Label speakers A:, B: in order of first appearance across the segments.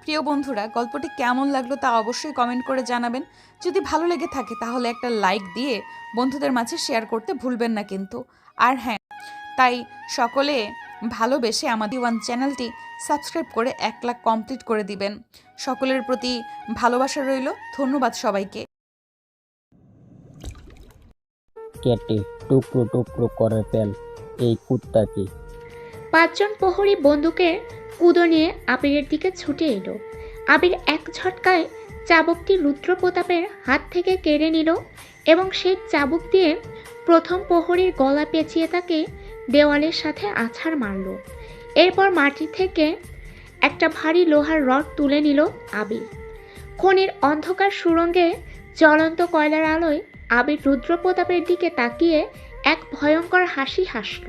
A: প্রিয় বন্ধুরা, গল্পটি কেমন লাগলো তা অবশ্যই কমেন্ট করে জানাবেন। যদি ভালো লেগে থাকে তাহলে একটা লাইক দিয়ে বন্ধুদের মাঝে শেয়ার করতে ভুলবেন না কিন্তু। আর হ্যাঁ, তাই সকলে ভালোবেসে আমাদের ওয়ান চ্যানেলটি সাবস্ক্রাইব করে 1 লাখ কমপ্লিট করে দিবেন। সকলের প্রতি ভালোবাসা রইল। ধন্যবাদ সবাইকে।
B: কেটে টুকরো টুকরো করে ফেল এই কুত্তাকে।
C: 5 জন প্রহরী বন্দুকের কুদো নিয়ে আবিরের দিকে ছুটে এলো। আবির এক ঝটকায় চাবুকটি রুদ্রপ্রতাপের হাত থেকে কেড়ে নিল এবং সেই চাবুক দিয়ে প্রথম প্রহরীর গলা পেঁচিয়ে তাকে দেওয়ালের সাথে আছাড় মারল। এরপর মাটি থেকে একটা ভারী লোহার রড তুলে নিল আবির। খনির অন্ধকার সুড়ঙ্গে জ্বলন্ত কয়লার আলোয় আবির রুদ্রপ্রতাপের দিকে তাকিয়ে এক ভয়ঙ্কর হাসি হাসল।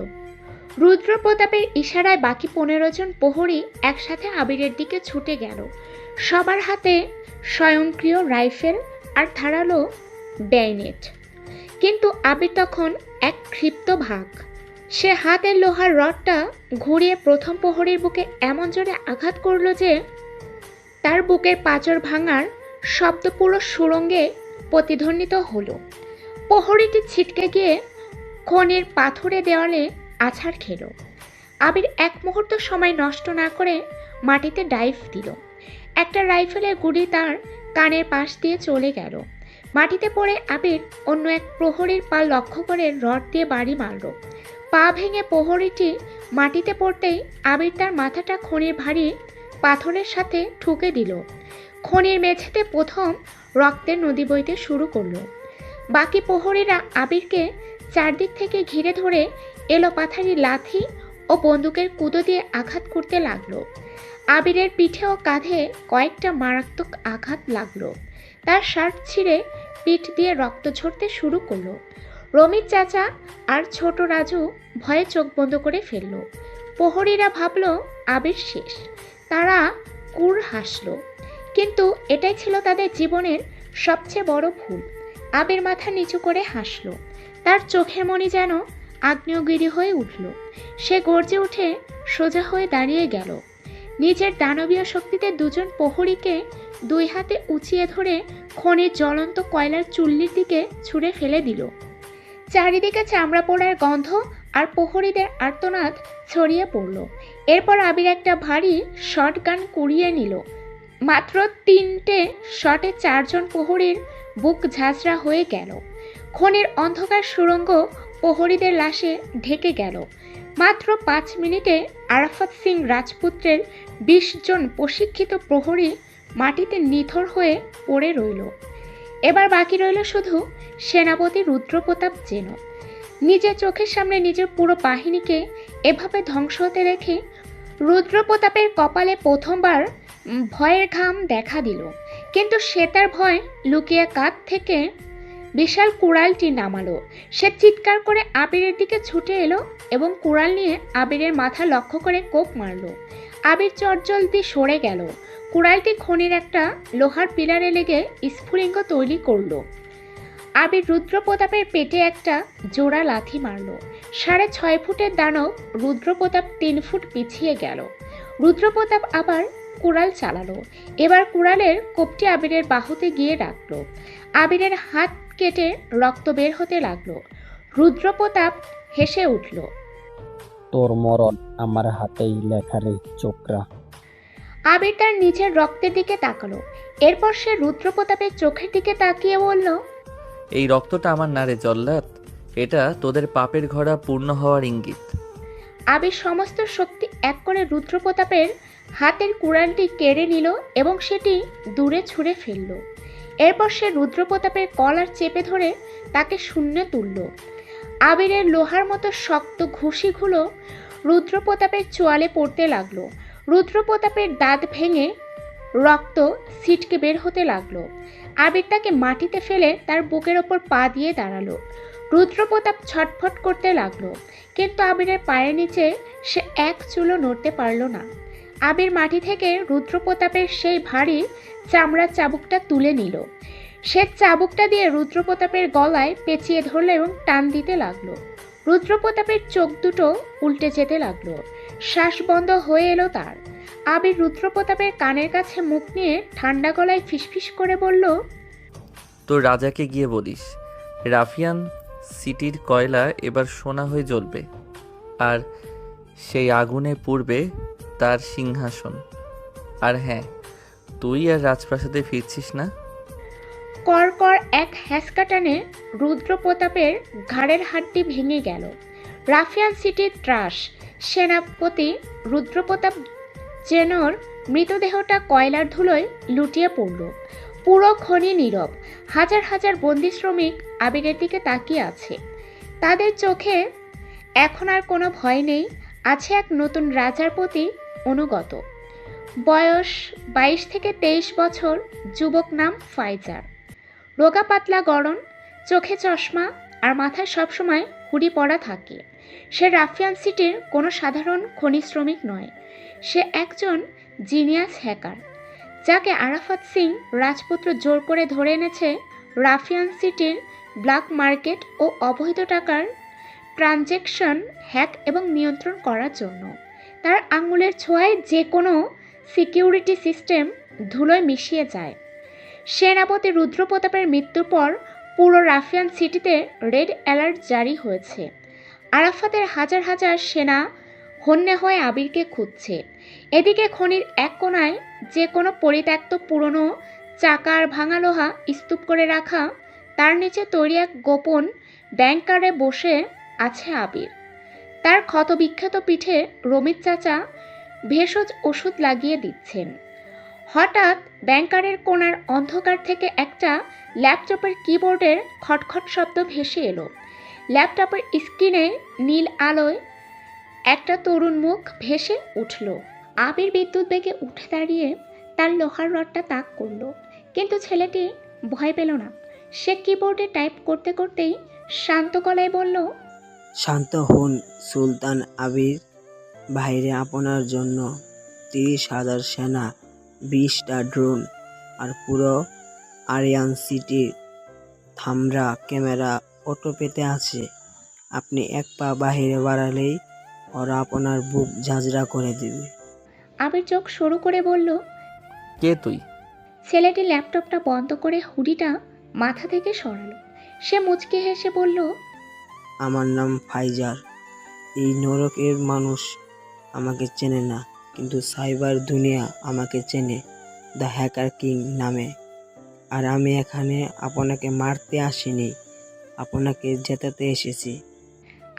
C: রুদ্রপ্রতাপের ইশারায় বাকি 15 জন প্রহরী একসাথে আবিরের দিকে ছুটে গেল। সবার হাতে স্বয়ংক্রিয় রাইফেল আর ধারালো ব্যায়নেট। কিন্তু আবির তখন এক ক্ষিপ্ত ভাগ। সে হাতের লোহার রডটা ঘুরিয়ে প্রথম প্রহরীর বুকে এমন জোরে আঘাত করল যে তার বুকের পাঁজর ভাঙার শব্দ পুরো সুড়ঙ্গে প্রতিধ্বনিত হলো। প্রহরীটি ছিটকে গিয়ে খনির পাথুরে দেওয়ালে আছাড় খেল। আবির এক মুহূর্ত সময় নষ্ট না করে মাটিতে ডাইভ দিল। একটা রাইফেলের গুলি তার কানের পাশ দিয়ে চলে গেল। মাটিতে পড়ে আবির অন্য এক প্রহরীর পা লক্ষ্য করে রড দিয়ে বাড়ি মারল। পা ভেঙে প্রহরীটি মাটিতে পড়তেই আবির তার মাথাটা খনির ভারী পাথরের সাথে ঠুকে দিল। খনির মেঝেতে প্রথম রক্তের নদী বইতে শুরু করলো। বাকি প্রহরীরা আবিরকে চারদিক থেকে ঘিরে ধরে এলোপাথারি লাথি ও বন্দুকের কুদো দিয়ে আঘাত করতে লাগলো। আবিরের পিঠে ও কাঁধে কয়েকটা মারাত্মক আঘাত লাগলো। তার শার্ট ছিঁড়ে পিঠ দিয়ে রক্ত ঝরতে শুরু করলো। রমির চাচা আর ছোট রাজু ভয়ে চোখ বন্ধ করে ফেলল। প্রহরীরা ভাবল আবির শেষ। তারা কুর হাসল, কিন্তু এটাই ছিল তাদের জীবনের সবচেয়ে বড় ভুল। আবির মাথা নিচু করে হাসল। তার চোখের মণি যেন আগ্নেয়গিরি হয়ে উঠল। সে গর্জে উঠে সোজা হয়ে দাঁড়িয়ে গেল। নিজের দানবীয় শক্তিতে 2 জন প্রহরীকে 2 হাতে উঁচিয়ে ধরে খনির জ্বলন্ত কয়লার চুল্লির দিকে ছুঁড়ে ফেলে দিল। চারিদিকে চামড়া পোড়ার গন্ধ আর প্রহরীদের আর্তনাদ ছড়িয়ে পড়ল। এরপর আবির একটা ভারী শটগান কুড়িয়ে নিল। মাত্র 3টে শটে 4 জন প্রহরীর বুক ঝাঁঝরা হয়ে গেল। খনির অন্ধকার সুড়ঙ্গ প্রহরীদের লাশে ঢেকে গেল। মাত্র 5 মিনিটে আরাফাত সিং রাজপুত্রের 20 জন প্রশিক্ষিত প্রহরী মাটিতে নিথর হয়ে পড়ে রইল। এবার বাকি রইল শুধু সেনাপতি রুদ্রপ্রতাপ যেন। নিজের চোখের সামনে নিজের পুরো বাহিনীকে এভাবে ধ্বংস হতে দেখে রুদ্রপ্রতাপের কপালে প্রথমবার ভয়ের ঘাম দেখা দিল। কিন্তু সে তার ভয় লুকিয়ে কাঁধ থেকে বিশাল কুড়ালটি নামালো। সে চিৎকার করে আবিরের দিকে ছুটে এলো এবং কুড়াল নিয়ে আবিরের মাথা লক্ষ্য করে কোপ মারল। আবির চটজলদি সরে গেল। কুড়ালটি খনির একটা লোহার পিলারে লেগে স্ফুলিঙ্গ তৈরি করলো। আবির রুদ্রপ্রতাপের পেটে একটা জোড়া লাথি মারল। 6.5 ফুটের দানব রুদ্রপ্রতাপ 3 ফুট পিছিয়ে গেল। রুদ্রপ্রতাপ আবার কুড়াল চালালো। এবার কুড়ালের কোপটি আবিরের বাহুতে গিয়ে রাখলো। আবিরের হাত কেটে রক্ত বের হতে লাগলো। রুদ্রপ্রতাপ হেসে উঠল।
B: তোর মরণ আমার হাতেই লেখা রে চোকরা।
C: আবির তার নিজের রক্তের দিকে তাকালো। এরপর সে রুদ্রপ্রতাপের চোখের দিকে তাকিয়ে বলল,
D: এই রক্তটা আমার না রে জল্লাদ, এটা তোদের পাপের ঘোড়া পূর্ণ হওয়ার ইঙ্গিত।
C: আবির সমস্ত শক্তি এক করে রুদ্রপ্রতাপের হাতের কুড়ালটি কেড়ে নিল এবং সেটি দূরে ছুঁড়ে ফেলল। এরপর সে রুদ্রপ্রতাপের কলার চেপে ধরে তাকে শূন্যে তুলল। আবিরের লোহার মতো শক্ত ঘুষিগুলো রুদ্রপ্রতাপের চোয়ালে পড়তে লাগলো। রুদ্রপ্রতাপের দাঁত ভেঙে রক্ত ছিটকে বের হতে লাগলো। আবির তাকে মাটিতে ফেলে তার বুকের ওপর পা দিয়ে দাঁড়ালো। রুদ্রপ্রতাপ ছটফট করতে লাগলো, কিন্তু আবিরের পায়ের নিচে সে এক চুলও নড়তে পারল না। আবির মাটি থেকে রুদ্রপ্রতাপের সেই ভারী চামড়ার চাবুকটা তুলে নিল। সে চাবুকটা দিয়ে রুদ্রপ্রতাপের গলায় পেঁচিয়ে ধরল এবং টান দিতে লাগলো। রুদ্রপ্রতাপের চোখ দুটো উল্টে যেতে লাগলো। শ্বাস বন্ধ হয়ে এলো তার। আবির রুদ্রপ্রতাপের কানের কাছে মুখ নিয়ে ঠান্ডা গলায় ফিসফিস করে বলল,
D: তোর রাজাকে গিয়ে বলিস রাফিয়ান সিটির কয়লা এবার সোনা হয়ে জ্বলবে, আর সেই আগুনে পুড়বে তার সিংহাসন। আর হ্যাঁ, তুই আর রাজপ্রাসাদে ফিরছিস না।
C: কর কর এক হ্যাঁচকা টানে রুদ্রপ্রতাপের ঘাড়ের হাড্ডি ভেঙে গেল। রাফিয়ান সিটির ত্রাস। সেনাপতি রুদ্রপ্রতাপ জেনর মৃতদেহটা কয়লার ধুলোয় লুটিয়ে পড়ল। পুরো খনি নীরব। হাজার হাজার বন্দি শ্রমিক আবিরের দিকে তাকিয়ে আছে। তাদের চোখে এখন আর কোনো ভয় নেই, আছে এক নতুন রাজার প্রতি অনুগত। বয়স 22 থেকে 23 বছর, যুবক, নাম ফাইজার। রোগা পাতলা গড়ন, চোখে চশমা আর মাথায় সবসময় হুডি পরা থাকে। সে রাফিয়ান সিটির কোনো সাধারণ খনি শ্রমিক নয়, সে একজন জিনিয়াস হ্যাকার, যাকে আরাফাত সিং রাজপুত্র জোর করে ধরে এনেছে রাফিয়ান সিটির ব্ল্যাক মার্কেট ও অবৈধ টাকার ট্রানজ্যাকশন হ্যাক এবং নিয়ন্ত্রণ করার জন্য। তার আঙুলের ছোঁয়ায় যে কোনো সিকিউরিটি সিস্টেম ধুলোয় মিশিয়ে যায়। সেনাপতি রুদ্রপ্রতাপের মৃত্যুর পর পুরো রাফিয়ান সিটিতে রেড অ্যালার্ট জারি হয়েছে। আরাফাতের হাজার হাজার সেনা হন্যে হয়ে আবিরকে খুঁজছে। এদিকে খনির এক কোণায় যে কোনো পরিত্যক্ত পুরনো চাকা আর ভাঙা লোহা স্তূপ করে রাখা, তার নিচে তৈরি এক গোপন ব্যাংকারে বসে আছে আবির। তার ক্ষতবিক্ষত পিঠে রমিত চাচা ভেষজ ওষুধ লাগিয়ে দিচ্ছেন। হঠাৎ ব্যাংকারের কোণার অন্ধকার থেকে একটা ল্যাপটপের কিবোর্ডের খটখট শব্দ ভেসে এলো। ল্যাপটপের স্ক্রিনে নীল আলোয় একটা তরুণ মুখ ভেসে উঠল। আবির বিদ্যুৎ বেগে উঠে দাঁড়িয়ে তার লোহার রডটা তাক করলো, কিন্তু ছেলেটি ভয় পেল না। সে কিবোর্ডে টাইপ করতে করতেই শান্ত গলায় বলল,
E: শান্ত হন সুলতান আবির। বাইরে আপনার জন্য 30,000 সেনা, 20টা ড্রোন আর পুরো আরিয়ান সিটির থামরা ক্যামেরা অটো পেতে আছে। আপনি এক পা বাহিরে বাড়ালেই ওরা আপনার বুক ঝাঁঝরা করে দেবে।
C: আবির চোখ সরু করে বলল,
D: কে তুই?
C: ছেলেটি ল্যাপটপটা বন্ধ করে হুডিটা মাথা থেকে সরালো। সে মুচকি হেসে বলল,
E: আমার নাম ফাইজার। এই নরকের মানুষ আমাকে চেনে না, কিন্তু সাইবার দুনিয়া আমাকে চেনে দ্য হ্যাকার কিং নামে। আর আমি এখানে আপনাকে মারতে আসিনি, আপনাকে জেতাতে এসেছি।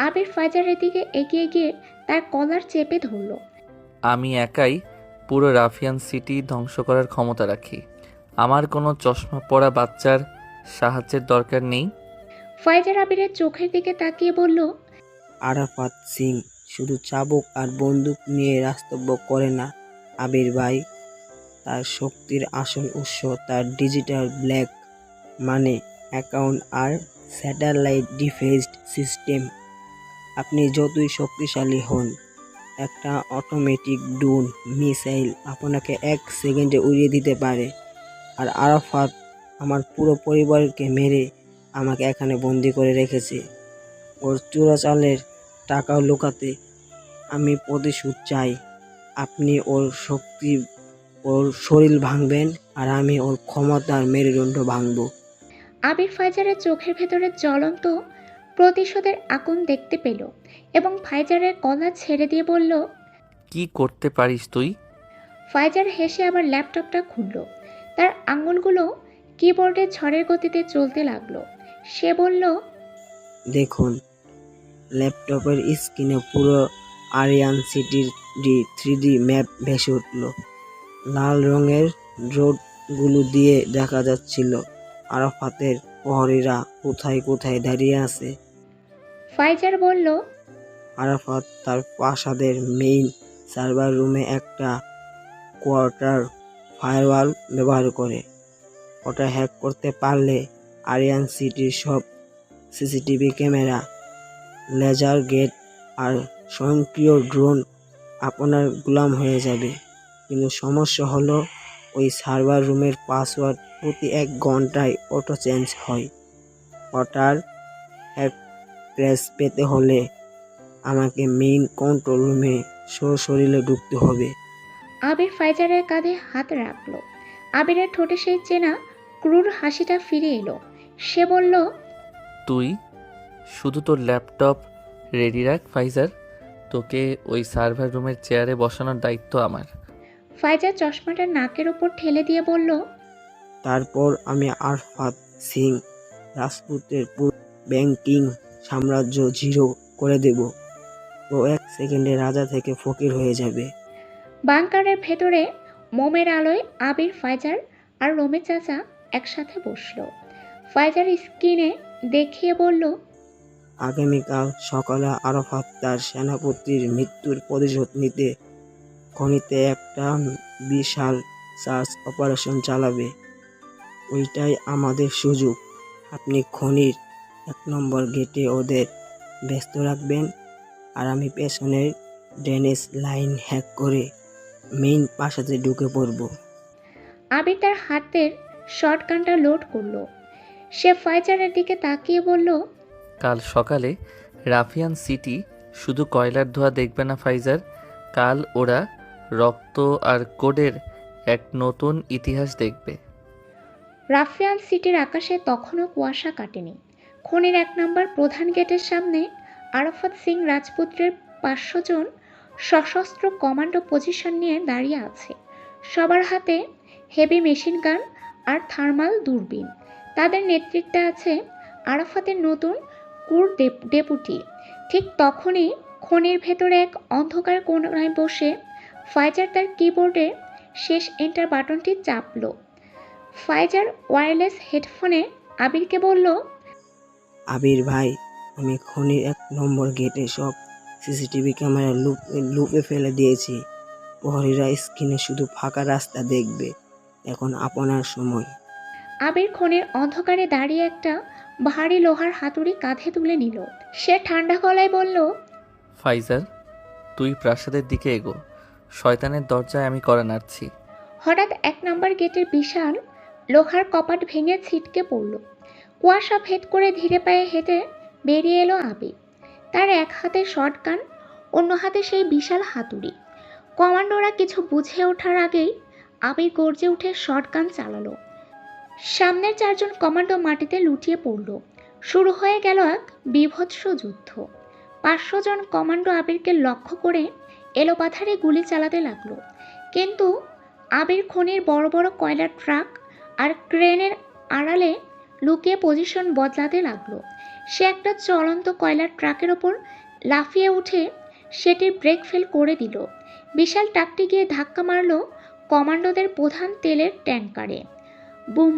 C: আবির ফাইজারের দিকে এগিয়ে গিয়ে তার কলার চেপে ধরল।
D: আমি একাই পুরো রাফিয়ান সিটি ধ্বংস করার ক্ষমতা রাখি। আমার কোনো চশমা পরা বাচ্চার সাহায্যের দরকার নেই।
C: ফাইজার আবিরের চোখের দিকে তাকিয়ে বলল,
E: আরাফাত সিং শুধু চাবুক আর বন্দুক নিয়ে রাস্তব্য করে না আবির ভাই। তার শক্তির আসল উৎস তার ডিজিটাল ব্ল্যাক মানে অ্যাকাউন্ট আর স্যাটেলাইট ডিফেন্সড সিস্টেম। আপনি যতই শক্তিশালী হন, একটা অটোমেটিক ড্রোন মিসাইল আপনাকে 1 সেকেন্ডে উড়িয়ে দিতে পারে। আর আরাফাত আমার পুরো পরিবারকে মেরে আমাকে এখানে বন্দি করে রেখেছে ওর চোরাচালের টাকা লুকাতে। আমি প্রতিশোধ চাই। আপনি ওর শক্তি, ওর শরীর ভাঙবেন, আর আমি ওর ক্ষমতার মেরুদণ্ড ভাঙব।
C: আবির ফাইজারের চোখের ভেতরে জ্বলন্ত প্রতিশোধের আগুন দেখতে পেল এবং ফাইজারের গলা ছেড়ে দিয়ে বলল,
D: কি করতে পারিস তুই?
C: ফাইজার হেসে আবার ল্যাপটপটা খুলল। তার আঙুলগুলো কিবোর্ডের ঝড়ের গতিতে চলতে লাগলো। সে বলল,
E: দেখুন, ল্যাপটপের স্ক্রিনে পুরো আরিয়ান সিটির 3D ম্যাপ ভেসে উঠল। লাল রঙের রোডগুলো দিয়ে দেখা যাচ্ছিল আরাফাতের প্রহরীরা কোথায় কোথায় দাঁড়িয়ে আছে।
C: ফাইজার বলল,
E: আরাফাত তার প্রাসাদের মেইন সার্ভার রুমে একটা কোয়ার্টার ফায়ারওয়াল ব্যবহার করে। ওটা হ্যাক করতে পারলে আরিয়ান সিটির সব সিসিটিভি ক্যামেরা, লেজার গেট আর স্বয়ংক্রিয় ড্রোন আপনার গোলাম হয়ে যাবে। কিন্তু সমস্যা হলো, ওই সার্ভার রুমের পাসওয়ার্ড প্রতি 1 ঘন্টায় অটো চেঞ্জ হয়। ওটার হ্যাক অ্যাক্সেস পেতে হলে আমাকে মেইন কন্ট্রোল রুমে সশরীরে ঢুকতে হবে।
C: আবির ফাইজারের কাঁধে হাত রাখলো। আবিরের ঠোঁটে সেই চেনা ক্রূর হাসিটা ফিরে এলো। সে বলল,
D: তুই শুধু তোর ল্যাপটপ রেডি রাখ ফাইজার, তোকে ওই সার্ভার রুমের চেয়ারে বসানোর দায়িত্ব আমার।
C: ফাইজার চশমাটা নাকের ওপর ঠেলে দিয়ে বলল,
E: তারপর আমি আরফাত সিং রাজপুতের পুরো ব্যাংকিং সাম্রাজ্য জিরো করে দেব। ও 1 সেকেন্ডে রাজা থেকে ফকির হয়ে যাবে।
C: বাংকারের ভেতরে মোমের আলোয় আবির, ফাইজার আর রোমে চাচা একসাথে বসলো। ফাইজার স্ক্রিনে দেখিয়ে বলল,
E: আগামীকাল সকালে আরাফাত তার সেনাপতির মৃত্যুর প্রতিশোধ নিতে খনিতে একটা বিশাল সার্চ অপারেশন চালাবে। ওইটাই আমাদের সুযোগ। আপনি খনির 1 নম্বর গেটে ওদের ব্যস্ত রাখবেন, আর আমি পেছনের ড্রেনেজ লাইন হ্যাক করে মেইন প্রাসাদে ঢুকে পড়ব।
C: আবির তার হাতের শর্টগানটা লোড করলো। সে ফাইজারের দিকে তাকিয়ে বলল,
D: কাল সকালে রাফিয়ান সিটি শুধু কয়লার ধোঁয়া দেখবে না ফাইজার, কাল ওরা রক্ত আর কোডের এক নতুন ইতিহাস দেখবে।
C: রাফিয়ান সিটির আকাশে তখনও কুয়াশা কাটেনি। খনির 1 নম্বর প্রধান গেটের সামনে আরাফাত সিং রাজপুত্রের 500 জন সশস্ত্র কমান্ডো পজিশন নিয়ে দাঁড়িয়ে আছে। সবার হাতে হেভি মেশিন গান আর থার্মাল দূরবীন। তাদের নেতৃত্বে আছে আরাফাতের নতুন ডেপুটি। ঠিক তখনই খনির ভেতরে এক অন্ধকার কোণায় বসে ফাইজার তার কিবোর্ডে শেষ এন্টার বাটনটি চাপল। ফাইজার ওয়্যারলেস হেডফোনে আবিরকে বলল,
E: আবির ভাই, আমি খনির 1 নম্বর গেটে সব সিসিটিভি ক্যামেরা লুপে ফেলে দিয়েছি। প্রহরীরা স্ক্রিনে শুধু ফাঁকা রাস্তা দেখবে। এখন আপনার সময়।
C: আবির খনির অন্ধকারে দাঁড়িয়ে একটা ভারী লোহার হাতুড়ি কাঁধে তুলে নিল। সে ঠান্ডা গলায় বলল,
D: ফাইজার, তুই প্রাসাদের দিকে এগো, শয়তানের দরজায় আমি কড়া নাড়ছি।
C: হঠাৎ 1 নম্বর গেটের বিশাল লোহার কপাট ভেঙে ছিটকে পড়ল। কুয়াশা ভেদ করে ধীরে পায়ে হেঁটে বেরিয়ে এলো আবির। তার এক হাতে শটগান, অন্য হাতে সেই বিশাল হাতুড়ি। কমান্ডোরা কিছু বুঝে ওঠার আগেই আবির গর্জে উঠে শটগান চালালো। সামনের 4 জন কমান্ডো মাটিতে লুটিয়ে পড়ল। শুরু হয়ে গেল এক বীভৎস যুদ্ধ। 500 জন কমান্ডো আবিরকে লক্ষ্য করে এলোপাথারি গুলি চালাতে লাগলো। কিন্তু আবির খনির বড় বড় কয়লার ট্রাক আর ক্রেনের আড়ালে লুকিয়ে পজিশন বদলাতে লাগলো। সে একটা চলন্ত কয়লার ট্রাকের ওপর লাফিয়ে উঠে সেটির ব্রেক ফেল করে দিল। বিশাল ট্রাকটি গিয়ে ধাক্কা মারল কমান্ডোদের প্রধান তেলের ট্যাঙ্কারে। বুম!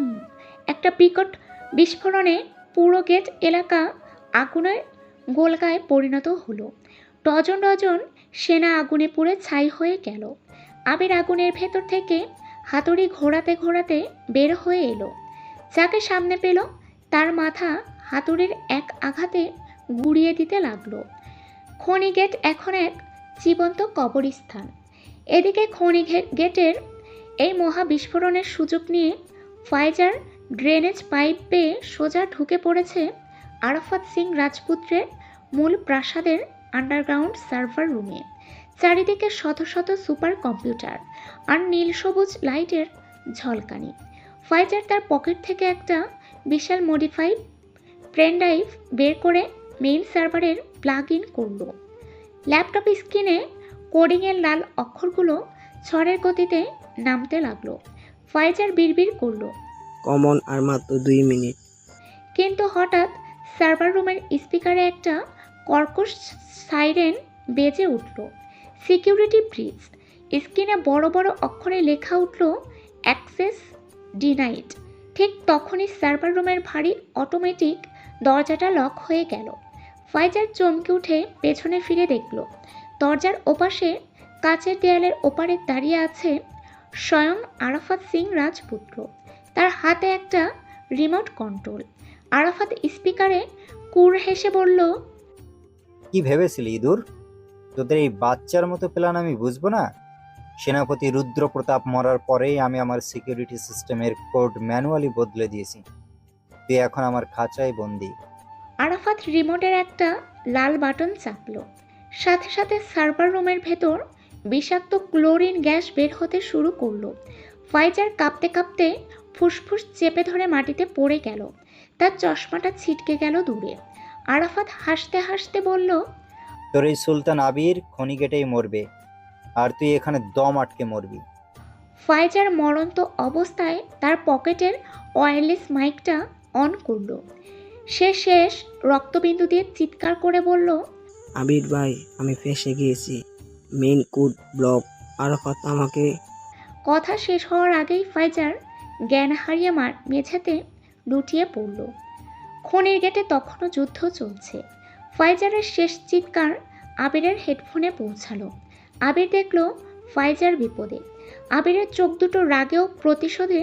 C: একটা বিকট বিস্ফোরণে পুরো গেট এলাকা আগুনের গোলগায় পরিণত হলো। ডজন ডজন সেনা আগুনে পুড়ে ছাই হয়ে গেল। আবির আগুনের ভেতর থেকে হাতুড়ি ঘোরাতে ঘোরাতে বের হয়ে এলো। যাকে সামনে পেল তার মাথা হাতুড়ির এক আঘাতে গুঁড়িয়ে দিতে লাগলো। খনি গেট এখন এক জীবন্ত কবরস্থান। এদিকে খনি গেটের এই মহা বিস্ফোরণের সুযোগ নিয়ে ফাইজার ড্রেনেজ পাইপ পেয়ে সোজা ঢুকে পড়েছে আরাফাত সিং রাজপুত্রের মূল প্রাসাদের আন্ডারগ্রাউন্ড সার্ভার রুমে। চারিদিকে শত শত সুপার কম্পিউটার আর নীল সবুজ লাইটের ঝলকানি। ফাইজার তার পকেট থেকে একটা বিশাল মডিফাইড পেন ড্রাইভ বের করে মেইন সার্ভারের প্লাগ ইন করল। ল্যাপটপ স্ক্রিনে কোডিংয়ের লাল অক্ষরগুলো ঝড়ের গতিতে নামতে লাগলো। ফাইজার বিড়বিড় করলো,
E: কমন আর মাত্র 2 মিনিট।
C: কিন্তু হঠাৎ সার্ভার রুমের স্পিকারে একটা কর্কশ সাইরেন বেজে উঠল। Security bridge. স্ক্রিনে বড় বড় অক্ষরে লেখা উঠল, অ্যাক্সেস ডিনাইড। ঠিক তখনই সার্ভার রুমের ভারী অটোমেটিক দরজাটা লক হয়ে গেল। ফাইজার চমকে উঠে পেছনে ফিরে দেখল দরজার ওপাশে কাচের দেয়ালের ওপারে দাঁড়িয়ে আছে স্বয়ং আরাফাত সিং রাজপুত্র। তার হাতে একটা রিমোট কন্ট্রোল। আরাফাত স্পিকারে কুর হেসে বলল,
F: কি ভেবেছিলি ইঁদুর? তোদের এই বাচ্চার মতো প্ল্যান আমি বুঝবো না? সেনাপতি রুদ্রপ্রতাপ মরার পরেই আমি আমার সিকিউরিটি সিস্টেমের কোড ম্যানুয়ালি বদলে দিয়েছি। তুই এখন আমার খাঁচায় বন্দি।
C: আরাফাত রিমোটের একটা লাল বাটন চাপল। সাথে সাথে সার্ভার রুমের ভেতর বিষাক্ত ক্লোরিন গ্যাস বের হতে শুরু করলো। ফাইজার কাঁপতে কাঁপতে ফুসফুস চেপে ধরে মাটিতে পড়ে গেল। তার চশমাটা ছিটকে গেল দূরে। আরাফাত হাসতে হাসতে বলল,
F: তোর এই সুলতান আবির খনি গেটেই মরবে, আর তুই এখানে দম আটকে মরবি।
C: ফাইজার মরন্ত অবস্থায় তার পকেটের ওয়্যারলেস মাইকটা অন করলো। সে শেষ রক্তবিন্দু দিয়ে চিৎকার করে বলল,
E: আবির ভাই, আমি ফেঁসে গিয়েছি। Main code block. আরাফাত আমাকে।
C: কথা শেষ হওয়ার আগেই ফাইজার জ্ঞান হারিয়ে মেঝেতে লুটিয়ে পড়ল। খনির গেটে তখনও যুদ্ধ চলছে। ফাইজারের শেষ চিৎকার আবিরের হেডফোনে পৌঁছালো। আবির দেখল ফাইজার বিপদে। আবিরের চোখ দুটো রাগেও প্রতিশোধে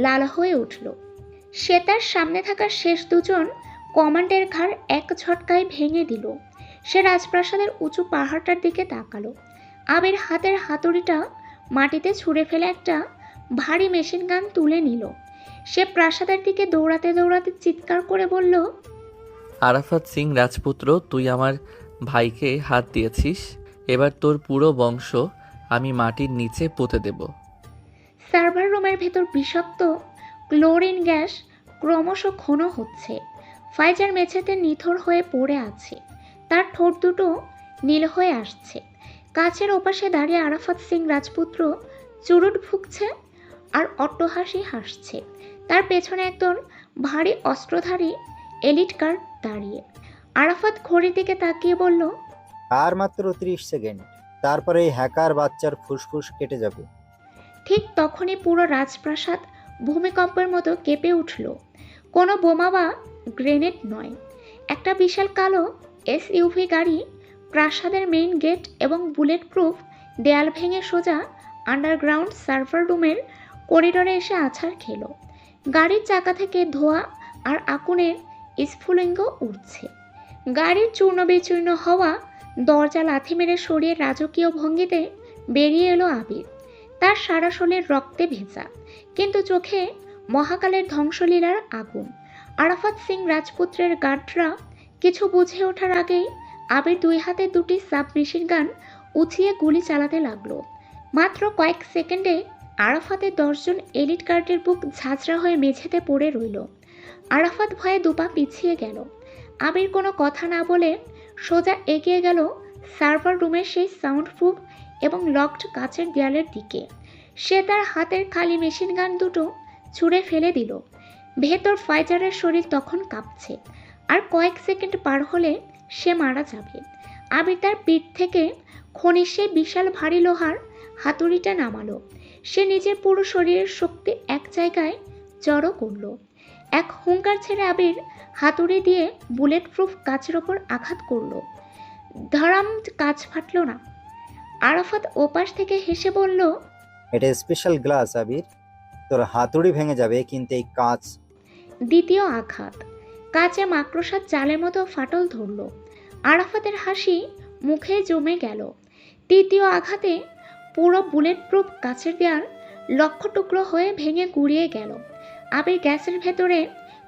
C: লাল হয়ে উঠল। সে তার সামনে থাকা শেষ দুজন কমান্ডের ঘাড় এক ঝটকায় ভেঙে দিল। সে রাজপ্রাসাদের উঁচু পাহাড়টার দিকে তাকালো। আবির হাতের হাতুড়িটা মাটিতে ছুঁড়ে ফেলে একটা ভারী মেশিন গান তুলে নিল। সে প্রাসাদের দিকে দৌড়াতে দৌড়াতে চিৎকার করে বলল,
D: আরাফাত সিং রাজপুত্র, তুই আমার ভাইকে হাত দিয়েছিস। এবার তোর পুরো বংশ আমি মাটির নিচে পুঁতে দেব।
C: সার্ভার রুমের ভেতর বিষাক্ত ক্লোরিন গ্যাস ক্রমশ ঘন হচ্ছে। ফাইজার মেঝেতে নিথর হয়ে পড়ে আছে। তার ঠোঁট দুটো নীল হয়ে আসছে। কাছের ওপাশে দাঁড়িয়ে আরাফাত সিং রাজপুত্র চুরুট ফুঁকছে আর অট্টহাসি হাসছে। তার পেছনে একজন ভারী অস্ত্রধারী এলিট গার্ড দাঁড়িয়ে। আরাফাত ঘড়ির দিকে তাকিয়ে বলল,
F: আর মাত্র 30 সেকেন্ড, তারপরে এই হ্যাকার বাচ্চার ফুসফুস কেটে যাবে।
C: ঠিক তখনই পুরো রাজপ্রাসাদ ভূমিকম্পের মতো কেঁপে উঠল। কোনো বোমা বা গ্রেনেড নয়, একটা বিশাল কালো এসইউভি গাড়ি প্রাসাদের মেইন গেট এবং বুলেট প্রুফ দেয়াল ভেঙে সোজা আন্ডারগ্রাউন্ড সার্ভার রুমের করিডোরে এসে আছাড় খেল। গাড়ির চাকা থেকে ধোঁয়া আর আগুনের স্ফুলিঙ্গ উঠছে। গাড়ির চূর্ণ বিচূর্ণ হওয়া দরজা লাথি মেরে সরিয়ে রাজকীয় ভঙ্গিতে বেরিয়ে এলো আবির। তার সারা শরীর রক্তে ভেজা, কিন্তু চোখে মহাকালের ধ্বংসলীলার আগুন। আরাফাত সিং রাজপুত্রের গার্ডরা কিছু বুঝে ওঠার আগেই আবির দুই হাতে দুটি সাবমেশিন গান উঁচিয়ে গুলি চালাতে লাগলো। মাত্র কয়েক সেকেন্ডে আরাফাতের 10 জন এলিট গার্ডের বুক ঝাঁঝরা হয়ে মেঝেতে পড়ে রইল। আরাফাত ভয়ে দুপা পিছিয়ে গেল। আবির কোনো কথা না বলে সোজা এগিয়ে গেল সার্ভার রুমের সেই সাউন্ড প্রুফ এবং লকড কাচের দেয়ালের দিকে। সে তার হাতের খালি মেশিন গান দুটো ছুঁড়ে ফেলে দিল। ভেতর ফাইজারের শরীর তখন কাঁপছে, আর কয়েক সেকেন্ড পার হলে সে মারা যাবে। আবির তার পিঠ থেকে খনির সেই বিশাল ভারী লোহার হাতুড়িটা নামালো। সে নিজের পুরো শরীরের শক্তি এক জায়গায় জড়ো করলো। এক হুঙ্কার ছেড়ে আবির হাতুড়ি দিয়ে বুলেট প্রুফ কাচের ওপর আঘাত করলো। ধরাম, কাচ ফাটল না। আরাফাত ওপাশ থেকে হেসে বলল,
F: এটা স্পেশাল গ্লাস আবির, তোর হাতুড়ি ভেঙে যাবে কিন্তু এই কাঁচ।
C: দ্বিতীয় আঘাত, কাচে মাকড়সার জালের মতো ফাটল ধরল। আরাফাতের হাসি মুখে জমে গেল। তৃতীয় আঘাতে পুরো বুলেট প্রুফ কাচের দেয়াল লক্ষ টুকরো হয়ে ভেঙে গুড়িয়ে গেল। আবির গ্যাসের ভেতরে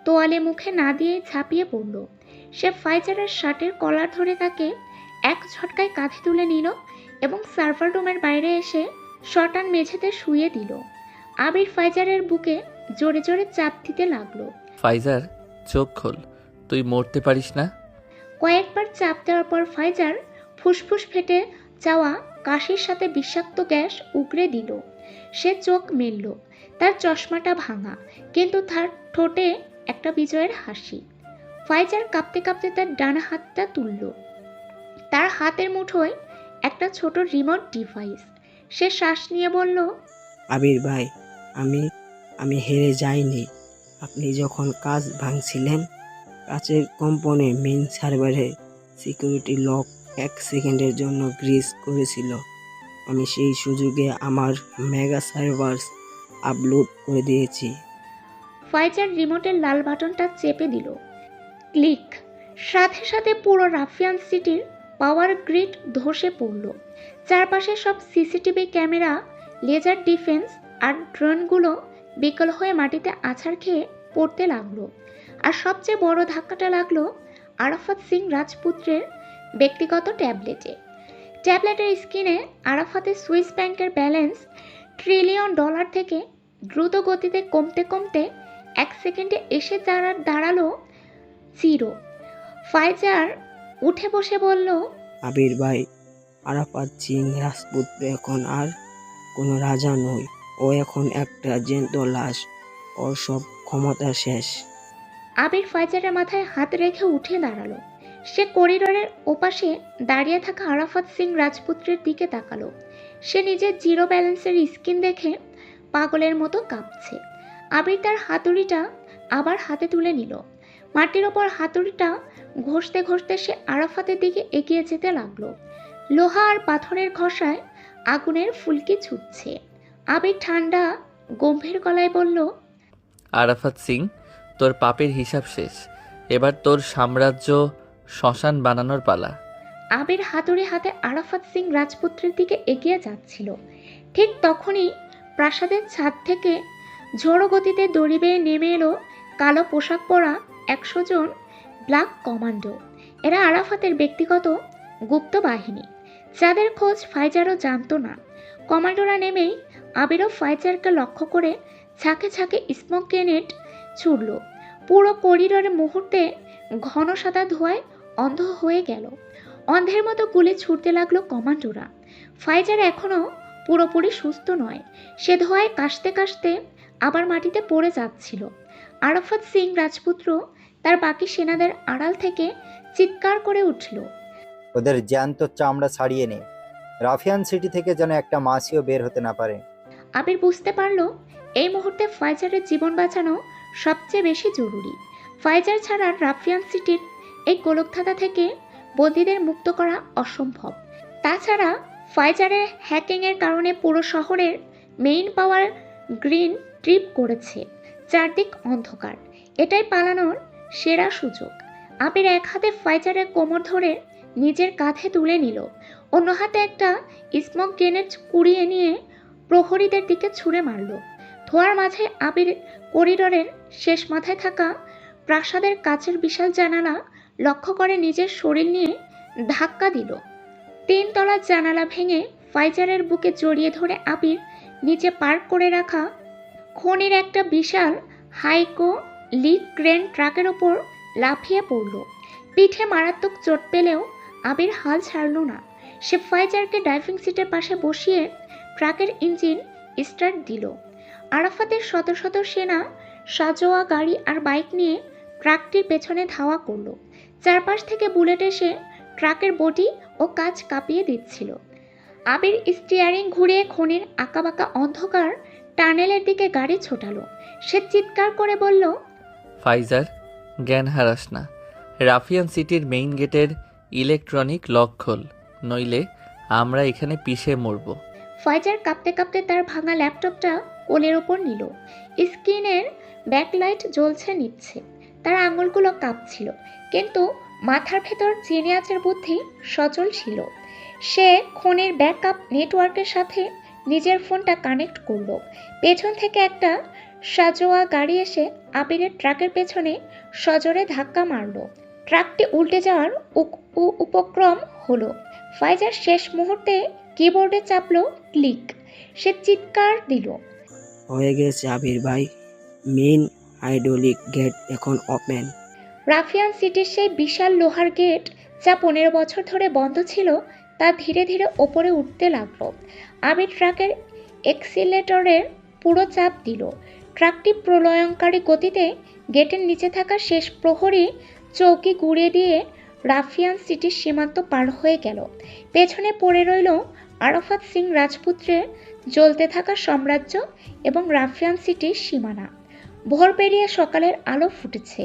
C: তোয়ালে মুখে না দিয়ে ঝাঁপিয়ে পড়ল। সে ফাইজারের শার্টের কলার ধরে তাকে এক ঝটকায় কাঁধে তুলে নিল এবং সার্ভার রুমের বাইরে এসে শটান মেঝেতে শুয়ে দিল। আবির ফাইজারের বুকে জোরে জোরে চাপ দিতে লাগলো।
D: ফাইজার, চোখ খোল, তুই মরতে পারিস না।
C: কয়েকবার চাপ দেওয়ার পর ফাইজার ফুসফুস ফেটে যাওয়া কাশির সাথে বিষাক্ত গ্যাস উগরে দিল। সে চোখ মেলল। তার চশমাটা ভাঙা, কিন্তু তার ঠোঁটে একটা বিজয়ের হাসি। ফাইজার কাঁপতে কাঁপতে তার ডান হাতটা তুলল। তার হাতের মুঠোয় একটা ছোট রিমোট ডিভাইস। সে শ্বাস নিয়ে বলল,
E: আবির ভাই, আমি হেরে যাইনি। আপনি যখন কাজ ভাঙছিলেন, কাচের কম্পনে মেইন সার্ভারে সিকিউরিটি লক 1 সেকেন্ডের জন্য গ্রিজ করেছিল। আমি সেই সুযোগে আমার মেগা সার্ভার্স আপলোড করে দিয়েছি।
C: ফাইজার রিমোটের লাল বাটনটা চেপে দিল। ক্লিক। সাথে সাথে পুরো রাফিয়ান সিটির পাওয়ার গ্রিড ধসে পড়ল। চারপাশে সব সিসিটিভি ক্যামেরা, লেজার ডিফেন্স আর ড্রোনগুলো বিকল হয়ে মাটিতে আছাড় খেয়ে পড়তে লাগলো। আর সবচেয়ে বড় ধাক্কাটা লাগলো আরাফাত সিং রাজপুত্রের ব্যক্তিগত ট্যাবলেটের স্ক্রিনে আরাফাতের সুইস ব্যাংকের ব্যালেন্স $1 ট্রিলিয়ন থেকে দ্রুত গতিতে কমতে কমতে 1 সেকেন্ডে এসে দাঁড়ালো 0। ফাইজার উঠে বসে বলল,
E: আবির ভাই, আরাফাত সিং রাজপুত্র এখন আর কোনো রাজা নয়, ও এখন একটা জ্যান্ত লাশ। ওর সব ক্ষমতা শেষ।
C: আবির ফাইজারের মাথায় হাত রেখে উঠে দাঁড়ালো। সে করিডোরের ওপাশে দাঁড়িয়ে থাকা আরাফাত সিং রাজপুত্রের দিকে তাকালো। সে নিজের জিরো ব্যালেন্সের স্ক্রিন দেখে পাগলের মতো কাঁপছে। আবির তার হাতুড়িটা আবার হাতে তুলে নিল। মাটির ওপর হাতুড়িটা ঘষতে ঘষতে সে আরাফাতের দিকে এগিয়ে যেতে লাগলো। লোহা আর পাথরের ঘষায় আগুনের ফুলকি ছুটছে। আবির ঠান্ডা গম্ভীর গলায় বলল,
D: আরাফাত সিং, তোর পাপের হিসাব শেষ। এবার তোর সাম্রাজ্য শ্মশান বানানোর পালা।
C: আবির হাতুড়ি হাতে আরাফাত সিং রাজপুত্রের দিকে এগিয়ে যাচ্ছিল। ঠিক তখনই প্রাসাদের ছাদ থেকে ঝোড়ো গতিতে দড়ি বেয়ে নেমে এলো কালো পোশাক পরা 100 জন ব্ল্যাক কমান্ডো। এরা আরাফাতের ব্যক্তিগত গুপ্ত বাহিনী, যাদের খোঁজ ফাইজারও জানতো না। কমান্ডোরা নেমেই আবিরও ফাইজারকে লক্ষ্য করে ঝাঁকে ঝাঁকে স্মোক গ্রেনেড ছুড়ল। পুরো করিডোরে মুহূর্তে ঘন সাদা ধোঁয়ায় অন্ধ হয়ে গেল। অন্ধের মতো গুলি ছুটতে লাগলো কমান্ডোরা। ফাইজার এখনো পুরোপুরি সুস্থ নয়। সে ধোঁয়ায় কাশতে কাশতে আবার মাটিতে পড়ে যাচ্ছিল। আরাফাত সিং রাজপুত্র তার বাকি সেনাদের আড়াল থেকে চিৎকার করে উঠল,
F: ওদের জ্যান্ত চামড়া ছাড়িয়ে নে। রাফিয়ান সিটি থেকে যেন একটা মাছিও বের হতে না পারে।
C: আবির বুঝতে পারল এই মুহূর্তে ফাইজারের জীবন বাঁচানো সবচেয়ে বেশি জরুরি। ফাইজার ছাড়া রাফিয়ান সিটির এই গোলকধাঁধা থেকে বন্দীদের মুক্ত করা অসম্ভব। তাছাড়া ফাইজারের হ্যাকিংয়ের কারণে পুরো শহরের মেইন পাওয়ার গ্রিন ট্রিপ করেছে। চারদিক অন্ধকার। এটাই পালানোর সেরা সুযোগ। আবির এক হাতে ফাইজারের কোমর ধরে নিজের কাঁধে তুলে নিল, অন্য হাতে একটা স্মোক গ্রেনেড কুড়িয়ে নিয়ে প্রহরীদের দিকে ছুঁড়ে মারল। ধোঁয়ার মাঝে আবির করিডোরের শেষ মাথায় থাকা প্রাসাদের কাচের বিশাল জানালা লক্ষ্য করে নিজের শরীর নিয়ে ধাক্কা দিল। 3 তলার জানালা ভেঙে ফাইজারের বুকে জড়িয়ে ধরে আবির নিচে পার্ক করে রাখা খনির একটা বিশাল হাইকো লিক ক্রেন ট্রাকের ওপর লাফিয়ে পড়ল। পিঠে মারাত্মক চোট পেলেও আবির হাল ছাড়ল না। সে ফাইজারকে ড্রাইভিং সিটের পাশে বসিয়ে ট্রাকের ইঞ্জিন স্টার্ট দিল। আরাফাতের শত শত সেনা সাজোয়া গাড়ি আর বাইক নিয়ে ট্রাকটির পেছনে ধাওয়া করল। চারপাশ থেকে বুলেট এসে ট্রাকের বডি ও কাঁচ কাঁপিয়ে দিচ্ছিল। আবির স্টিয়ারিং ঘুরিয়ে খনির আঁকাবাঁকা অন্ধকার টানেলের দিকে গাড়ি ছোটালো। সে চিৎকার করে বলল,
D: ফাইজার, জ্ঞান হারাস না। রাফিয়ান সিটির মেইন গেটের ইলেকট্রনিক লক খোল, নইলে আমরা এখানে পিষে মরব।
C: ফাইজার কাঁপতে কাঁপতে তার ভাঙা ল্যাপটপটা কোলের ওপর নিল। স্ক্রিনের ব্যাকলাইট জ্বলছে নিচ্ছে। তার আঙুলগুলো কাঁপছিল, কিন্তু মাথার ভেতর জিনিয়াসের বুদ্ধি সচল ছিল। সে খনির ব্যাকআপ নেটওয়ার্কের সাথে নিজের ফোনটা কানেক্ট করল। পেছন থেকে একটা সাজোয়া গাড়ি এসে আবিরের ট্রাকের পেছনে সজোরে ধাক্কা মারল। ট্রাকটি উল্টে যাওয়ার উপক্রম হলো। ফাইজার শেষ মুহূর্তে কিবোর্ডে চাপলো ক্লিক। সে চিৎকার দিল,
E: হয়ে গেছে আবির ভাই, মেইন হাইড্রোলিক গেট এখন ওপেন।
C: রাফিয়ান সিটির সেই বিশাল লোহার গেট, যা 15 বছর ধরে বন্ধ ছিল, তা ধীরে ধীরে ওপরে উঠতে লাগলো। আবির ট্রাকের এক্সিলেটরের পুরো চাপ দিল। ট্রাকটি প্রলয়ঙ্কারী গতিতে গেটের নিচে থাকা শেষ প্রহরী চৌকি গুঁড়িয়ে দিয়ে রাফিয়ান সিটির সীমান্ত পার হয়ে গেল। পেছনে পড়ে রইল আরাফাত সিং রাজপুত্রের জ্বলতে থাকা সাম্রাজ্য এবং রাফিয়ান সিটির সীমানা। ভোর পেরিয়ে সকালের আলো ফুটেছে।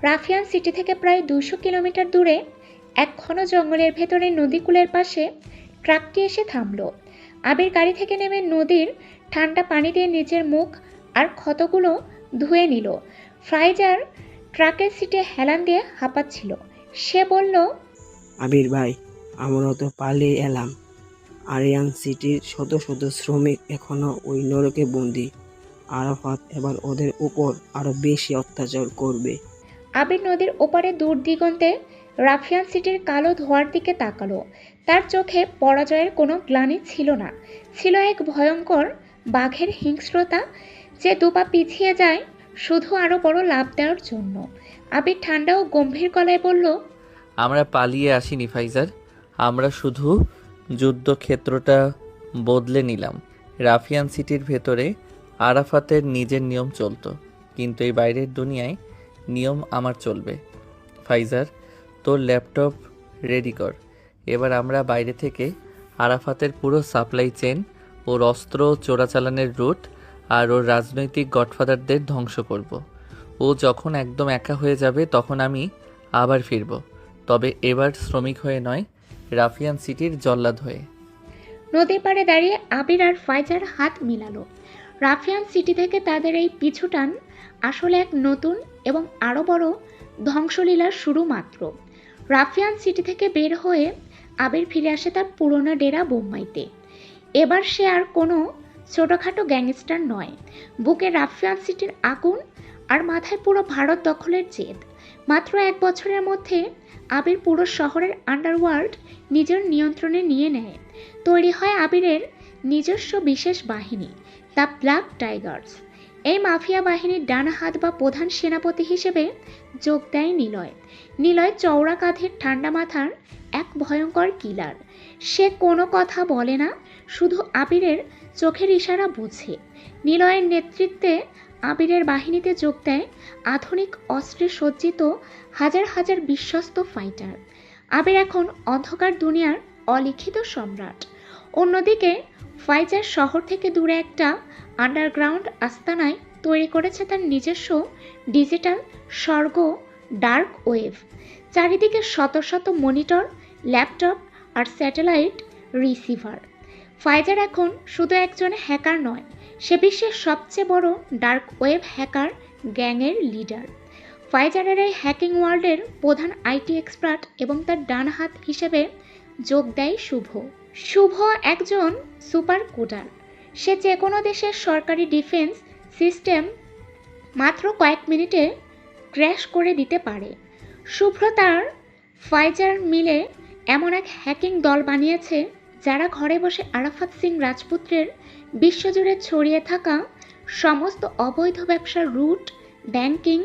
C: রাফিয়ান সিটি থেকে প্রায় 200 কিলোমিটার দূরে এক ঘন জঙ্গলের ভেতরে নদীকূলের পাশে ট্রাকটি এসে থামল। আবির গাড়ি থেকে নেমে নদীর ঠান্ডা পানি দিয়ে নিজের মুখ আর ক্ষতগুলো ধুয়ে নিল। ফাইজার ট্রাকের সিটে হেলান দিয়ে হাঁপাচ্ছিল। সে বলল,
E: আবির ভাই, আমরা তো পালিয়ে এলাম। আরিয়ান সিটির শত শত শ্রমিক এখনো ওই নরকে বন্দি। আরাফাত এবার ওদের উপর আরো বেশি অত্যাচার করবে।
C: আবির নদীর ওপারে দূর দিগন্তে রাফিয়ান সিটির কালো ধোঁয়ার দিকে তাকালো। তার চোখে পরাজয়ের কোনো গ্লানি ছিল না, ছিল এক ভয়ঙ্কর বাঘের হিংস্রতা যে দুপা পিছিয়ে যায় শুধু আরো বড় লাভ দেওয়ার জন্য। আবির ঠান্ডা ও গম্ভীর গলায় বলল,
D: আমরা পালিয়ে আসিনি ফাইজার, আমরা শুধু যুদ্ধক্ষেত্রটা বদলে নিলাম। রাফিয়ান সিটির ভেতরে আরাফাতের নিজের নিয়ম চলতো, কিন্তু এই বাইরের দুনিয়ায় নিয়ম আমার চলবে। ফাইজার, তোর ল্যাপটপ রেডি কর। এবার আমরা বাইরে থেকে আরাফাতের পুরো সাপ্লাই চেন, ওর অস্ত্র চোরাচালানের রুট আর ওর রাজনৈতিক গডফাদারদের ধ্বংস করব। ও যখন একদম একা হয়ে যাবে তখন আমি আবার ফিরব, তবে এবার শ্রমিক হয়ে নয়, রাফিয়ান সিটির জল্লাদ হয়ে।
C: নদীর পাড়ে দাঁড়িয়ে আবির আর ফাইজার হাত মিলালো। রাফিয়ান সিটি থেকে তাদের এই পিছুটান আসলে এক নতুন এবং আরও বড় ধ্বংসলীলার শুরু মাত্র। রাফিয়ান সিটি থেকে বের হয়ে আবির ফিরে আসে তার পুরনো ডেরা বোম্বাইতে। এবার সে আর কোনো ছোটোখাটো গ্যাংস্টার নয়, বুকে রাফিয়ান সিটির আগুন আর মাথায় পুরো ভারত দখলের জেদ। মাত্র 1 বছরের মধ্যে আবির পুরো শহরের আন্ডারওয়ার্ল্ড নিজের নিয়ন্ত্রণে নিয়ে নেয়। তৈরি হয় আবিরের নিজস্ব বিশেষ বাহিনী, দ্য ব্ল্যাক টাইগার্স। এই মাফিয়া বাহিনীর ডান হাত বা প্রধান সেনাপতি হিসেবে যোগ দেয় নিলয়। নিলয় চওড়া কাঁধের ঠান্ডা মাথার এক ভয়ঙ্কর কিলার। সে কোনো কথা বলে না, শুধু আবিরের চোখের ইশারা বুঝে। নিলয়ের নেতৃত্বে আবিরের বাহিনীতে যোগ দেয় আধুনিক অস্ত্রে সজ্জিত হাজার হাজার বিশ্বস্ত ফাইটার। আবির এখন অন্ধকার দুনিয়ার অলিখিত সম্রাট। অন্যদিকে ফাইজার শহর থেকে দূরে একটা আন্ডারগ্রাউন্ড আস্তানায় তৈরি করেছে তার নিজস্ব ডিজিটাল স্বর্গ, ডার্ক ওয়েভ। চারিদিকে শত শত মনিটর, ল্যাপটপ আর স্যাটেলাইট রিসিভার। ফাইজার এখন শুধু একজন হ্যাকার নয়, সে বিশ্বের সবচেয়ে বড় ডার্ক ওয়েব হ্যাকার গ্যাংয়ের লিডার। ফাইজারের এই হ্যাকিং ওয়ার্ল্ডের প্রধান আইটি এক্সপার্ট এবং তার ডান হাত হিসেবে যোগ দেয় শুভ। শুভ একজন সুপার কোডার। সে যে কোনো দেশের সরকারি ডিফেন্স সিস্টেম মাত্র কয়েক মিনিটে ক্র্যাশ করে দিতে পারে। শুভ্র তার ফাইজার মিলে এমন এক হ্যাকিং দল বানিয়েছে যারা ঘরে বসে আরাফাত সিং রাজপুত্রের বিশ্বজুড়ে ছড়িয়ে থাকা সমস্ত অবৈধ ব্যবসার রুট, ব্যাংকিং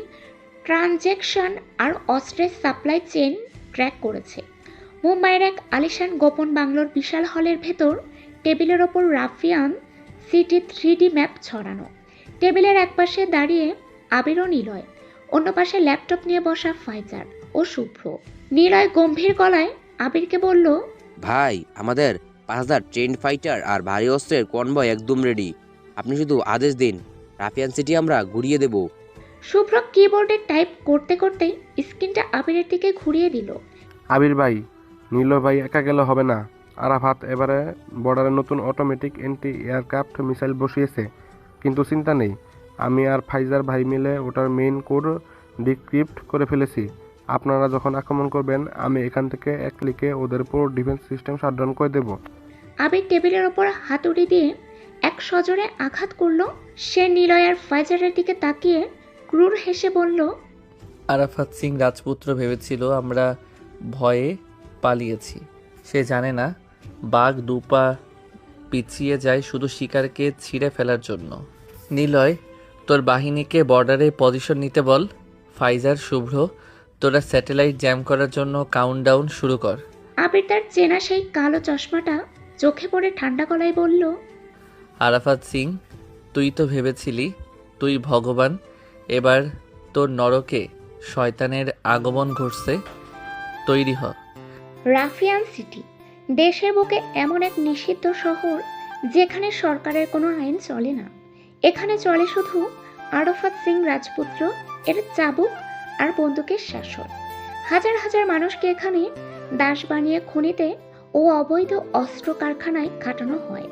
C: ট্রানজ্যাকশন আর অস্ত্রের সাপ্লাই চেইন ট্র্যাক করেছে। মুম্বাইয়ের এক আলিশান গোপন বাংলোর বিশাল হলের ভেতর টেবিলের ওপর রাফিয়ান সিটি 3D ম্যাপ ছড়ানো। টেবিলের এক পাশে দাঁড়িয়ে আবির ও নিলয়, অন্য পাশে ল্যাপটপ নিয়ে বসা ফাইজার ও শুভ্র। নিলয় গম্ভীর গলায় আবিরকে বলল,
G: ভাই, আমাদের 5000 ট্রেন্ড ফাইটার আর ভারী অস্ত্রের কনভয় একদম রেডি। আপনি শুধু আদেশ দিন, রাফিয়ান সিটি আমরা ঘুরিয়ে দেব।
C: শুভ্র কিবোর্ডে টাইপ করতে করতে স্ক্রিনটা আবিরের দিকে ঘুরিয়ে দিল।
H: আবির ভাই, নীল ভাই একা গেলে হবে না। আরাফাত এবারে বর্ডারে নতুন অটোমেটিক অ্যান্টি এয়ারক্রাফট মিসাইল বসিয়েছে, কিন্তু চিন্তা নেই, আমি আর ফাইজার ভাই মিলে ওটার মেইন কোড ডিক্রিপ্ট করে ফেলেছি। আপনারা যখন আক্রমণ করবেন, আমি এখান থেকে এক ক্লিকে ওদের পুরো ডিফেন্স সিস্টেম শাটডাউন করে দেব।
C: আবির টেবিলের ওপর হাতুড়ি দিয়ে এক সজোরে আঘাত করলো। সে নিলয় আর ফাইজারের দিকে তাকিয়ে ক্রূর হেসে বলল,
D: আরাফাত সিং রাজপুত্র ভেবেছিল আমরা ভয়ে পালিয়েছি। সে জানে না বাঘ দুপা পিছিয়ে যায় শুধু শিকারকে ছিঁড়ে ফেলার জন্য। নিলয়, তোর বাহিনীকে বর্ডারে পজিশন নিতে বল। ফাইজার, শুভ্র, তোরা স্যাটেলাইট জ্যাম করার জন্য কাউন্টডাউন শুরু কর।
C: আবির তার চেনা সেই কালো চশমাটা চোখে পড়ে ঠান্ডা গলায় বলল,
D: আরাফাত সিং, তুই তো ভেবেছিলি তুই ভগবান, এবার তোর নরকে শয়তানের আগমন ঘটছে, তৈরি হ।
C: রাফিয়ান সিটি দেশের বুকে এমন এক নিষিদ্ধ শহর যেখানে সরকারের কোনো আইন চলে না। এখানে চলে শুধু আরাফাত সিং রাজপুত্র এর চাবুক আর বন্দুকের শাসন। হাজার হাজার মানুষকে এখানে দাস বানিয়ে খনিতে ও অবৈধ অস্ত্র কারখানায় খাটানো হয়।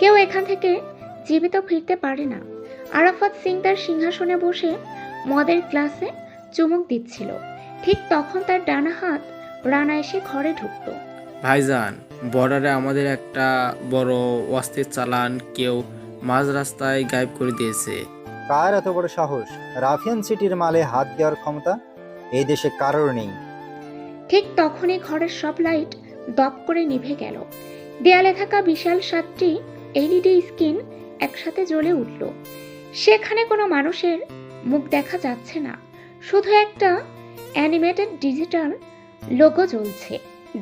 C: কেউ এখান থেকে জীবিত ফিরতে পারে না। আরাফাত সিং তার সিংহাসনে বসে মদের গ্লাসে চুমুক দিচ্ছিল, ঠিক তখন তার ডানা হাত রানা এসে ঘরে ঢুকলো।
I: ভাইজান, বর্ডারে আমাদের একটা বড় অস্ত্রের চালান কেউ মাঝ রাস্তায় গায়েব করে দিয়েছে।
F: কার এত বড় সাহস রাফিয়ান সিটির মালে হাত দেওয়ার ক্ষমতা? এই দেশে কারোর নেই।
C: ঠিক তখনই ঘরের সব লাইট দপ করে নিভে গেল। দেয়ালে থাকা বিশাল 7টি এলইডি স্ক্রিন একসাথে জ্বলে উঠল। সেখানে কোনো মানুষের মুখ দেখা যাচ্ছে না, শুধু একটা অ্যানিমেটেড ডিজিটাল লোগো জ্বলছে,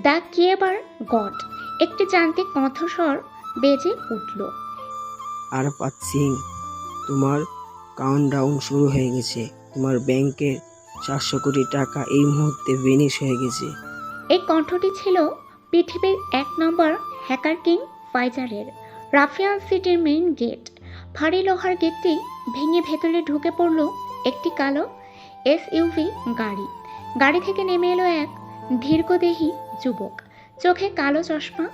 C: দ্য কিয়েবার গড। একটি যান্ত্রিক কণ্ঠস্বর বেজে উঠল।
E: আরাফাত সিং, তোমার কাউন্টডাউন শুরু হয়ে গেছে। তোমার ব্যাংকের 400 কোটি টাকা এই মুহূর্তে ভেনিশ হয়ে গেছে।
C: এই কণ্ঠটি ছিল পৃথিবীর 1 নম্বর হ্যাকার কিং ফাইজারের। রাফিয়ান সিটির মেইন গেট, ভারী লোহার গেটটি ভেঙে ভেতরে ঢুকে পড়ল একটি কালো এসইউভি গাড়ি। গাড়ি থেকে নেমে এলো এক দীর্ঘদেহী যুবক, চোখে কালো চশমা,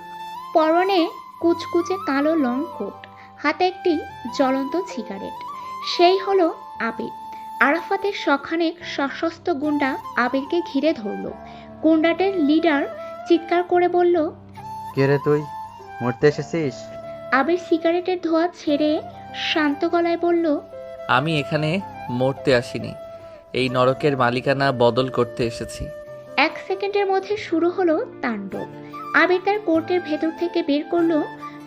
C: পরনে কুচকুচে কালো লং কোট, হাতে একটি জ্বলন্ত সিগারেট। সেই হলো আবির। আরাফাতের শখানেক সশস্ত্র গুন্ডা আবিরকে ঘিরে ধরল। গুন্ডাদের লিডার চিৎকার করে বলল,
J: কে রে তুই, মরতে এসেছিস?
C: আবির সিগারেটের ধোঁয়া ছেড়ে শান্ত গলায় বলল,
D: আমি এখানে মরতে আসিনি, এই নরকের মালিকানা বদল করতে এসেছি।
C: 1 সেকেন্ডের মধ্যে শুরু হলো তাণ্ডব। আবির তার কোর্টের ভেতর থেকে বের করলো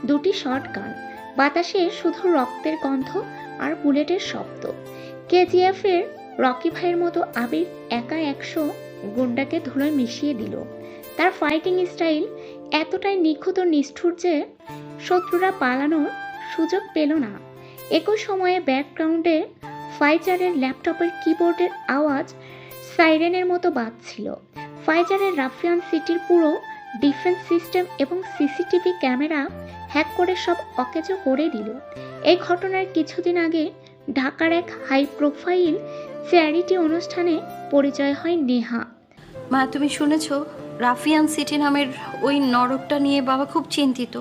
C: 2টি শটগান। বাতাসে শুধু রক্তের গন্ধ আর বুলেটের শব্দ। কেজিএফ এর রকি ভাইয়ের মতো আবির একা 100 গুন্ডাকে ধুলোয় মিশিয়ে দিল। তার ফাইটিং স্টাইল এতটাই নিখুঁত ও নিষ্ঠুর যে শত্রুরা পালানোর সুযোগ পেল না। একই সময়ে ব্যাকগ্রাউন্ডে ফাইজারের ল্যাপটপের কিবোর্ডের আওয়াজ সাইরেনের মতো বাজছিল। ফাইজারের রাফিয়ান সিটির পুরো ডিফেন্স সিস্টেম এবং সিসিটিভি ক্যামেরা হ্যাক করে সব অকেজো করে দিল। এই ঘটনার কিছুদিন আগে ঢাকার এক হাই প্রোফাইল চ্যারিটি অনুষ্ঠানে পরিচয় হয় নেহা।
K: মা, তুমি শুনেছো রাফিয়ান সিটি নামের ওই নরকটা নিয়ে বাবা খুব চিন্তিত,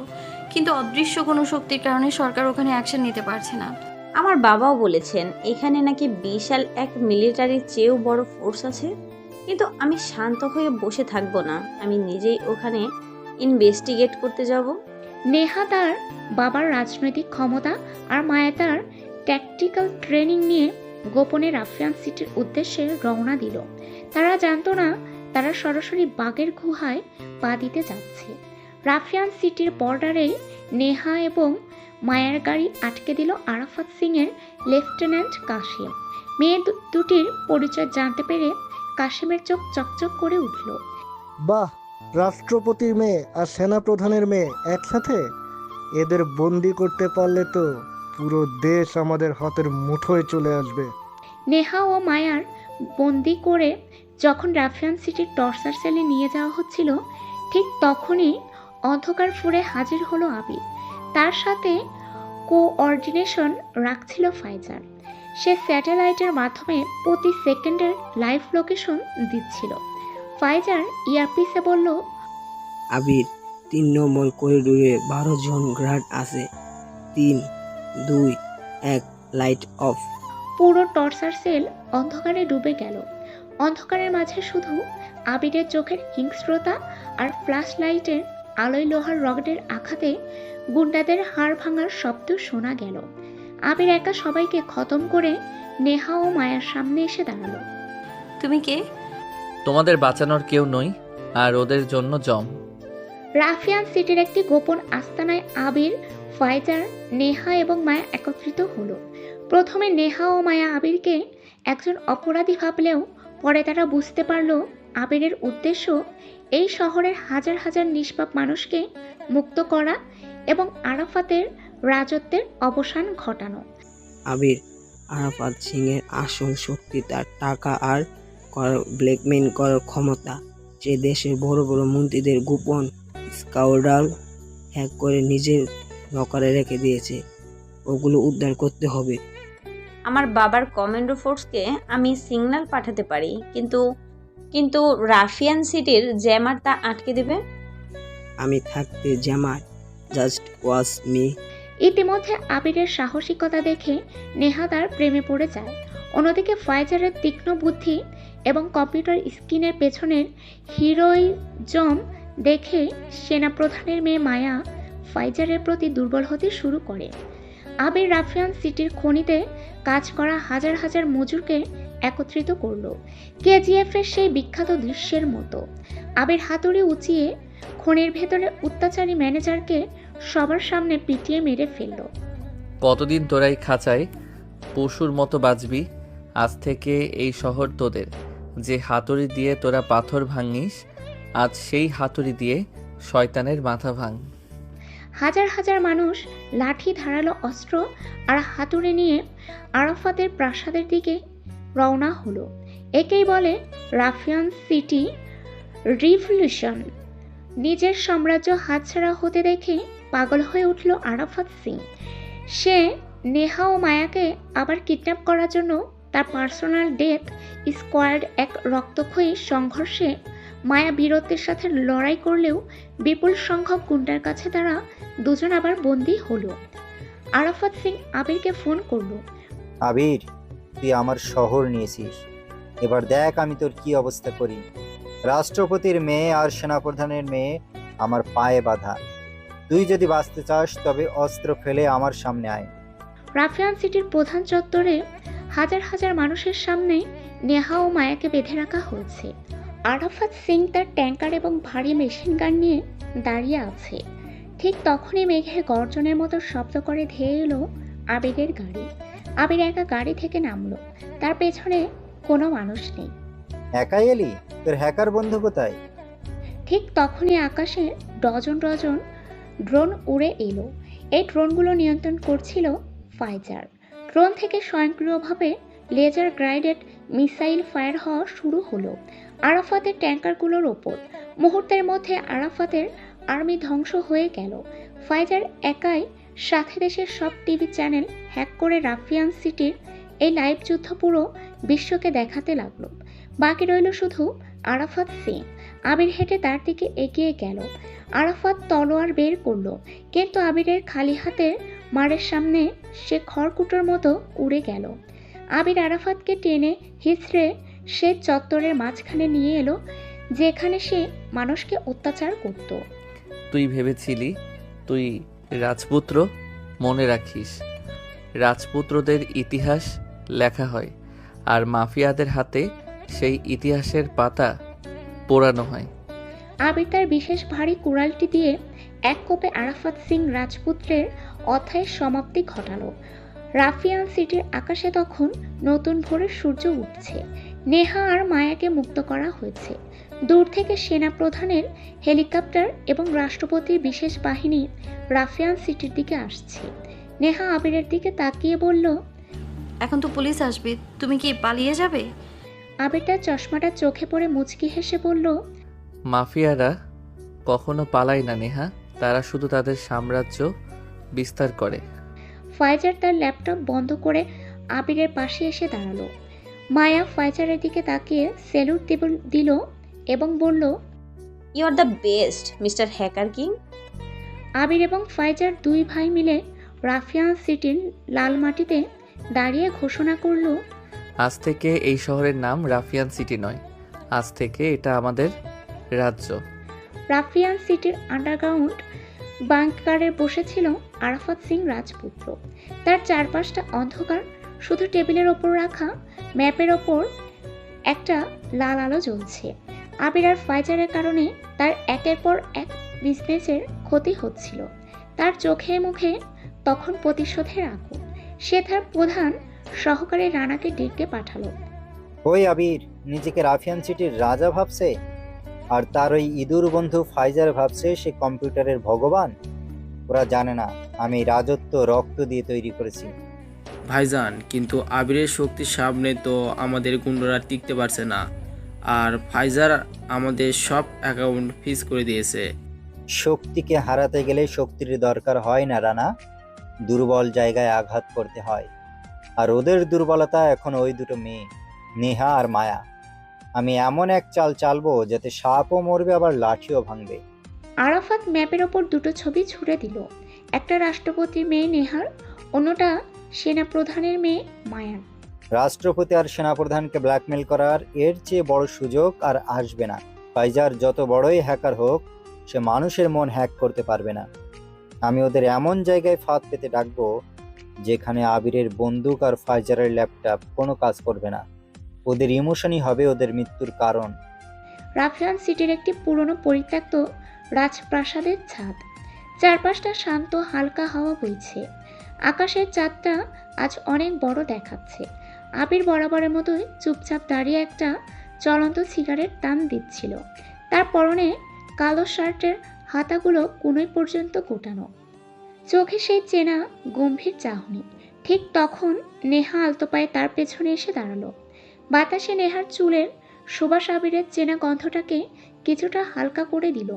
K: কিন্তু অদৃশ্য কোনো শক্তির কারণে সরকার ওখানে অ্যাকশন নিতে পারছে না।
L: আমার বাবাও বলেছেন এখানে নাকি বিশাল এক মিলিটারির চেয়েও বড় ফোর্স আছে, কিন্তু আমি শান্ত হয়ে বসে থাকবো না, আমি নিজেই ওখানে ইনভেস্টিগেট করতে যাব।
C: নেহা তার বাবার রাজনৈতিক ক্ষমতা আর মায়া তার ট্যাকটিক্যাল ট্রেনিং নিয়ে গোপনে রাফিয়ান সিটির উদ্দেশ্যে রওনা দিল। তারা জানতো না তারা সরাসরি বাঘের গুহায় পা দিতে যাচ্ছে। রাফিয়ান সিটির বর্ডারে নেহা এবং মায়ার গাড়ি আটকে দিল আরাফাত সিং এর লেফটেন্যান্ট কাশিম। মেয়ে দুটির পরিচয় জানতে পেরে কাশিমের চোখ চকচক করে উঠল।
M: বাহ, রাষ্ট্রপতির মেয়ে আর সেনাপ্রধানের মেয়ে একসাথে? এদের বন্দি করতে পারলে তো পুরো দেশ আমাদের হাতের মুঠোয় চলে আসবে।
C: নেহা ও মায়ার বন্দি করে যখন রাফিয়ান সিটির টর্চার সেলে নিয়ে যাওয়া হচ্ছিল, ঠিক তখনই অন্ধকার ফুঁড়ে হাজির হলো আবির। তার সাথে কোঅর্ডিনেশন রাখছিল ফাইজার। সে স্যাটেলাইটের মাধ্যমে প্রতি সেকেন্ডের লাইভ লোকেশন দিচ্ছিল। ফাইজার ইয়ারপিসে বলল,
E: আবির, 3 নম্বর করিডোরে 12 জন গার্ড আছে। 3, 2, 1, লাইট অফ।
C: পুরো টর্চার সেল অন্ধকারে ডুবে গেল। অন্ধকারের মাঝে শুধু আবিরের চোখের হিংস্রতা আর ফ্ল্যাশ লাইটের আলোয় লোহার রডের আঘাতে গুন্ডাদের হাড় ভাঙার শব্দ শোনা গেল। আবির একা সবাইকে খতম করে নেহা ও মায়ার সামনে এসে দাঁড়ালো।
K: তুমি কে?
D: তোমাদের বাঁচানোর কেউ নই, আর ওদের জন্য জম।
C: রাফিয়ান সিটির একটি গোপন আস্তানায় আবির, ফাইজার, নেহা এবং মায়া একত্রিত হলো। প্রথমে নেহা ও মায়া আবিরকে একজন অপরাধী ভাবলেও পরে তারা বুঝতে পারল আবিরের উদ্দেশ্য এই শহরের হাজার হাজার নিষ্পাপ মানুষকে মুক্ত করা এবং আরাফাতের রাজত্বের অবসান ঘটানো।
E: আবির, আরাফাত সিং এর আসল শক্তি তার টাকা আর ব্ল্যাকমেইল করার ক্ষমতা। সে দেশের বড় বড় মন্ত্রীদের গোপন স্কাউডাল হ্যাক করে নিজের লকারে রেখে দিয়েছে। ওগুলো উদ্ধার করতে হবে।
L: আমার বাবার কমান্ডো ফোর্সকে আমি সিগন্যাল পাঠাতে পারি, কিন্তু রাফিয়ান সিটির জ্যামার তা আটকে দেবে।
E: আমি থাকতে জ্যামার, জাস্ট ওয়াচ মি।
C: ইতিমধ্যে আবিরের সাহসিকতা দেখে নেহা তার প্রেমে পড়ে যায়। অন্যদিকে ফাইজারের তীক্ষ্ণ বুদ্ধি এবং কম্পিউটার স্ক্রিনের পেছনের হিরোইজম দেখে সেনাপ্রধানের মেয়ে মায়া ফাইজারের প্রতি দুর্বল হতে শুরু করে। আবির রাফিয়ান সিটির খনিতে কাজ করা হাজার হাজার মজুরকে একত্রিত করলো। কেজিএফ এর সেই বিখ্যাত দৃশ্যের মতো আবির হাতুড়ি উঁচিয়ে খনির ভেতরে অত্যাচারী ম্যানেজারকে সবার সামনে পিটিয়ে মেরে ফেললো।
D: কতদিন তোরাই খাঁচায় পশুর মতো বাঁচবি? আজ থেকে এই শহর তোদের। যে হাতুড়ি দিয়ে তোরা পাথর ভাঙিস, আজ সেই হাতুড়ি দিয়ে শয়তানের মাথা ভাঙ।
C: হাজার হাজার মানুষ লাঠি, ধারালো অস্ত্র আর হাতুড়ি নিয়ে আরাফাতের প্রাসাদের দিকে রওনা হলো। একেই বলে রাফিয়ান সিটি রিভলিউশন। নিজের সাম্রাজ্য হাতছাড়া হতে দেখে পাগল হয়ে উঠল আরাফাত সিং। সে নেহা ও মায়াকে আবার কিডন্যাপ করার জন্য তার পার্সোনাল ডেথ স্কোয়াড এক রক্তক্ষয়ী সংঘর্ষে মায়া বীরত্বের সাথে লড়াই করলেও বিপুল সংখ্যক গুন্ডার কাছে তারা দুজন আবার বন্দী হলো। আরাফাত সিং আবিরকে ফোন করলো।
F: আবির, তুই আমার শহর নিয়েছিস, এবার দেখ আমি তোর কি অবস্থা করি। রাষ্ট্রপতির মেয়ে আর সেনাপ্রধানের মেয়ে আমার পায়ে বাঁধা। তুই যদি বাঁচতে চাস তবে অস্ত্র ফেলে আমার সামনে আয়।
C: রাফিয়ান সিটির প্রধান চত্বরে হাজার হাজার মানুষের সামনে নেহা ও মায়াকে বেঁধে রাখা হয়েছে। আরাফাত সিং তার ট্যাঙ্কার এবং ভারী মেশিন গান নিয়ে দাঁড়িয়ে আছে। ঠিক তখনই মেঘের গর্জনের মতো শব্দ করে ধেয়ে এলো আবিরের গাড়ি। আবির একা গাড়ি থেকে নামলো। তার পেছনে কোনো মানুষ নেই।
F: একাই এলি? তোর হ্যাকার বন্ধু কোথায়?
C: ঠিক তখনই আকাশে ডজন ডজন ড্রোন উড়ে এলো। এই ড্রোনগুলো নিয়ন্ত্রণ করছিল ফাইজার। ড্রোন থেকে স্বয়ংক্রিয়ভাবে লেজার গাইডেড মিসাইল ফায়ার হওয়া শুরু হলো আরাফাতের ট্যাঙ্কারগুলোর ওপর। মুহূর্তের মধ্যে আরাফাতের আর্মি ধ্বংস হয়ে গেল। ফাইজার একাই সাথে দেশের সব টিভি চ্যানেল হ্যাক করে রাফিয়ান সিটির এই লাইভ যুদ্ধ পুরো বিশ্বকে দেখাতে লাগলো। বাকি রইল শুধু আরাফাত সিং। আবির হেঁটে তার দিকে এগিয়ে গেল। আরাফাত তলোয়ার বের করলো, কিন্তু আবিরের খালি হাতের মারের সামনে সে খড়কুটোর মতো উড়ে গেল। আবির আরাফাতকে টেনে হিঁচড়ে সে চত্বরের মাঝখানে নিয়ে এলো, যেখানে সে মানুষকে অত্যাচার করত।
D: তুই ভেবেছিলি তুই রাজপুত্র? মনে রাখিস, রাজপুত্রদের ইতিহাস লেখা হয়, আর মাফিয়াদের হাতে সেই ইতিহাসের পাতা পোড়ানো হয়।
C: আবির তার বিশেষ ভারী কুড়ালটি দিয়ে এক কোপে আরাফাত সিং রাজপুত্রের অধ্যায়ের সমাপ্তি ঘটালো। রাফিয়ান সিটির আকাশে তখন নতুন ভোরের সূর্য উঠছে। নেহা আর মায়াকে মুক্ত করা হয়েছে। দূর থেকে সেনা প্রধানের হেলিকপ্টার এবং রাষ্ট্রপতির বিশেষ বাহিনী রাফিয়ান সিটির দিকে আসছে। নেহা আবিরের দিকে তাকিয়ে বলল,
K: এখন তো পুলিশ আসবে, তুমি কি পালিয়ে যাবে?
C: আবির তার চশমাটা চোখে পড়ে মুচকি হেসে বলল,
D: মাফিয়ারা কখনো পালায় না নেহা, তারা শুধু তাদের সাম্রাজ্য বিস্তার করে।
C: ফাইজার তার ল্যাপটপ বন্ধ করে আবিরের পাশে এসে দাঁড়ালো। মায়া ফাইজারের দিকে তাকিয়ে স্যালুট দিল এবং বলল,
L: you are the best mister hacker king.
C: Abir এবং ফাইজার দুই ভাই মিলে রাফিয়ান সিটির লাল মাটিতে দাঁড়িয়ে ঘোষণা করলো,
D: আজ থেকে এই শহরের নাম রাফিয়ান সিটি নয়, আজ থেকে এটা আমাদের রাজ্য।
C: রাফিয়ান সিটির আন্ডারগ্রাউন্ড বাংকারে বসেছিল আরাফাত সিং রাজপুত্র। তার চারপাশটা অন্ধকার, শুধু টেবিলের ওপর রাখা ম্যাপের ওপর একটা লাল আলো জ্বলছে। আবির আর ফাইজারের কারণে তার একের পর এক বিজনেসের ক্ষতি হচ্ছিল। তার চোখে মুখে তখন প্রতিশোধের আগুন। সে তার প্রধান সহকারী রানাকে ডেকে পাঠালো।
F: ওই আবির নিজেকে রাফিয়ান সিটির রাজা ভাবছে, আর তার ওই ইঁদুর বন্ধু ফাইজার ভাবছে সে কম্পিউটারের ভগবান। ওরা জানে না আমি রাজত্ব রক্ত দিয়ে তৈরি করেছি।
I: ভাইজান, কিন্তু আবিরের শক্তির সামনে তো আমাদের গুন্ডরা টিকতে পারছে না, আর ফাইজার আমাদের সব অ্যাকাউন্ট ফ্রিজ করে দিয়েছে।
F: শক্তিকে হারাতে গেলে শক্তির দরকার হয় না রানা, দুর্বল জায়গায় আঘাত করতে হয়। আর ওদের দুর্বলতা এখন ওই দুটো মেয়ে, নেহা আর মায়া। আমি এমন এক চাল চালবো যাতে সাপও মরবে আবার লাঠিও ভাঙবে।
C: আরাফাত ম্যাপের ওপর দুটো ছবি ছুড়ে দিল, একটা রাষ্ট্রপতির মেয়ে নেহার, অন্যটা সেনা প্রধানের মেয়ে মায়ার।
F: রাষ্ট্রপতি আর সেনাপ্রধানকে ব্ল্যাকমেল করার এর চেয়ে বড় সুযোগ আর আসবে না। ফাইজার যত বড়ই হ্যাকার হোক, সে মানুষের মন হ্যাক করতে পারবে না। আমি ওদের এমন জায়গায় ফাঁদ পেতে ডাকবো যেখানে আবিরের বন্দুক আর ফাইজারের ল্যাপটপ কোনো কাজ করবে না। ওদের ইমোশনই হবে ওদের মৃত্যুর কারণ।
C: রাফিয়ান সিটির একটি পুরনো পরিত্যক্ত রাজপ্রাসাদের ছাদ। চারপাশটা শান্ত, হালকা হাওয়া বইছে। আকাশের চাঁদটা আজ অনেক বড় দেখাচ্ছে। আবির বরাবরের মতোই চুপচাপ দাঁড়িয়ে একটা জ্বলন্ত সিগারেট টান দিচ্ছিল। তার পরনে কালো শার্টের হাতাগুলো কোনোই পর্যন্ত গোটানো, চোখে সেই চেনা গম্ভীর চাহনি। ঠিক তখন নেহা আলতো পায়ে তার পেছনে এসে দাঁড়ালো। বাতাসে নেহার চুলের সুবাস আবিরের চেনা গন্ধটাকে কিছুটা হালকা করে দিল।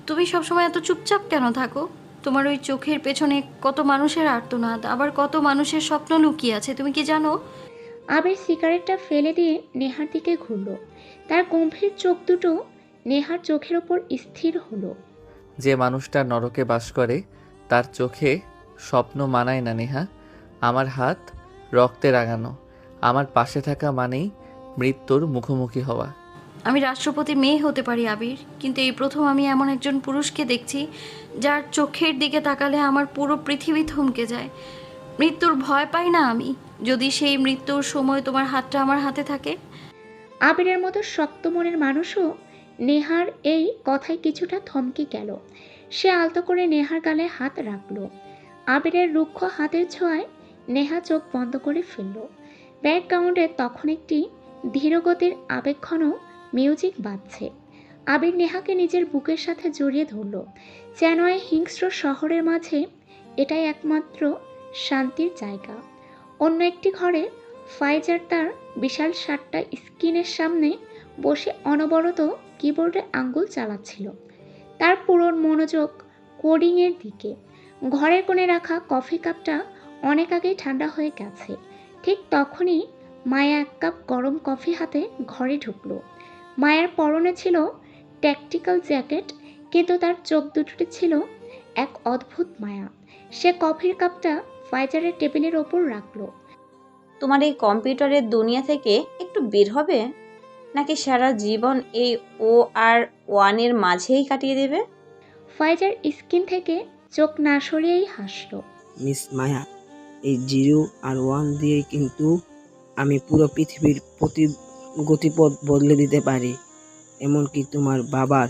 K: তুমি সবসময় এত চুপচাপ কেন থাকো? তোমার ওই চোখের পেছনে কত মানুষের আর্তনাদ, আবার কত মানুষের স্বপ্ন লুকিয়ে আছে, তুমি কি জানো?
C: আবির সিগারেটটা ফেলে দিয়ে নেহার দিকে ঘুরল। তার গম্ভীর চোখ দুটো নেহার চোখের ওপর স্থির হলো।
D: যে মানুষটা নরকে বাস করে তার চোখে স্বপ্ন মানায় না নেহা। আমার হাত রক্তে রাঙানো, আমার পাশে থাকা মানেই মৃত্যুর মুখোমুখি হওয়া।
K: আমি রাষ্ট্রপতির মেয়ে হতে পারি আবির, কিন্তু এই প্রথম আমি এমন একজন পুরুষকে দেখছি যার চোখের দিকে তাকালে আমার পুরো পৃথিবী থমকে যায়। মৃত্যুর ভয় পাই না আমি, যদি সেই মৃত্যুর সময় তোমার হাতটা আমার হাতে থাকে।
C: আবিরের মতো শক্ত মনের মানুষও নেহার এই কথায় কিছুটা থমকে গেল। সে আলতো করে নেহার গালে হাত রাখলো। আবিরের রুক্ষ হাতের ছোঁয়ায় নেহা চোখ বন্ধ করে ফেলল। ব্যাকগ্রাউন্ডে তখন একটি ধীরগতির আবেগঘন মিউজিক বাজছে। আবির নেহাকে নিজের বুকের সাথে জড়িয়ে ধরল। যেন এই হিংস্র শহরের মাঝে এটাই একমাত্র শান্তির জায়গা। অন্য একটি ঘরে ফাইজার তার বিশাল 7টা স্ক্রিনের সামনে বসে অনবরত কিবোর্ডে আঙ্গুল চালাচ্ছিল। তার পুরো মনোযোগ কোডিংয়ের দিকে। ঘরের কোণে রাখা কফি কাপটা অনেক আগেই ঠান্ডা হয়ে গেছে। ঠিক তখনই মায়া 1 কাপ গরম কফি হাতে ঘরে ঢুকলো। মায়ের পরনে ছিল ট্যাকটিক্যাল জ্যাকেট, কিন্তু তার চোখ দুটোতে ছিল এক অদ্ভুত মায়া। সে কফির কাপটা ফাইজারের টেবিলের ওপর রাখলো।
L: তোমার এই কম্পিউটারের দুনিয়া থেকে একটু বের হবে, নাকি সারা জীবন এই OR1 মাঝেই কাটিয়ে দেবে?
C: ফাইজার স্ক্রিন থেকে চোখ না সরিয়েই হাসল।
E: মিস মায়া, এই 0 আর 1 দিয়ে কিন্তু আমি পুরো পৃথিবীর গতিপথ বদলে দিতে পারি। এমনকি তোমার বাবার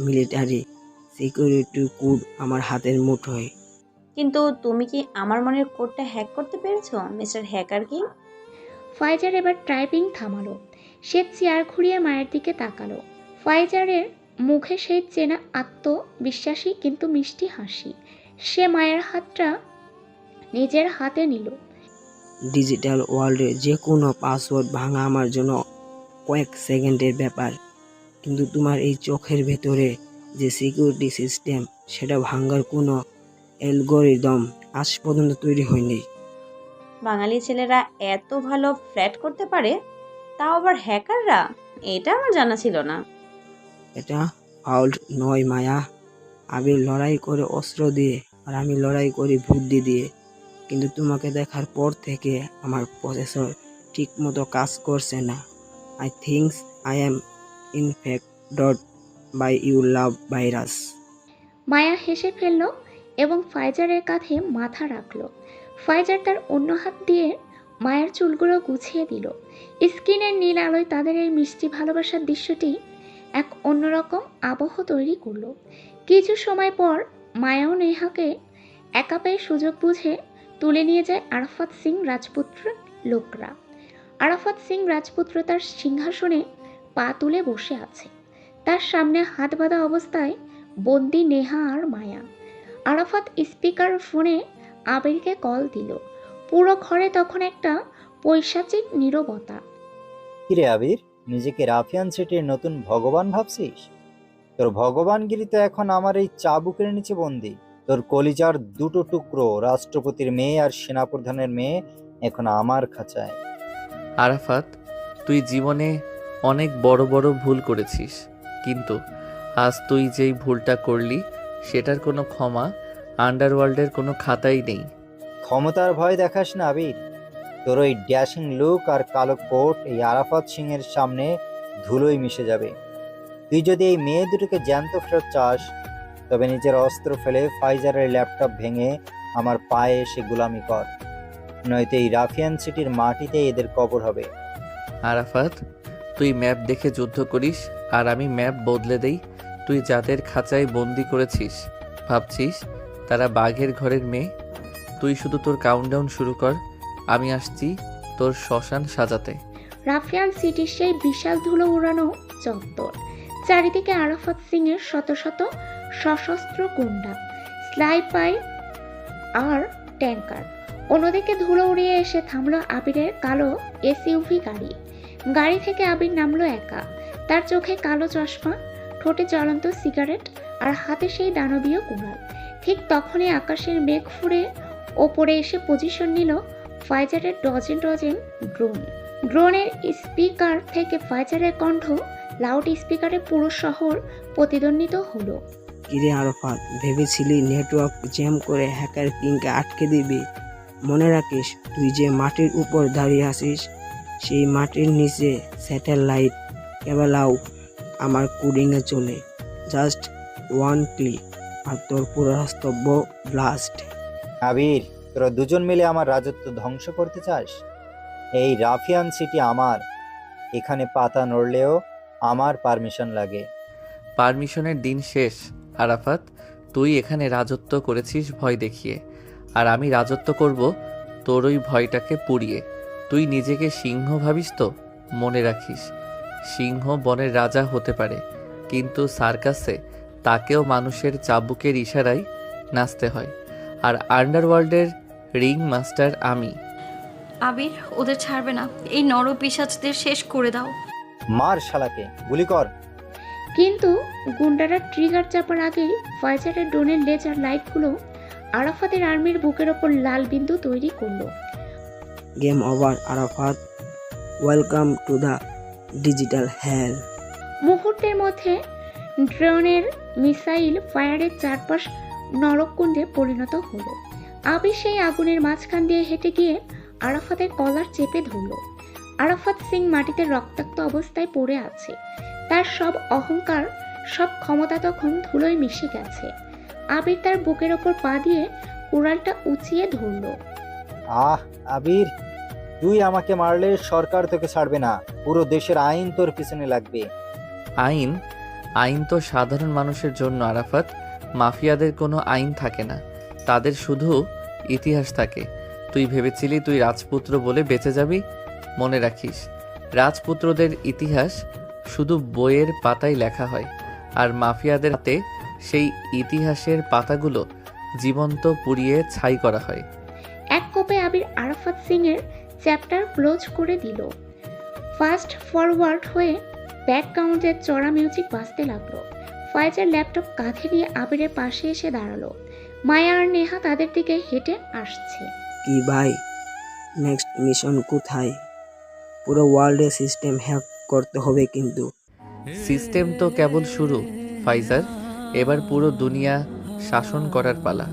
E: মিলিটারি সিকিউরিটি কোড আমার হাতের মুঠোয়।
L: কিন্তু তুমি কি আমার মনের কোডটা হ্যাক করতে পেরেছো, মিস্টার হ্যাকার কিং?
C: ফাইজার এবার টাইপিং থামালো। সে চেয়ার ঘুরিয়ে মায়ের দিকে তাকালো। ফাইজারের মুখে সেই চেনা আত্মবিশ্বাসী কিন্তু মিষ্টি হাসি। সে মায়ের হাতটা নিজের হাতে নিল।
E: ডিজিটাল ওয়ার্ল্ডে যে কোনো পাসওয়ার্ড ভাঙা আমার জন্য কয়েক সেকেন্ডের ব্যাপার, কিন্তু তোমার এই চোখের ভেতরে যে সিকিউরিটি সিস্টেম, সেটা ভাঙার কোনো অ্যালগরিদম আজ পর্যন্ত তৈরি হয়নি।
L: বাঙালি ছেলেরা এত ভালো ফ্ল্যাট করতে পারে, তাও আবার হ্যাকাররা? এটা আমার জানা ছিল না।
E: এটা ফাউল্ড নয় মায়া। আবির লড়াই করে অস্ত্র দিয়ে, আর আমি লড়াই করি বুদ্ধি দিয়ে। কিন্তু তোমাকে দেখার পর থেকে আমার প্রসেসর ঠিক মতো কাজ করছে না। I thinks I am infected by you love virus.
C: Maya হেসে ফেলল এবং ফাইজারের কাঁধে মাথা রাখল। ফাইজার তার অন্য হাত দিয়ে মায়ের চুলগুলো গুছিয়ে দিল। স্ক্রিনের নীল আলোয় তাদের এই মিষ্টি ভালোবাসার দৃশ্যটি এক অন্যরকম আবহ তৈরি করলো। কিছু সময় পর মায়াও নেহাকে একা পেয়ে সুযোগ বুঝে তুলে নিয়ে যায় আরাফাত সিং রাজপুত্রের লোকরা। আরাফাত সিং রাজপুত্র তার সিংহাসনে পা তুলে বসে আছে। তার সামনে হাত বাঁধা অবস্থায় বন্দি নেহা আর মায়া। আরাফাত স্পিকার ফোনে আবিরকে কল দিল। পুরো ঘরে তখন একটা পৈশাচিক নীরবতা।
F: কিরে আবির, নিজেকে রাফিয়ান সিটির নতুন ভগবান ভাবছিস? তোর ভগবানগিরি তো এখন আমার এই চাবুকের নিচে বন্দি। তোর কলিজার 2টো টুকরো, রাষ্ট্রপতির মেয়ে আর সেনাপ্রধানের মেয়ে, এখন আমার খাঁচায়।
D: আরাফাত, তুই জীবনে অনেক বড় বড় ভুল করেছিস, কিন্তু আজ তুই যেই ভুলটা করলি সেটার কোনো ক্ষমা আন্ডারওয়ার্ল্ডের কোনো খাতাই নেই।
F: ক্ষমতার ভয় দেখাস না আবির। তোর ওই ড্যাশিং লুক আর কালো কোট এই আরাফাত সিং এর সামনে ধুলোয় মিশে যাবে। তুই যদি এই মেয়ে দুটোকে জ্যান্ত ফেরত চাস, তবে নিজের অস্ত্র ফেলে ফাইজারের ল্যাপটপ ভেঙে আমার পায়ে এসে গোলামি কর, নয়তো এই রাফিয়ান সিটির মাটিতে এদের কবর হবে।
D: আরাফাত, তুই ম্যাপ দেখে যুদ্ধ করিস আর আমি ম্যাপ বদলে দেই। তুই যাদের খাঁচায় বন্দি করেছিস ভাবছিস তারা বাঘের ঘরের মেয়ে। তুই শুধু তোর কাউন্টডাউন শুরু কর, আমি আসছি তোর শ্মশান সাজাতে।
C: রাফিয়ান সিটির সেই বিশাল ধুলো উড়ানো চত্বর, চারিদিকে আরাফাত সিং এর শত শত সশস্ত্র গুন্ডা, স্নাইপার আর ট্যাঙ্কার। অন্যদিকে ধুলো উড়িয়ে এসে থামলো আবিরের কালো এসইউভি গাড়ি। গাড়ি থেকে আবির নামলো একা, তার চোখে কালো চশমা, ঠোঁটে জ্বলন্ত সিগারেট আর হাতে সেই দানবীয় কুড়াল। ঠিক তখনই আকাশের মেঘ ফুঁড়ে ওপরে এসে পজিশন নিল ফাইজারের ডজন ডজন ড্রোন। ড্রোনের স্পিকার থেকে ফাইজারের কণ্ঠ লাউড স্পিকারে পুরো শহর প্রতিধ্বনিত হলো।
E: কিরে আরাফাত, ভেবেছিলি নেটওয়ার্ক জ্যাম করে হ্যাকার কিংকে আটকে দিবি? মনে রাখিস, তুই যে মাটির উপর দাঁড়িয়ে আছিস সেই মাটির নিচে স্যাটেলাইট কেবলাও আমার কুডিংয়ে চলে। জাস্ট ওয়ান ক্লিক আর তোর পুরো রাস্তব্য ব্লাস্ট।
F: আবির, তোরা দুজন মিলে আমার রাজত্ব ধ্বংস করতে চাস? এই রাফিয়ান সিটি আমার, এখানে পাতা নড়লেও আমার পারমিশন লাগে।
D: পারমিশনের দিন শেষ আরাফাত। তুই এখানে রাজত্ব করেছিস ভয় দেখিয়ে, আর আমি রাজত্ব করব তোর ওই ভয়টাকে পুড়িয়ে। তুই নিজেকে সিংহ ভাবিস তো? মনে রাখিস, সিংহ বনের রাজা হতে পারে, কিন্তু সার্কাসে তাকেও মানুষের চাবুকের ইশারায় নাচতে হয়। আর আন্ডারওয়ার্ল্ডের রিং মাস্টার আমি।
K: আবির, ওদের ছাড়বে না, এই নরপিশাচদের শেষ করে দাও।
F: মার শালাকে, গুলি কর।
C: কিন্তু গুন্ডারা ট্রিগার চাপার আগেই ফাইজারের ড্রোনের লেজার লাইটগুলো আরাফাতের আর্মির বুকের ওপর লাল বিন্দু তৈরি করলো।
E: Game over Arafat, welcome to the digital hell.
C: মুহূর্তের মধ্যে ড্রোনের মিসাইল ফায়ারের চারপাশ নরককুণ্ডে পরিণত হলো। আবির সেই আগুনের মাঝখান দিয়ে হেঁটে গিয়ে আরাফাতের কলার চেপে ধরল। আরাফাত সিং মাটিতে রক্তাক্ত অবস্থায় পড়ে আছে। তার সব অহংকার, সব ক্ষমতা তখন ধুলোয় মিশে গেছে। আবির তার বুকের ওপর পা দিয়ে কুড়ালটা উঁচিয়ে ধরল।
F: আবির, তুই আমাকে মারলে সরকার তোকে ছাড়বে না, পুরো দেশের আইন তোর পিছনে লাগবে।
D: আইন? আইন তো সাধারণ মানুষের জন্য আরাফাত। মাফিয়াদের কোনো আইন থাকে না, তাদের শুধু ইতিহাস থাকে। তুই ভেবেছিলি তুই রাজপুত্র বলে বেঁচে যাবি? মনে রাখিস, রাজপুত্রদের ইতিহাস শুধু বইয়ের পাতায় লেখা হয়, আর মাফিয়াদের হাতে সেই ইতিহাসের পাতাগুলো জীবন্ত পুড়িয়ে ছাই করা হয়।
C: এক কোপে আবির আরাফাত সিং এর চ্যাপ্টার ক্লোজ করে দিল। ফাস্ট ফরওয়ার্ড হয়ে ব্যাকগ্রাউন্ডের চড়া মিউজিক বাজতে লাগলো। ফাইজার ল্যাপটপ কাঁধে নিয়ে আবিরের পাশে এসে দাঁড়ালো। মায়া আর নেহা তাদের দিকে হেঁটে আসছে।
E: কি ভাই, নেক্সট মিশন কোথায়? পুরো ওয়ার্ল্ডের সিস্টেম হ্যাক করতে হবে কিন্তু।
D: সিস্টেম তো কেবল শুরু ফাইজার, এবার পুরো দুনিয়া শাসন করার পালা।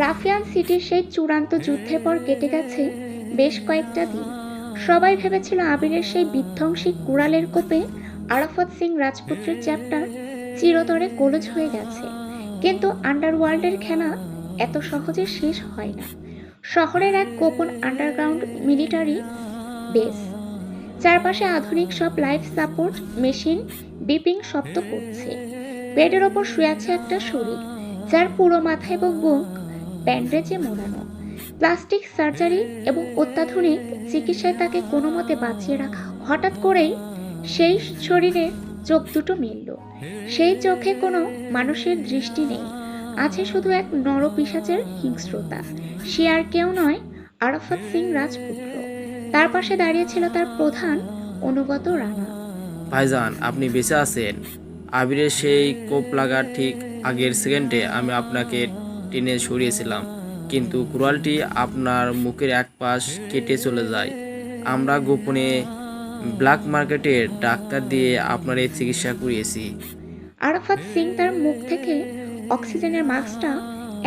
C: রাফিয়ান সিটির সেই চূড়ান্ত যুদ্ধের পর কেটে গেছে বেশ কয়েকটা দিন। সবাই ভেবেছিল আবিরের সেই বিধ্বংসী কুড়ালের কোপে আরাফাত সিং রাজপুত্রের চ্যাপ্টার চিরতরে কলজ হয়ে গেছে। কিন্তু আন্ডারওয়ার্ল্ডের খেলা এত সহজে শেষ হয় না। শহরের এক গোপন আন্ডারগ্রাউন্ড মিলিটারি বেস, চারপাশে আধুনিক সব লাইফ সাপোর্ট মেশিন বিপিং শব্দ করছে। বেডের ওপর শুয়ে আছে একটা শরীর, যার পুরো মাথা এবং বুক ব্যান্ডেজে মোড়ানো। প্লাস্টিক সার্জারি এবং অত্যাধুনিক চিকিৎসায় তাকে কোনো মতে বাঁচিয়ে রাখা। হঠাৎ করেই সেই শরীরের চোখ দুটো মিলল। সেই চোখে কোনো মানুষের দৃষ্টি নেই, আছে শুধু এক নরপিশাচের হিংস্রতা। সে আর কেউ নয়, আরাফাত সিং রাজপুত্র। তার পাশে দাঁড়িয়ে ছিল তার প্রধান অনুগত রানা।
I: ভাইজান, আপনি বেঁচে আছেন? আবিরের সেই কোপ লাগার ঠিক আগের সেকেন্ডে আমি আপনাকে টেনে সরিয়েছিলাম, কিন্তু কুড়ালটি আপনার মুখের এক পাশ কেটে চলে যায়। আমরা গোপনে ব্ল্যাক মার্কেটের ডাক্তার দিয়ে আপনার এই চিকিৎসা করিয়েছি।
C: আরাফাত সিং তার মুখ থেকে অক্সিজেনের মাস্কটা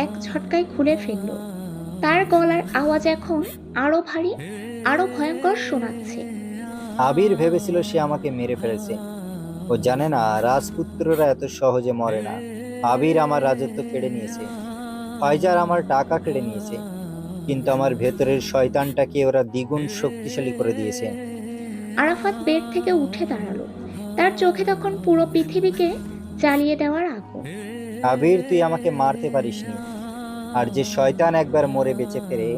C: এক ঝটকায় খুলে ফেলল। তার গলার আওয়াজ এখন আরো ভারী, আরো ভয়ঙ্কর শোনাচ্ছে।
F: আবির ভেবেছিল সে আমাকে মেরে ফেলেছে। ও জানে না রাজপুত্ররা এত সহজে মরে না। আবির আমার রাজত্ব কেড়ে নিয়েছে, ফাইজার আমার টাকা কেড়ে নিয়েছে, কিন্তু আমার ভেতরের শয়তানটাকে ওরা দ্বিগুণ শক্তিশালী করে দিয়েছে।
C: আরাফাত বেড থেকে উঠে দাঁড়ালো। তার চোখে তখন পুরো পৃথিবীকে জ্বালিয়ে দেওয়ার আগুন।
F: আবির, তুই আমাকে মারতে পারিসনি। আর যে শয়তান একবার মরে বেঁচে ফেরে,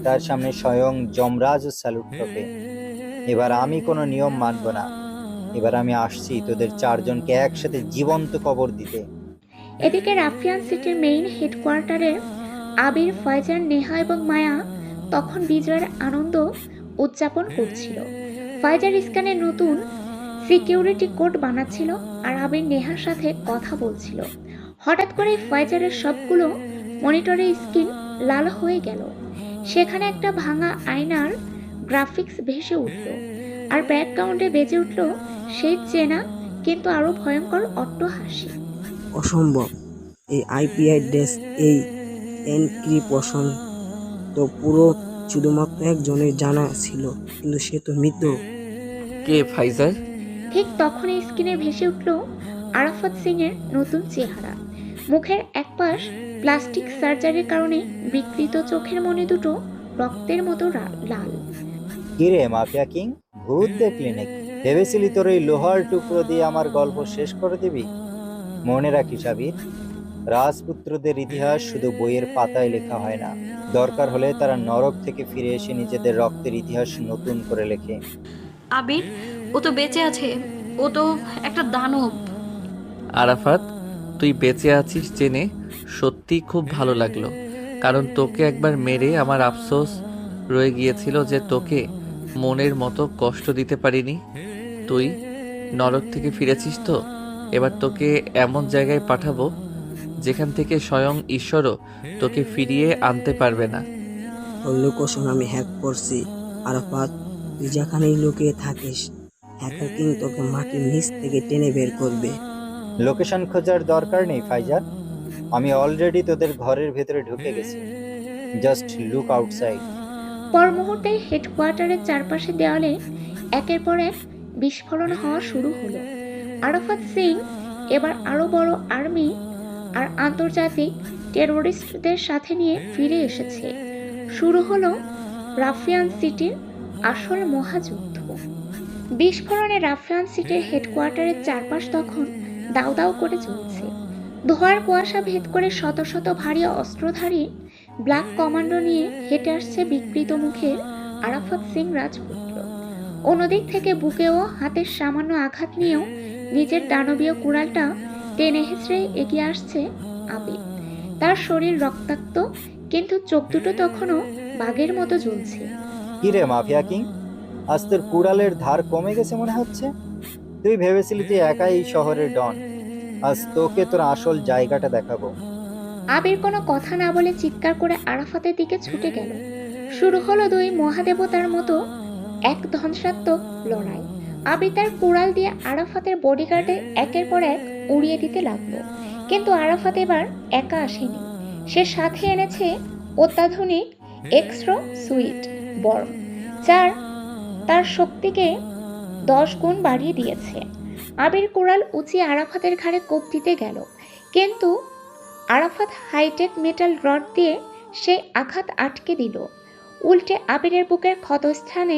F: তার সামনে স্বয়ং যমরাজ স্যালুট ঠোকে। এবার আমি কোনো নিয়ম মানব না। এবার আমি আসছি তোদের চারজনকে একসাথে জীবন্ত কবর দিতে।
C: এদিকে রাফিয়ান সিটির মেইন হেডকোয়ার্টারে আবির, ফয়জার, নেহা এবং মায়া তখন বিজয়ের আনন্দ উদযাপন করছিল। ফয়জার স্ক্যানে নতুন সিকিউরিটি কোড বানাচ্ছিল আর আবির নেহার সাথে কথা বলছিল। হঠাৎ করে ফয়জারের সবগুলো মনিটরের স্ক্রিন লাল হয়ে গেল। সেখানে একটা ভাঙা আয়নার গ্রাফিক্স ভেসে উঠল আর ব্যাকগ্রাউন্ডে বেজে উঠল সেই চেনা কিন্তু আরো ভয়ঙ্কর অট্টহাসি।
E: অসম্ভব! এই আইপি অ্যাড্রেস, এই এনক্রিপশন তো পুরো শুধুমাত্র একজনের জানা ছিল, কিন্তু সে তো মৃত।
D: কে ফাইজার?
C: ঠিক তখনই স্ক্রিনে ভেসে উঠল আরাফাত সিং এর নতুন চেহারা। মুখের একপাশ প্লাস্টিক সার্জারির কারণে বিকৃত, চোখের মনি দুটো রক্তের মতো লাল।
F: কিরে মাফিয়া কিং, ভূত দেখলি নাকি? ভেবেছিলি তোর এই লোহার টুকরো দিয়ে আমার গল্প শেষ করে দিবি? মনে রাখিস আবির, রাজপুত্রদের ইতিহাস শুধু বইয়ের পাতায় লেখা হয় না। দরকার হলে তারা নরক থেকে ফিরে এসে নিজেদের রক্তের ইতিহাস নতুন করে লেখে।
K: আবির, ও তো বেঁচে আছে, ও তো একটা দানব।
D: আরাফাত, তুই বেঁচে আছিস জেনে সত্যি খুব ভালো লাগলো। কারণ তোকে একবার মেরে আমার আফসোস রয়ে গিয়েছিল যে তোকে মনের মতো কষ্ট দিতে পারিনি। তুই নরক থেকে ফিরেছিস তো, এবার তোকে এমন জায়গায় পাঠাবো যেখান থেকে স্বয়ং ঈশ্বরও তোকে ফিরিয়ে আনতে পারবে না।
E: তোর লোকেশন আমি হ্যাক করছি আরাফাত, তুই যেখানেই লুকিয়ে থাকিস, হ্যাকার কিং তোকে মাটির নিচ থেকে টেনে বের করবে।
F: লোকেশন খোঁজার দরকার নেই ফাইজার, আমি অলরেডি তোদের ঘরের ভেতরে ঢুকে গেছি। Just look outside.
C: পর মুহূর্তে হেডকোয়ার্টারের চারপাশে দেওয়ালে একের পর এক বিস্ফোরণ হওয়া শুরু হলো। আরাফাত সিং এবার আরো বড় আর্মি আর আন্তর্জাতিক টেরোরিস্টদের সাথে নিয়ে ফিরে এসেছে। শুরু হলো রাফিয়ান সিটির আসল মহাযুদ্ধ। বিস্ফোরণে রাফিয়ান সিটির হেডকোয়ার্টারের চারপাশ তখন দাউ দাউ করে চলছে। ধোঁয়ার কুয়াশা ভেদ করে শত শত ভারী অস্ত্রধারী ব্ল্যাক কমান্ডো নিয়ে হেঁটে আসছে বিকৃত মুখের আরাফাত সিং রাজপুত্র। অন্যদিক থেকে বুকেও হাতের সামান্য আঘাত নিয়েও নিজের দানবীয় কুড়ালটা টেনে হেঁচড়ে এগিয়ে আসছে আবির। তার শরীর রক্তাক্ত, কিন্তু চোখ দুটো তখনও বাঘের মতো জ্বলছে।
F: কিরে মাফিয়া কিং, আজ তোর কুড়ালের ধার কমে গেছে মনে হচ্ছে। তুই ভেবেছিলি তুই একাই এই শহরের ডন, আজ তোকে তোর আসল জায়গাটা দেখাবো।
C: আবির কোনো কথা না বলে চিৎকার করে আরাফাতের দিকে ছুটে গেল। শুরু হলো দুই মহাদেবতার মতো এক ধ্বংসাত্মক লড়াই। আবির তার কুড়াল দিয়ে আরাফাতের বডিগার্ডে একের পর এক উড়িয়ে দিতে লাগলো, কিন্তু আরাফাত এবার একা আসেনি। সে সাথে এনেছে অত্যাধুনিক এক্সট্রা সুইট বর্ম, যার তার শক্তিকে 10 গুণ বাড়িয়ে দিয়েছে। আবির কুড়াল উঁচিয়ে আরাফাতের ঘাড়ে কোপ দিতে গেল, কিন্তু আরাফাত হাইটেক মেটাল রড দিয়ে সেই আঘাত আটকে দিল। উল্টে আবিরের বুকের ক্ষতস্থানে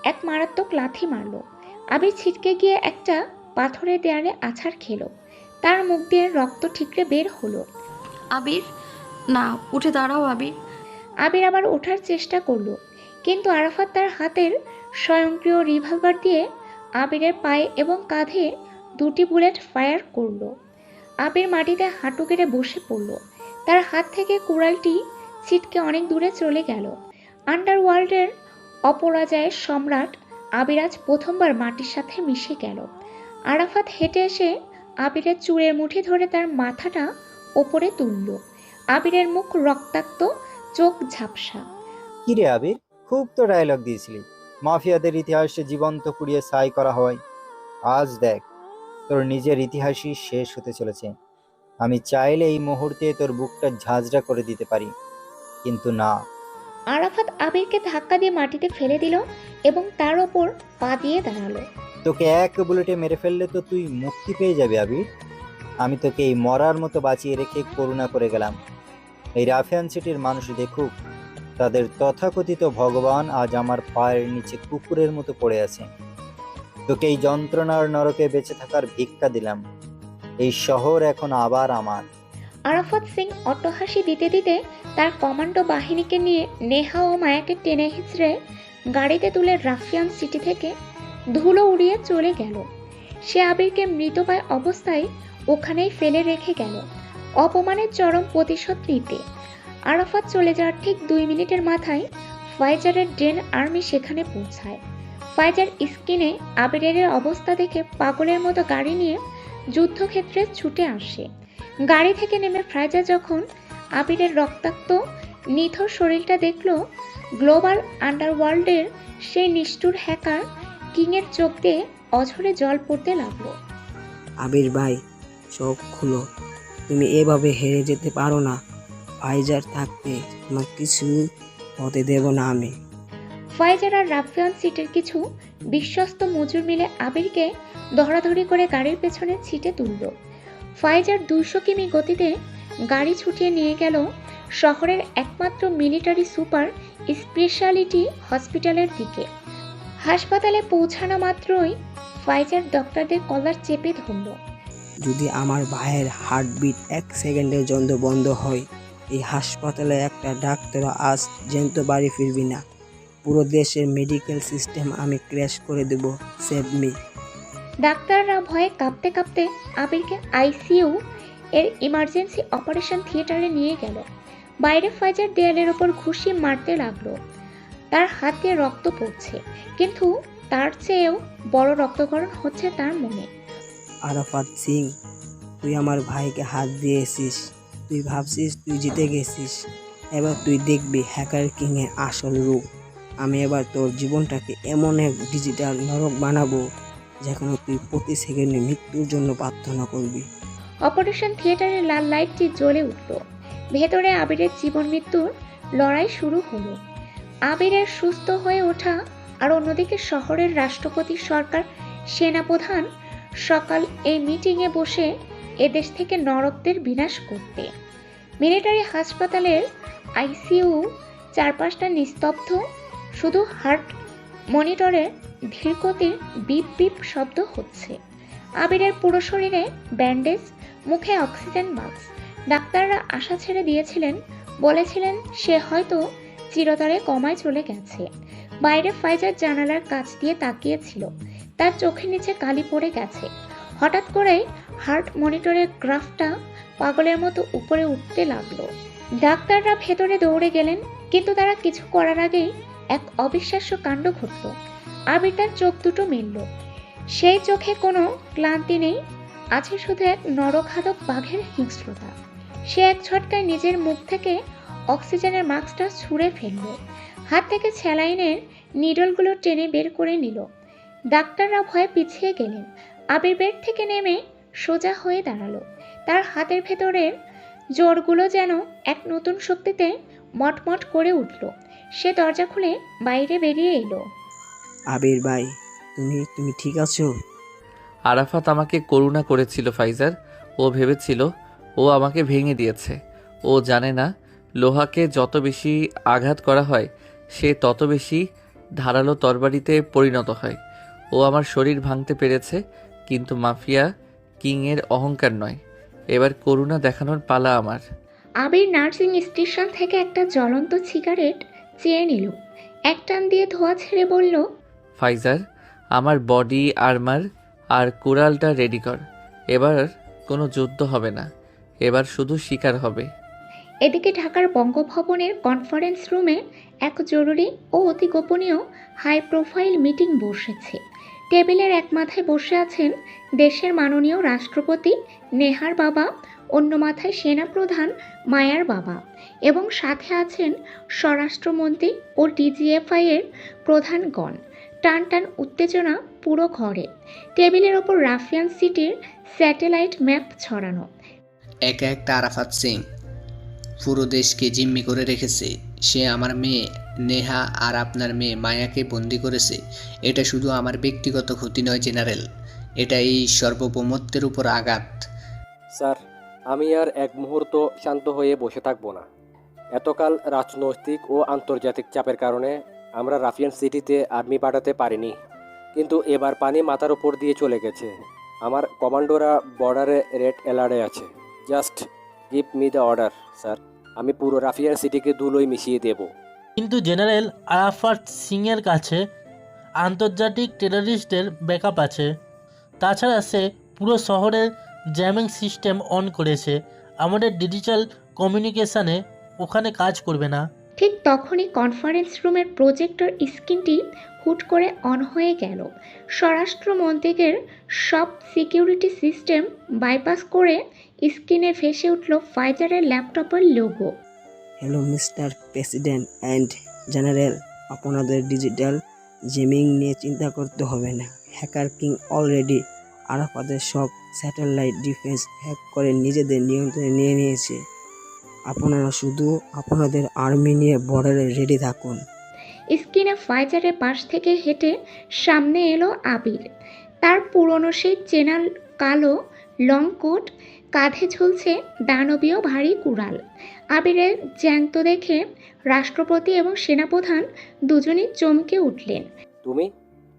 C: এক মারাত্মক লাথি মারল। আবির ছিটকে গিয়ে একটা পাথরের দেয়ালে আছাড় খেল। তার মুখ দিয়ে রক্ত ঠিকরে বের হলো।
K: আবির, না, উঠে দাঁড়াও আবির।
C: আবির আবার ওঠার চেষ্টা করলো, কিন্তু আরাফাত তার হাতের স্বয়ংক্রিয় রিভলভার দিয়ে আবিরের পায়ে এবং কাঁধে 2টি বুলেট ফায়ার করলো। আবির মাটিতে হাঁটু গেড়ে বসে পড়ল। তার হাত থেকে কুড়ালটি ছিটকে অনেক দূরে চলে গেল। আন্ডারওয়ার্ল্ডের অপরাজয়ের সম্রাট আবির আজ প্রথমবার মাটির সাথে মিশে গেল। আরাফাত হেঁটে এসে আবিরের চুলের মুঠি ধরে তার মাথাটা ওপরে তুলল। আবিরের মুখ রক্তাক্ত, চোখ ঝাপসা।
F: কিরে আবির, খুব তো ডায়লগ দিয়েছিলি, মাফিয়াদের ইতিহাসে জীবন্ত পুড়িয়ে ছাই করা হয়। আজ দেখ, তোর নিজের ইতিহাসই শেষ হতে চলেছে। আমি চাইলে এই মুহূর্তে তোর বুকটা ঝাঁঝরা করে দিতে পারি, কিন্তু না।
C: আরাফাত আবিরকে ধাক্কা দিয়ে মাটিতে ফেলে দিল এবং তার ওপর পা দিয়ে দাঁড়ালো।
F: তোকে এক বুলেটে মেরে ফেললে তো তুই মুক্তি পেয়ে যাবে আবির। আমি তোকে এই মরার মতো বাঁচিয়ে রেখে করুণা করে গেলাম। এই রাফিয়ান সিটির মানুষ দেখুক, তাদের তথাকথিত ভগবান আজ আমার পায়ের নিচে কুকুরের মতো পড়ে আছে। তোকে এই যন্ত্রণার নরকে বেঁচে থাকার ভিক্ষা দিলাম। এই শহর এখন আবার আমার।
C: আরাফাত সিং অট্টহাসি দিতে দিতে তার কমান্ডো বাহিনীকে নিয়ে নেহা ও মায়াকে টেনে হিচড়ে গাড়িতে তুলে রাফিয়ান সিটি থেকে ধুলো উড়িয়ে চলে গেল। সে আবিরকে মৃতপ্রায় অবস্থায় ওখানেই ফেলে রেখে গেল অপমানের চরম প্রতিশোধ নিতে। আরাফাত চলে যাওয়ার ঠিক 2 মিনিটের মাথায় ফাইজারের ড্রেন আর্মি সেখানে পৌঁছায়। ফাইজার স্কিনে আবিরের অবস্থা দেখে পাগলের মতো গাড়ি নিয়ে যুদ্ধক্ষেত্রে ছুটে আসে। গাড়ি থেকে নেমে ফাইজার যখন আবিরের রক্তাক্ত নিথর শরীরটা দেখল, গ্লোবাল আন্ডারওয়ার্ল্ডের সেই নিষ্ঠুর হ্যাকার কিংয়ের চোখ দিয়ে অঝরে জল পড়তে লাগলো।
E: আবির ভাই, চোখ খুলো, তুমি এভাবে হেরে যেতে পারো না। ফাইজার থাকতে তোমার কিছু হতে দেব না আমি।
C: ফাইজার আর রাফিয়ান সিটের কিছু বিশ্বস্ত মজুর মিলে আবিরকে ধরাধরি করে গাড়ির পেছনে ছিটে তুলল। ফাইজার 200 কিমি গতিতে গাড়ি ছুটিয়ে নিয়ে গেল শহরের একমাত্র মিলিটারি সুপার স্পেশালিটি হসপিটালের দিকে। হাসপাতালে পৌঁছানো মাত্রই ফাইজার ডক্টরদের কলার চেপে ধরল।
E: যদি আমার ভাইয়ের হার্টবিট 1 সেকেন্ডের জন্য বন্ধ হয়, এই হাসপাতালে একটা ডাক্তারও আজ জ্যান্ত বাড়ি ফিরবি না। পুরো দেশের মেডিকেল সিস্টেম আমি ক্র্যাশ করে দেব। Save me.
C: ডাক্তাররা ভয়ে কাঁপতে কাঁপতে আবিরকে আইসিইউ এর ইমার্জেন্সি অপারেশন থিয়েটারে নিয়ে গেল। বাইরে ফাইজার দেয়ালের ওপর ঘুষি মারতে লাগলো। তার হাতে রক্ত পড়ছে, কিন্তু তার চেয়েও বড় রক্তক্ষরণ হচ্ছে তার মনে।
E: আরাফাত সিং, তুই আমার ভাইকে হাত দিয়েছিস। তুই ভাবছিস তুই জিতে গেছিস। এবার তুই দেখবি হ্যাকার কিংয়ের আসল রূপ। আমি এবার তোর জীবনটাকে এমন এক ডিজিটাল নরক বানাবো যেখানে তুই প্রতি সেকেন্ডে মৃত্যুর জন্য প্রার্থনা করবি।
C: অপারেশন থিয়েটারের লাল লাইটটি জ্বলে উঠল। ভেতরে আবিরের জীবন মৃত্যুর লড়াই শুরু হলো। আবিরের সুস্থ হয়ে ওঠা আর অন্যদিকে শহরের রাষ্ট্রপতি, সরকার, সেনাপ্রধান সকাল এই মিটিংয়ে বসে এদেশ থেকে নরকদের বিনাশ করতে। মিলিটারি হাসপাতালের আইসিইউ চারপাশটা নিস্তব্ধ, শুধু হার্ট মনিটরে ধীরগতির বিপ বিপ শব্দ হচ্ছে। আবিরের পুরো শরীরে ব্যান্ডেজ, মুখে অক্সিজেন মাস্ক। ডাক্তাররা আশা ছেড়ে দিয়েছিলেন, বলেছিলেন সে হয়তো চিরতরে কমায় চলে গেছে। বাইরে ফাইজার জানালার কাছ দিয়ে তাকিয়েছিল, তার চোখের নিচে কালি পড়ে গেছে। হঠাৎ করেই হার্ট মনিটরের গ্রাফটা পাগলের মতো উপরে উঠতে লাগলো। ডাক্তাররা ভেতরে দৌড়ে গেলেন, কিন্তু তারা কিছু করার আগেই এক অবিশ্বাস্য কাণ্ড ঘটল। আবির তার চোখ দুটো মেলল। সেই চোখে কোনো ক্লান্তি নেই, আছে শুধু এক নরঘাতক বাঘের হিংস্রতা। সে এক ঝটকায় নিজের মুখ থেকে অক্সিজেনের মাস্কটা ছুঁড়ে ফেলল, হাত থেকে স্যালাইনের নিডলগুলো টেনে বের করে নিল। ডাক্তাররা ভয়ে পিছিয়ে গেলেন। আবির বেড থেকে নেমে সোজা হয়ে দাঁড়ালো। তার হাতের ভেতরের জোরগুলো যেন এক নতুন শক্তিতে মটমট করে উঠল। সে দরজা খুলে বাইরে বেরিয়ে এলো।
E: আবির ভাই, তুমি ঠিক আছো?
D: আরাফাত আমাকে করুণা করেছিল ফাইজার। ও ভেবেছিল ও আমাকে ভেঙে দিয়েছে। ও জানে না লোহাকে যত বেশি আঘাত করা হয় সে তত বেশি ধারালো তরবারিতে পরিণত হয়। ও আমার শরীর ভাঙতে পেরেছে, কিন্তু মাফিয়া কিংয়ের অহংকার নয়। এবার করুণা দেখানোর পালা আমার।
C: আবির নার্সিং স্টেশন থেকে একটা জ্বলন্ত সিগারেট চেয়ে নিল। এক টান দিয়ে ধোঁয়া ছেড়ে বলল,
D: ফাইজার, আমার বডি আর্মার আর কুড়ালটা রেডি কর। এবার কোনো যুদ্ধ হবে না, এবার শুধু শিকার হবে।
C: এদিকে ঢাকার বঙ্গভবনের কনফারেন্স রুমে এক জরুরি ও অতি গোপনীয় হাই প্রোফাইল মিটিং বসেছে। টেবিলের এক মাথায় বসে আছেন দেশের মাননীয় রাষ্ট্রপতি নেহার বাবা, অন্য মাথায় সেনাপ্রধান মায়ার বাবা, এবং সাথে আছেন স্বরাষ্ট্রমন্ত্রী ও ডিজিএফআই এর প্রধানগণ। টান টান উত্তেজনা পুরো ঘরে। টেবিলের ওপর রাফিয়ান সিটির স্যাটেলাইট ম্যাপ ছড়ানো।
N: একা একটা আরাফাত সিং পুরো দেশকে জিম্মি করে রেখেছে। সে আমার মেয়ে নেহা আর আপনার মেয়ে মায়াকে বন্দি করেছে। এটা শুধু আমার ব্যক্তিগত ক্ষতি নয় জেনারেল, এটা এই সার্বভৌমত্বের উপর আঘাত।
B: স্যার, আমি আর এক মুহূর্ত শান্ত হয়ে বসে থাকবো না। এতকাল রাজনৈতিক ও আন্তর্জাতিক চাপের কারণে আমরা রাফিয়ান সিটিতে আর্মি পাঠাতে পারিনি, কিন্তু এবার পানি মাথার উপর দিয়ে চলে গেছে। আমার কমান্ডোরা বর্ডারে রেড অ্যালার্টে আছে। Just give me the order sir. আমি পুরো রাফিয়ান সিটিকে ধুলোয় মিশিয়ে দেব।
O: কিন্তু জেনারেল আরাফাত সিংয়ের কাছে আন্তর্জাতিক টেররিস্টদের ব্যাকআপ আছে। তাছাড়া সে পুরো শহরের জ্যামিং সিস্টেম অন করেছে। আমাদের ডিজিটাল কমিউনিকেশানে ওখানে কাজ করবে না।
C: ঠিক তখনই কনফারেন্স রুমের প্রজেক্টর স্ক্রিনটি হুট করে অন হয়ে গেল। স্বরাষ্ট্রমন্ত্রীর সব সিকিউরিটি সিস্টেম বাইপাস করে স্ক্রিনে ভেসে উঠল ফাইজারের ল্যাপটপের logo.
E: Hello mister president and general, আপনাদের ডিজিটাল জেমিং নিয়ে চিন্তা করতে হবে না। হ্যাকার কিং অলরেডি আরাফাতের সব স্যাটেলাইট ডিফেন্স হ্যাক করে নিজেদের নিয়ন্ত্রণে নিয়ে নিয়েছে। আপনারা শুধু আপনাদের আর্মি নিয়ে বর্ডারে রেডি থাকুন।
C: স্ক্রিনে ফাইজারের পাশ থেকে হেঁটে সামনে এলো আবির। তার পুরনো সেই চেনা কালো লং কোট, কাঁধে ঝুলছে দানবীয় ভারী কুড়াল। আবিরের জ্যান্ত দেখে রাষ্ট্রপতি এবং সেনাপ্রধান দুজনেই চমকে উঠলেন।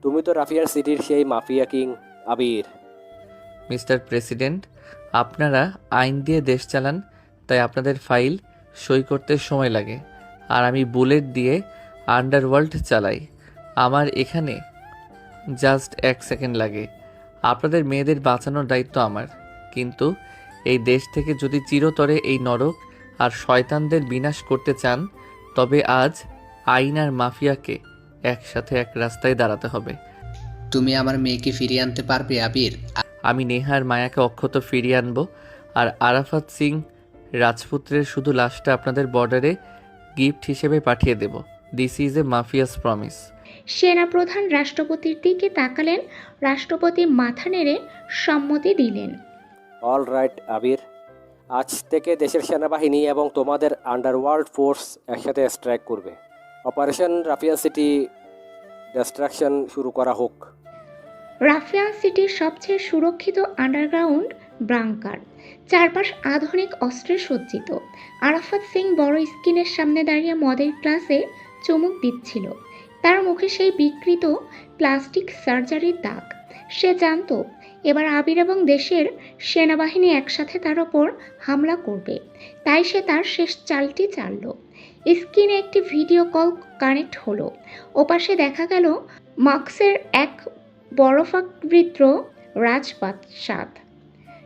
B: তুমি তো রাফিয়ান সিটির সেই মাফিয়া কিং আবির।
D: মিস্টার প্রেসিডেন্ট, আপনারা আইন দিয়ে দেশ চালান, তাই আপনাদের ফাইল সই করতে সময় লাগে। আর আমি বুলেট দিয়ে আন্ডারওয়ার্ল্ড চালাই। আমার এখানে জাস্ট 1 সেকেন্ড লাগে। আপনাদের মেয়েদের বাঁচানোর দায়িত্ব আমার। কিন্তু এই দেশ থেকে যদি চিরতরে এই নরক আর শয়তানদের বিনাশ করতে চান, তবে আজ আইন আর মাফিয়াকে একসাথে এক রাস্তায় দাঁড়াতে হবে।
N: তুমি আমার মেয়েকে ফিরিয়ে আনতে পারবে আবির?
D: আমি নেহার মায়াকে অক্ষত ফিরিয়ে আনবো, আর আরাফাত সিং রাজপুত্রের শুধু লাশটা আপনাদের বর্ডারে গিফট হিসেবে পাঠিয়ে দেব। This is a mafia's promise.
C: সেনাপ্রধান রাষ্ট্রপতির দিকে তাকালেন। রাষ্ট্রপতি মাথা নেড়ে সম্মতি দিলেন।
B: অল রাইট আবির, আজ থেকে দেশের সেনাবাহিনী এবং তোমাদের আন্ডারওয়ার্ল্ড ফোর্স একসাথে স্ট্রাইক করবে। অপারেশন রাফিয়ান সিটি ডিস্ট্রাকশন শুরু করা হোক।
C: রাফিয়ান সিটির সবচেয়ে সুরক্ষিত আন্ডারগ্রাউন্ড ব্রাঙ্কার, চারপাশ আধুনিক অস্ত্রে সজ্জিত। আরাফাত সিং বড় স্ক্রিনের সামনে দাঁড়িয়ে মদের ক্লাসে চুমুক দিচ্ছিল। তার মুখে সেই বিকৃত প্লাস্টিক সার্জারির দাগ। সে জানত এবার আবির এবং দেশের সেনাবাহিনী একসাথে তার ওপর হামলা করবে। তাই সে তার শেষ চালটি চালল। স্ক্রিনে একটি ভিডিও কল কানেক্ট হলো। ওপাশে দেখা গেল মার্কসের এক বরফাবৃত রাজপ্রাসাদ।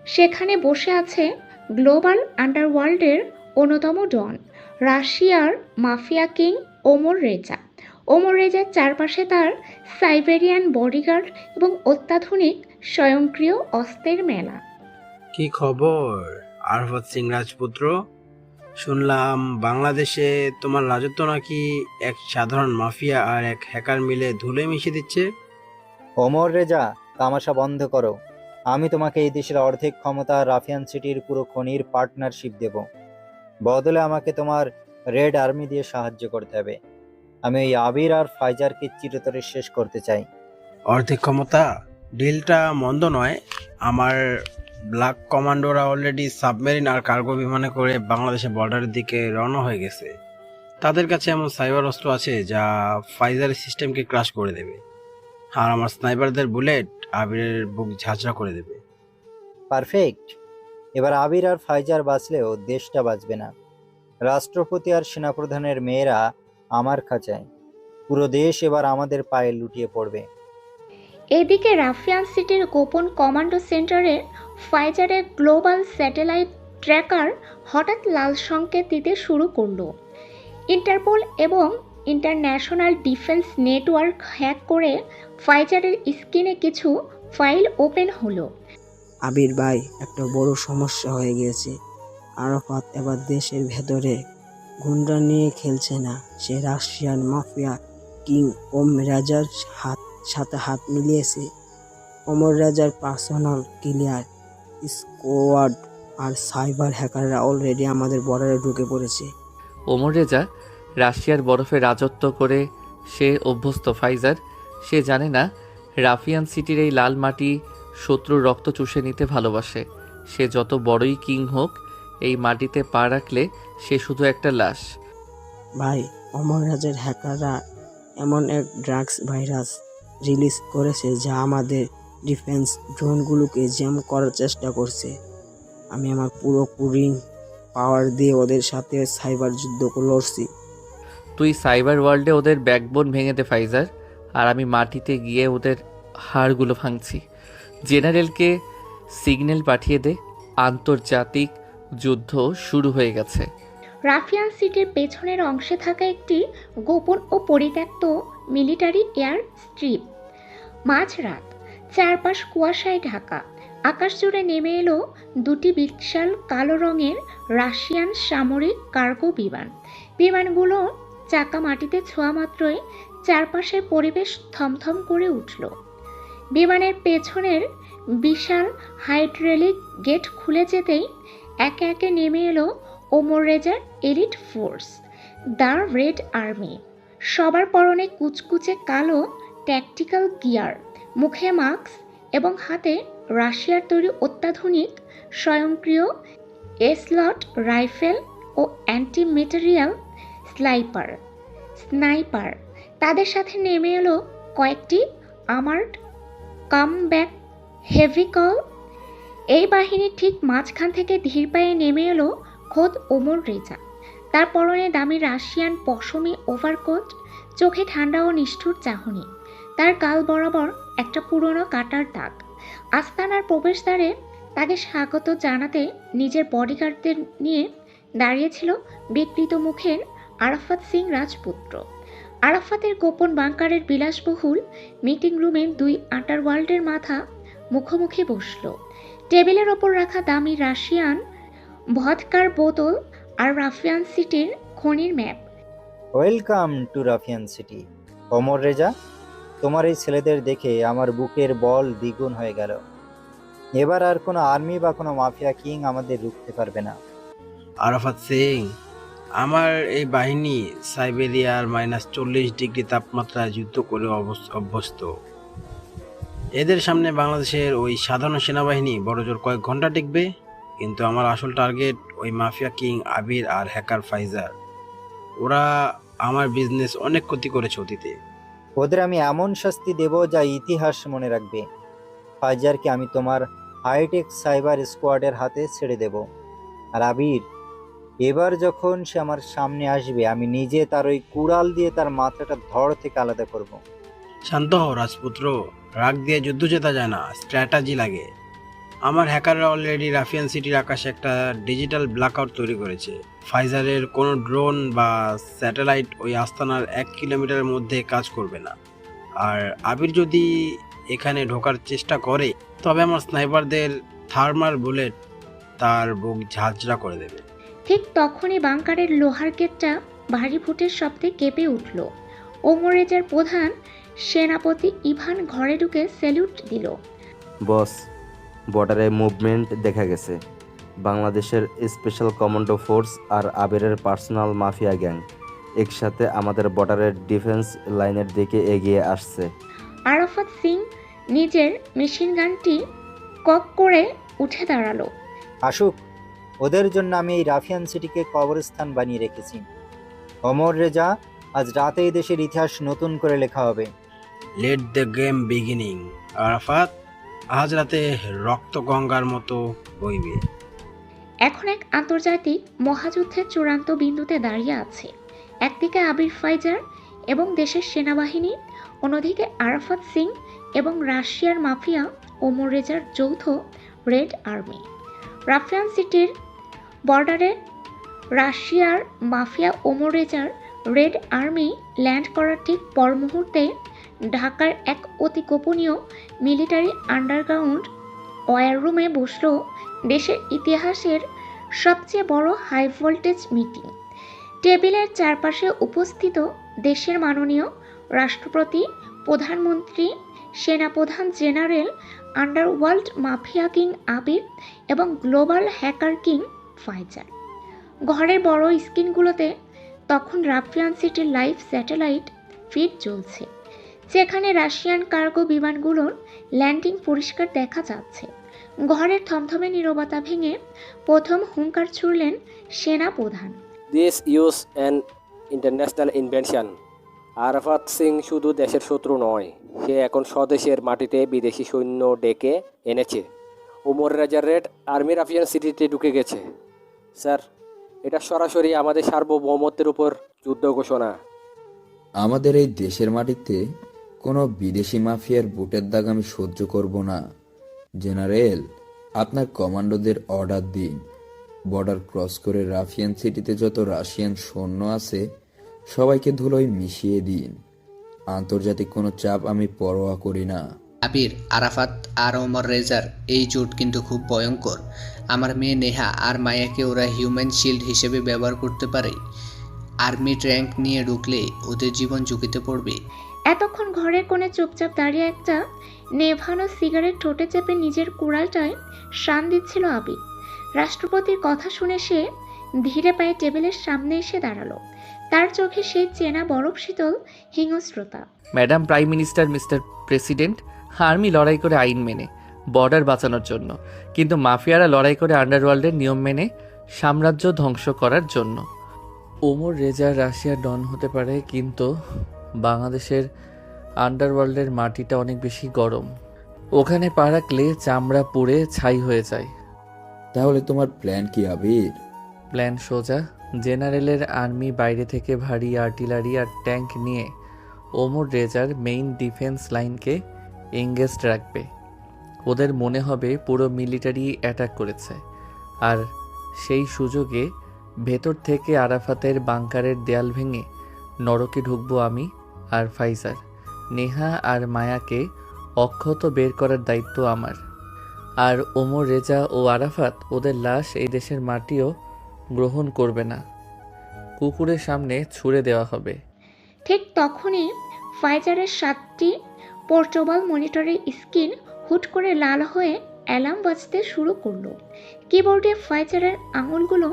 C: সেখানে বসে আছে গ্লোবাল আন্ডারওয়ার্ল্ডের অন্যতম ডন, রাশিয়ার মাফিয়া কিং ওমর রেজা। ওমর রেজার চারপাশে তার সাইবেরিয়ান বডিগার্ড এবং অত্যাধুনিক স্বয়ংক্রিয় অস্ত্রের মেলা।
P: কি খবর আরাফাত সিং রাজপুত্র? শুনলাম বাংলাদেশে তোমার রাজত্ব নাকি এক সাধারণ মাফিয়া আর এক হ্যাকার মিলে ধুলে মিশিয়ে দিচ্ছে।
F: ওমর রেজা, তামাশা বন্ধ করো। আমি তোমাকে এই দেশের অর্ধেক ক্ষমতা রাফিয়ান সিটির পুরো খনির পার্টনারশিপ দেব। বদলে আমাকে তোমার রেড আর্মি দিয়ে সাহায্য করতে হবে। আমি এই আবির আর ফাইজারকে চিরতরে শেষ করতে চাই।
P: অর্ধেক ক্ষমতা ডিলটা মন্দ নয়। আমার ব্ল্যাক কমান্ডোরা অলরেডি সাবমেরিন আর কার্গো বিমানে করে বাংলাদেশের বর্ডারের দিকে রওনা হয়ে গেছে। তাদের কাছে এমন সাইবার অস্ত্র আছে যা ফাইজারের সিস্টেমকে ক্রাশ করে দেবে। আর আমার স্নাইপারদের বুলেট আবিরের বুক ঝাঁঝরা করে দেবে।
F: পারফেক্ট। এবার আবির আর ফাইজার বাঁচলেও দেশটা বাঁচবে না। রাষ্ট্রপতি আর সেনাপ্রধানের মেয়েরা আমার খাঁচায়। পুরো দেশ এবার আমাদের পায়ে লুটিয়ে পড়বে।
C: এদিকে রাফিয়ান সিটির গোপন কমান্ডো সেন্টারে ফাইজারের গ্লোবাল স্যাটেলাইট ট্র্যাকার হঠাৎ লাল সংকেত দিতে শুরু করলো। ইন্টারপোল এবং ইন্টারন্যাশনাল ডিফেন্স নেটওয়ার্ক হ্যাক করে ফাইজারের স্ক্রিনে কিছু ফাইল ওপেন হলো।
E: আবির ভাই, একটা বড় সমস্যা হয়ে গেছে। আরাফাত এবার দেশের ভেতরে গুন্ডা নিয়ে খেলছে না। সে রাশিয়ান মাফিয়া কিং ওমর রেজার সাথে হাত মিলিয়েছে। ওমর রেজার পার্সোনাল কিলার স্কোয়াড আর সাইবার হ্যাকাররা অলরেডি আমাদের বর্ডারে ঢুকে পড়েছে।
D: ওমর রেজা রাশিয়ার বরফে রাজত্ব করে সে অভ্যস্ত ফাইজার। সে জানে না রাফিয়ান সিটির এই লাল মাটি শত্রুর রক্ত চুষে নিতে ভালোবাসে। সে যত বড়ই কিং হোক, এই মাটিতে পা রাখলে সে শুধু একটা লাশ।
E: ভাই, ওমর রেজার হ্যাকাররা এমন এক ড্রাগস ভাইরাস রিলিজ করেছে যা আমাদের ডিফেন্স ড্রোনগুলোকে জ্যাম করার চেষ্টা করছে। আমি আমার পুরো কুলিং পাওয়ার দিয়ে ওদের সাথে সাইবার যুদ্ধ লড়ছি।
D: তুই সাইবার ওয়ার্ল্ডে ওদের ব্যাকবোন ভেঙে দে ফাইজার, আর আমি মাটিতে গিয়ে ওদের হাড়গুলো ভাঙছি। জেনারেলকে সিগন্যাল পাঠিয়ে দে, আন্তর্জাতিক যুদ্ধ শুরু হয়ে গেছে।
C: রাফিয়ান সিটির পেছনের অংশে থাকা একটি গোপন ও পরিত্যক্ত মিলিটারি এয়ার স্ট্রিপ। মাঝরাত, চারপাশ কুয়াশায় ঢাকা। আকাশ জুড়ে নেমে এলো দুটি বিশাল কালো রঙের রাশিয়ান সামরিক কার্গো বিমান। বিমানগুলো চাকা মাটিতে ছোঁয়া মাত্রই চারপাশের পরিবেশ থমথম করে উঠল। বিমানের পেছনের বিশাল হাইড্রোলিক গেট খুলে যেতেই একে একে নেমে এলো ওমর রেজার elite force, the red army. সবার পরনে কুচকুচে কালো ট্যাকটিক্যাল গিয়ার, মুখে মাস্ক এবং হাতে রাশিয়ার তৈরি অত্যাধুনিক স্বয়ংক্রিয় এসলট রাইফেল ও অ্যান্টি মেটেরিয়াল স্নাইপার। তাদের সাথে নেমে এলো কয়েকটি আর্মার্ড কামব্যাক হেভিকল। এই বাহিনীর ঠিক মাঝখান থেকে ধীর পায়ে নেমে এলো খোদ ওমর রেজা। তার পরনে দামি রাশিয়ান পশমি ওভারকোট, চোখে ঠান্ডা ও নিষ্ঠুর চাহনি, তার গাল বরাবর একটা পুরনো কাটার দাগ। আস্তানার প্রবেশদ্বারে তাকে স্বাগত জানাতে নিজের বডিগার্ডদের নিয়ে দাঁড়িয়েছিল বিকৃত মুখের আরাফাত সিং রাজপুত্র। আরাফাতের গোপন বাংকারের বিলাসবহুল মিটিং রুমে দুই আন্ডারওয়ার্ল্ডের মাথা মুখোমুখি বসল। টেবিলের ওপর রাখা দামি রাশিয়ান ভদকার বোতল আর রাফিয়ান সিটির খনির ম্যাপ।
F: Welcome to Rafian city. Omar Reza, তোমার এই ছেলেদের দেখে আমার বুকের বল দ্বিগুণ হয়ে গেল। এবার আর কোনো আর্মি বা কোনো মাফিয়া কিং আমাদের রুখতে পারবে না।
P: আরাফাত সিং, আমার এই বাহিনী সাইবেরিয়ার -40 ডিগ্রি তাপমাত্রায় যুদ্ধ করে অভ্যস্ত। এদের সামনে বাংলাদেশের ওই সাধারণ সেনাবাহিনী বড়জোর কয়েক ঘন্টা টিকবে। কিন্তু আমার আসল টার্গেট ওই মাফিয়া কিং আবির আর হ্যাকার ফাইজার। ওরা আমার বিজনেস অনেক ক্ষতি করেছে অতীতে।
F: ওদের আমি এমন শাস্তি দেব যা ইতিহাস মনে রাখবে। ফাইজারকে আমি তোমার হাইটেক সাইবার স্কোয়াডের হাতে ছেড়ে দেব। আর আবির, এবার যখন সে আমার সামনে আসবে আমি নিজে তার ওই কুড়াল দিয়ে তার মাথাটা ধড় থেকে আলাদা করব।
P: শান্ত হও রাজপুত্র, রাগ দিয়ে যুদ্ধ জেতা যায় না, স্ট্র্যাটেজি লাগে। আমার হ্যাকাররা অলরেডি রাফিয়ান সিটির আকাশে একটা ডিজিটাল ব্ল্যাকআউট তৈরি করেছে। ফাইজারের কোনো ড্রোন বা স্যাটেলাইট ওই আস্তানার 1 কিলোমিটারের মধ্যে কাজ করবে না। আর আবির যদি এখানে ঢোকার চেষ্টা করে তবে আমার স্নাইপারদের থার্মাল বুলেট তার বুক ঝাঁঝরা করে দেবে।
C: ঠিক তখনই বাংকারের লোহার গেটটা ভারী ফুটের শব্দে কেঁপে উঠল। ওমর রেজার প্রধান সেনাপতি ইভান ঘরে ঢুকে স্যালুট দিল।
Q: বস, বর্ডারে মুভমেন্ট দেখা গেছে। বাংলাদেশের স্পেশাল কমান্ডো ফোর্স আর আবিরের পার্সোনাল মাফিয়া গ্যাং একসাথে আমাদের বর্ডারের ডিফেন্স লাইনের দিকে এগিয়ে আসছে।
C: আরাফাত সিং নিজের মেশিন গানটি কক করে উঠে দাঁড়ালো।
F: আসুক, ওদের জন্য আমি এই রাফিয়ান সিটিকে কবরস্থান বানিয়ে রেখেছি। ওমর রেজা, আজ রাতে এই দেশের ইতিহাস নতুন করে লেখা হবে।
P: Let the game beginning. Arafat, আজ রাতে রক্ত গঙ্গার মতো বইবে।
C: এখন এক আন্তর্জাতিক মহাযুদ্ধের চূড়ান্ত বিন্দুতে দাঁড়িয়ে আছে। একদিকে আবির ফাইজার এবং দেশের সেনাবাহিনী, অন্যদিকে আরাফাত সিং এবং রাশিয়ার মাফিয়া ওমর রেজার যৌথ রেড আর্মি। রাফিয়ান সিটির বর্ডারে রাশিয়ার মাফিয়া ওমর রেজার রেড আর্মি ল্যান্ড করার ঠিক পর মুহূর্তে ঢাকার এক অতি গোপনীয় মিলিটারি আন্ডারগ্রাউন্ড ওয়্যার রুমে বসল দেশের ইতিহাসের সবচেয়ে বড় হাই ভোল্টেজ মিটিং। টেবিলের চারপাশে উপস্থিত দেশের মাননীয় রাষ্ট্রপতি, প্রধানমন্ত্রী, সেনাপ্রধান general, underworld mafia king Abir এবং গ্লোবাল হ্যাকার কিং ফাইজার। ঘরের বড় স্ক্রিনগুলোতে তখন রাফিয়ান সিটির লাইভ স্যাটেলাইট ফিড চলছে, যেখানে রাশিয়ান কার্গো বিমানগুলোর ল্যান্ডিং পরিষ্কার দেখা যাচ্ছে। ঘরের থমথমে নীরবতা ভেঙে প্রথম হুঙ্কার ছুড়লেন সেনা প্রধান।
B: This use an international invention. Arafat Singh শুধু দেশের শত্রু নয়, সে এখন স্বদেশের মাটিতে বিদেশি সৈন্য ডেকে এনেছে। ওমর রেজার রেড আর্মি রাফিয়ান সিটিতে ঢুকে গেছে। স্যার, এটা সরাসরি আমাদের সার্বভৌমত্বের উপর যুদ্ধ ঘোষণা।
R: আমাদের এই দেশের মাটিতে কোনো বিদেশি মাফিয়ার বুটের দাগ আমি সহ্য করব না। জেনারেল, আপনার কমান্ডোদের অর্ডার দিন, বর্ডার ক্রস করে রাফিয়ান সিটিতে যত রাশিয়ান সৈন্য আছে সবাইকে ধুলোয় মিশিয়ে দিন। আন্তর্জাতিক কোনো চাপ আমি পরোয়া করি না।
N: আবির, আরাফাত আর ওমর রেজার এই জোট কিন্তু খুব ভয়ঙ্কর। আমার মেয়ে নেহা আর মায়াকে ওরা হিউম্যান শিল্ড হিসেবে ব্যবহার করতে পারে। আর্মি ট্যাঙ্ক নিয়ে ঢুকলে ওদের জীবন ঝুঁকিতে পড়বে।
C: এতক্ষণ ঘরের কোণে চুপচাপ দাঁড়িয়ে একটা নেভানো সিগারেট ঠোঁটে চেপে নিজের কুড়ালটায় শান দিচ্ছিল আবির। রাষ্ট্রপতির কথা শুনে সে ধীরে পায়ে টেবিলের সামনে এসে দাঁড়ালো। তার চোখে সেই চেনা বরফ শীতল হিংস্রতা।
D: Madam prime minister, mister president, army লড়াই করে আইন মেনে বর্ডার বাঁচানোর জন্য, কিন্তু মাফিয়ারা লড়াই করে আন্ডারওয়ার্ল্ডের নিয়ম মেনে সাম্রাজ্য ধ্বংস করার জন্য। ওমর রেজা রাশিয়ার ডন হতে পারে, কিন্তু বাংলাদেশের আন্ডারওয়ার্ল্ডের মাটিটা অনেক বেশি গরম। ওখানে পা রাখলে চামড়া পুড়ে ছাই হয়ে যায়।
R: তাহলে তোমার প্ল্যান কি আবির?
D: প্ল্যান সোজা। জেনারেলের আর্মি বাইরে থেকে ভারী আর্টিলারি আর ট্যাঙ্ক নিয়ে ওমর রেজার মেইন ডিফেন্স লাইনকে এঙ্গেজড রাখবে। ওদের মনে হবে পুরো মিলিটারি অ্যাটাক করেছে, আর সেই সুযোগে ভেতর থেকে আরাফাতের বাংকারের দেয়াল ভেঙে নরকে ঢুকবো আমি আর ফাইজার। নেহা আর মায়াকে অক্ষত বের করার দায়িত্ব আমার। আর ওমর রেজা ও আরাফাত ওদের লাশ এই দেশের মাটিও গ্রহণ করবে না, কুকুরের সামনে ছুঁড়ে দেওয়া হবে।
C: ঠিক তখনই ফাইজারের 7টি পোর্টেবল মনিটরের স্ক্রিন হুট করে লাল হয়ে অ্যালার্ম বাজতে শুরু করলো। কিবোর্ডে ফাইজারের আঙুলগুলো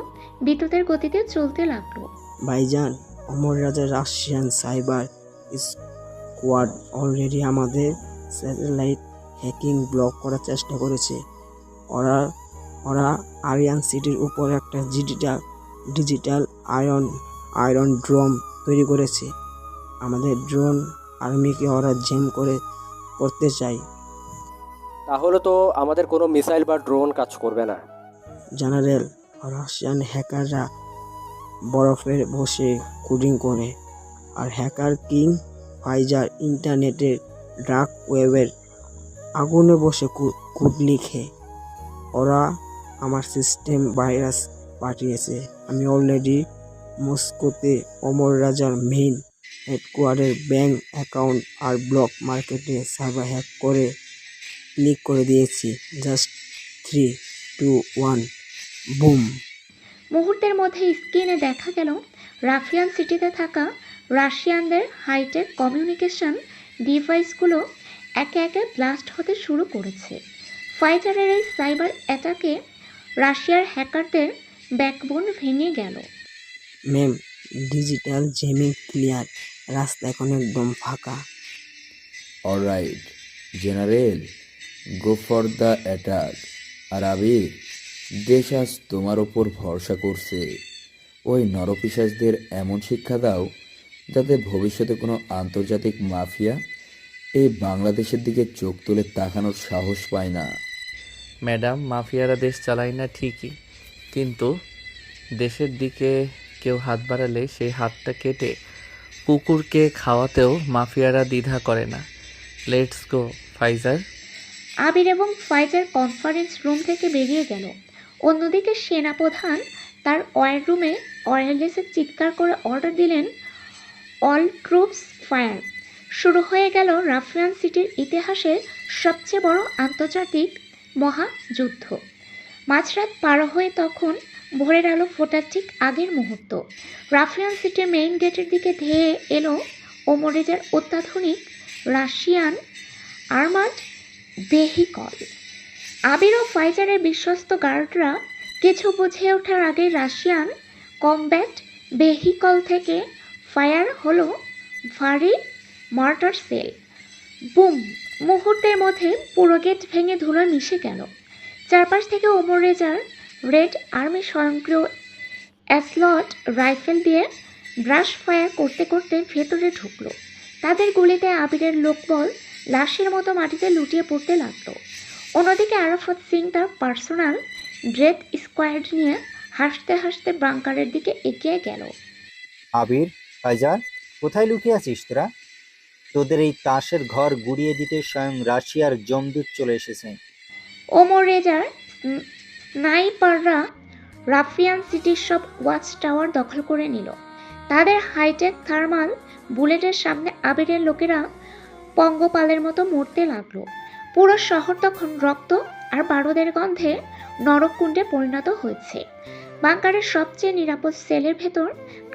C: বিদ্যুতের গতিতে চলতে লাগলো।
E: ভাইজান, অমর রাজার রাশিয়ান সাইবার স্কোয়াড অলরেডি আমাদের স্যাটেলাইট হ্যাকিং ব্লক করার চেষ্টা করেছে। ওরা আরিয়ান সিটির উপর একটা ডিজিটাল আয়রন ড্রোন তৈরি করেছে। আমাদের ড্রোন আর্মিকে ওরা জ্যাম করতে চায়।
B: তাহলে তো আমাদের কোনো মিসাইল বা ড্রোন কাজ করবে না।
E: জেনারেল, রাশিয়ান হ্যাকাররা বরফের বসে কোডিং করে, আর হ্যাকার কিং ফাইজার ইন্টারনেটের ডার্ক ওয়েবের আগুনে বসে কোড লিখে। ওরা আমার সিস্টেম ভাইরাস পাঠিয়েছে। আমি অলরেডি মস্কোতে ওমর রাজার মেইন হেডকোয়ার্টারের ব্যাংক অ্যাকাউন্ট আর ব্লক মার্কেটে সার্ভার হ্যাক করে ক্লিক করে দিয়েছি। Just 3, 2, 1, broom.
C: মুহূর্তের মধ্যে স্ক্রিনে দেখা গেল রাফিয়ান সিটিতে থাকা রাশিয়ানদের হাইটেক কমিউনিকেশন ডিভাইসগুলো একে একে ব্লাস্ট হতে শুরু করেছে। ফাইজারের এই সাইবার অ্যাটাকে রাশিয়ার হ্যাকারদের ব্যাকবোন ভেঙে গেল।
E: ম্যাম, ডিজিটাল জেমিং ক্লিয়ার, রাস্তা এখন একদম ফাঁকা।
R: Alright general, go for the attack. আর আবির, দেশ আজ তোমার ওপর ভরসা করছে। ওই নরপিশাচদের এমন শিক্ষা দাও যাতে ভবিষ্যতে কোনো আন্তর্জাতিক মাফিয়া এই বাংলাদেশের দিকে চোখ তুলে তাকানোর সাহস পায় না।
D: ম্যাডাম, মাফিয়ারা দেশ চালায় না ঠিকই, কিন্তু দেশের দিকে কেউ হাত বাড়ালে সেই হাতটা কেটে কুকুরকে খাওয়াতেও মাফিয়ারা দ্বিধা করে না। Let's go Pfizer.
C: আবির এবং ফাইজার কনফারেন্স রুম থেকে বেরিয়ে গেল। অন্যদিকে সেনাপ্রধান তার ওয়ার রুমে ওয়্যারলেসে চিৎকার করে অর্ডার দিলেন, অল ট্রুপস ফায়ার। শুরু হয়ে গেল রাফিয়ান সিটির ইতিহাসের সবচেয়ে বড় আন্তর্জাতিক মহাযুদ্ধ। মাঝরাত পার হয়ে তখন ভোরের আলো ফোটার ঠিক আগের মুহূর্ত। রাফিয়ান সিটির মেইন গেটের দিকে ধেয়ে এলো ওমর রেজার অত্যাধুনিক রাশিয়ান আর্মার্ড ভেহিকল। আবির ও ফাইজারের বিশ্বস্ত গার্ডরা কিছু বুঝে ওঠার আগে রাশিয়ান কমব্যাট ভেহিকল থেকে ফায়ার হলো ভারী মর্টার সেল। বুম! মুহূর্তের মধ্যে পুরো গেট ভেঙে ধুলোয় মিশে গেল। চারপাশ থেকে ওমর রেজার রেড আর্মি স্বয়ংক্রিয় অ্যাসলট রাইফেল দিয়ে ব্রাশ ফায়ার করতে করতে ভেতরে ঢুকলো। তাদের গুলিতে আবিরের লোকবল লাশের মতো মাটিতে লুটিয়ে পড়তে লাগলো। অন্যদিকে আরাফাত সিং তার পার্সোনাল ডেথ স্কোয়াড নিয়ে হাসতে হাসতে বাংকারের দিকে এগিয়ে গেল।
F: আবির, ফাইজার, কোথায় লুকিয়ে আছিস তোরা? তোদের এই তাসের ঘর গুড়িয়ে দিতে স্বয়ং রাশিয়ার জমদূত চলে এসেছে।
C: ওমর রেজার স্নাইপাররা রাফিয়ান সিটির সব ওয়াচ টাওয়ার দখল করে নিল। তাদের হাইটেক থার্মাল বুলেটের সামনে আবিরের লোকেরা পঙ্গপালের মতো মরতে লাগলো। পুরো শহর তখন রক্ত আর বারুদের গন্ধে নরককুণ্ডে পরিণত হয়েছে। বাংকারের সবচেয়ে নিরাপদ সেলের ভেতর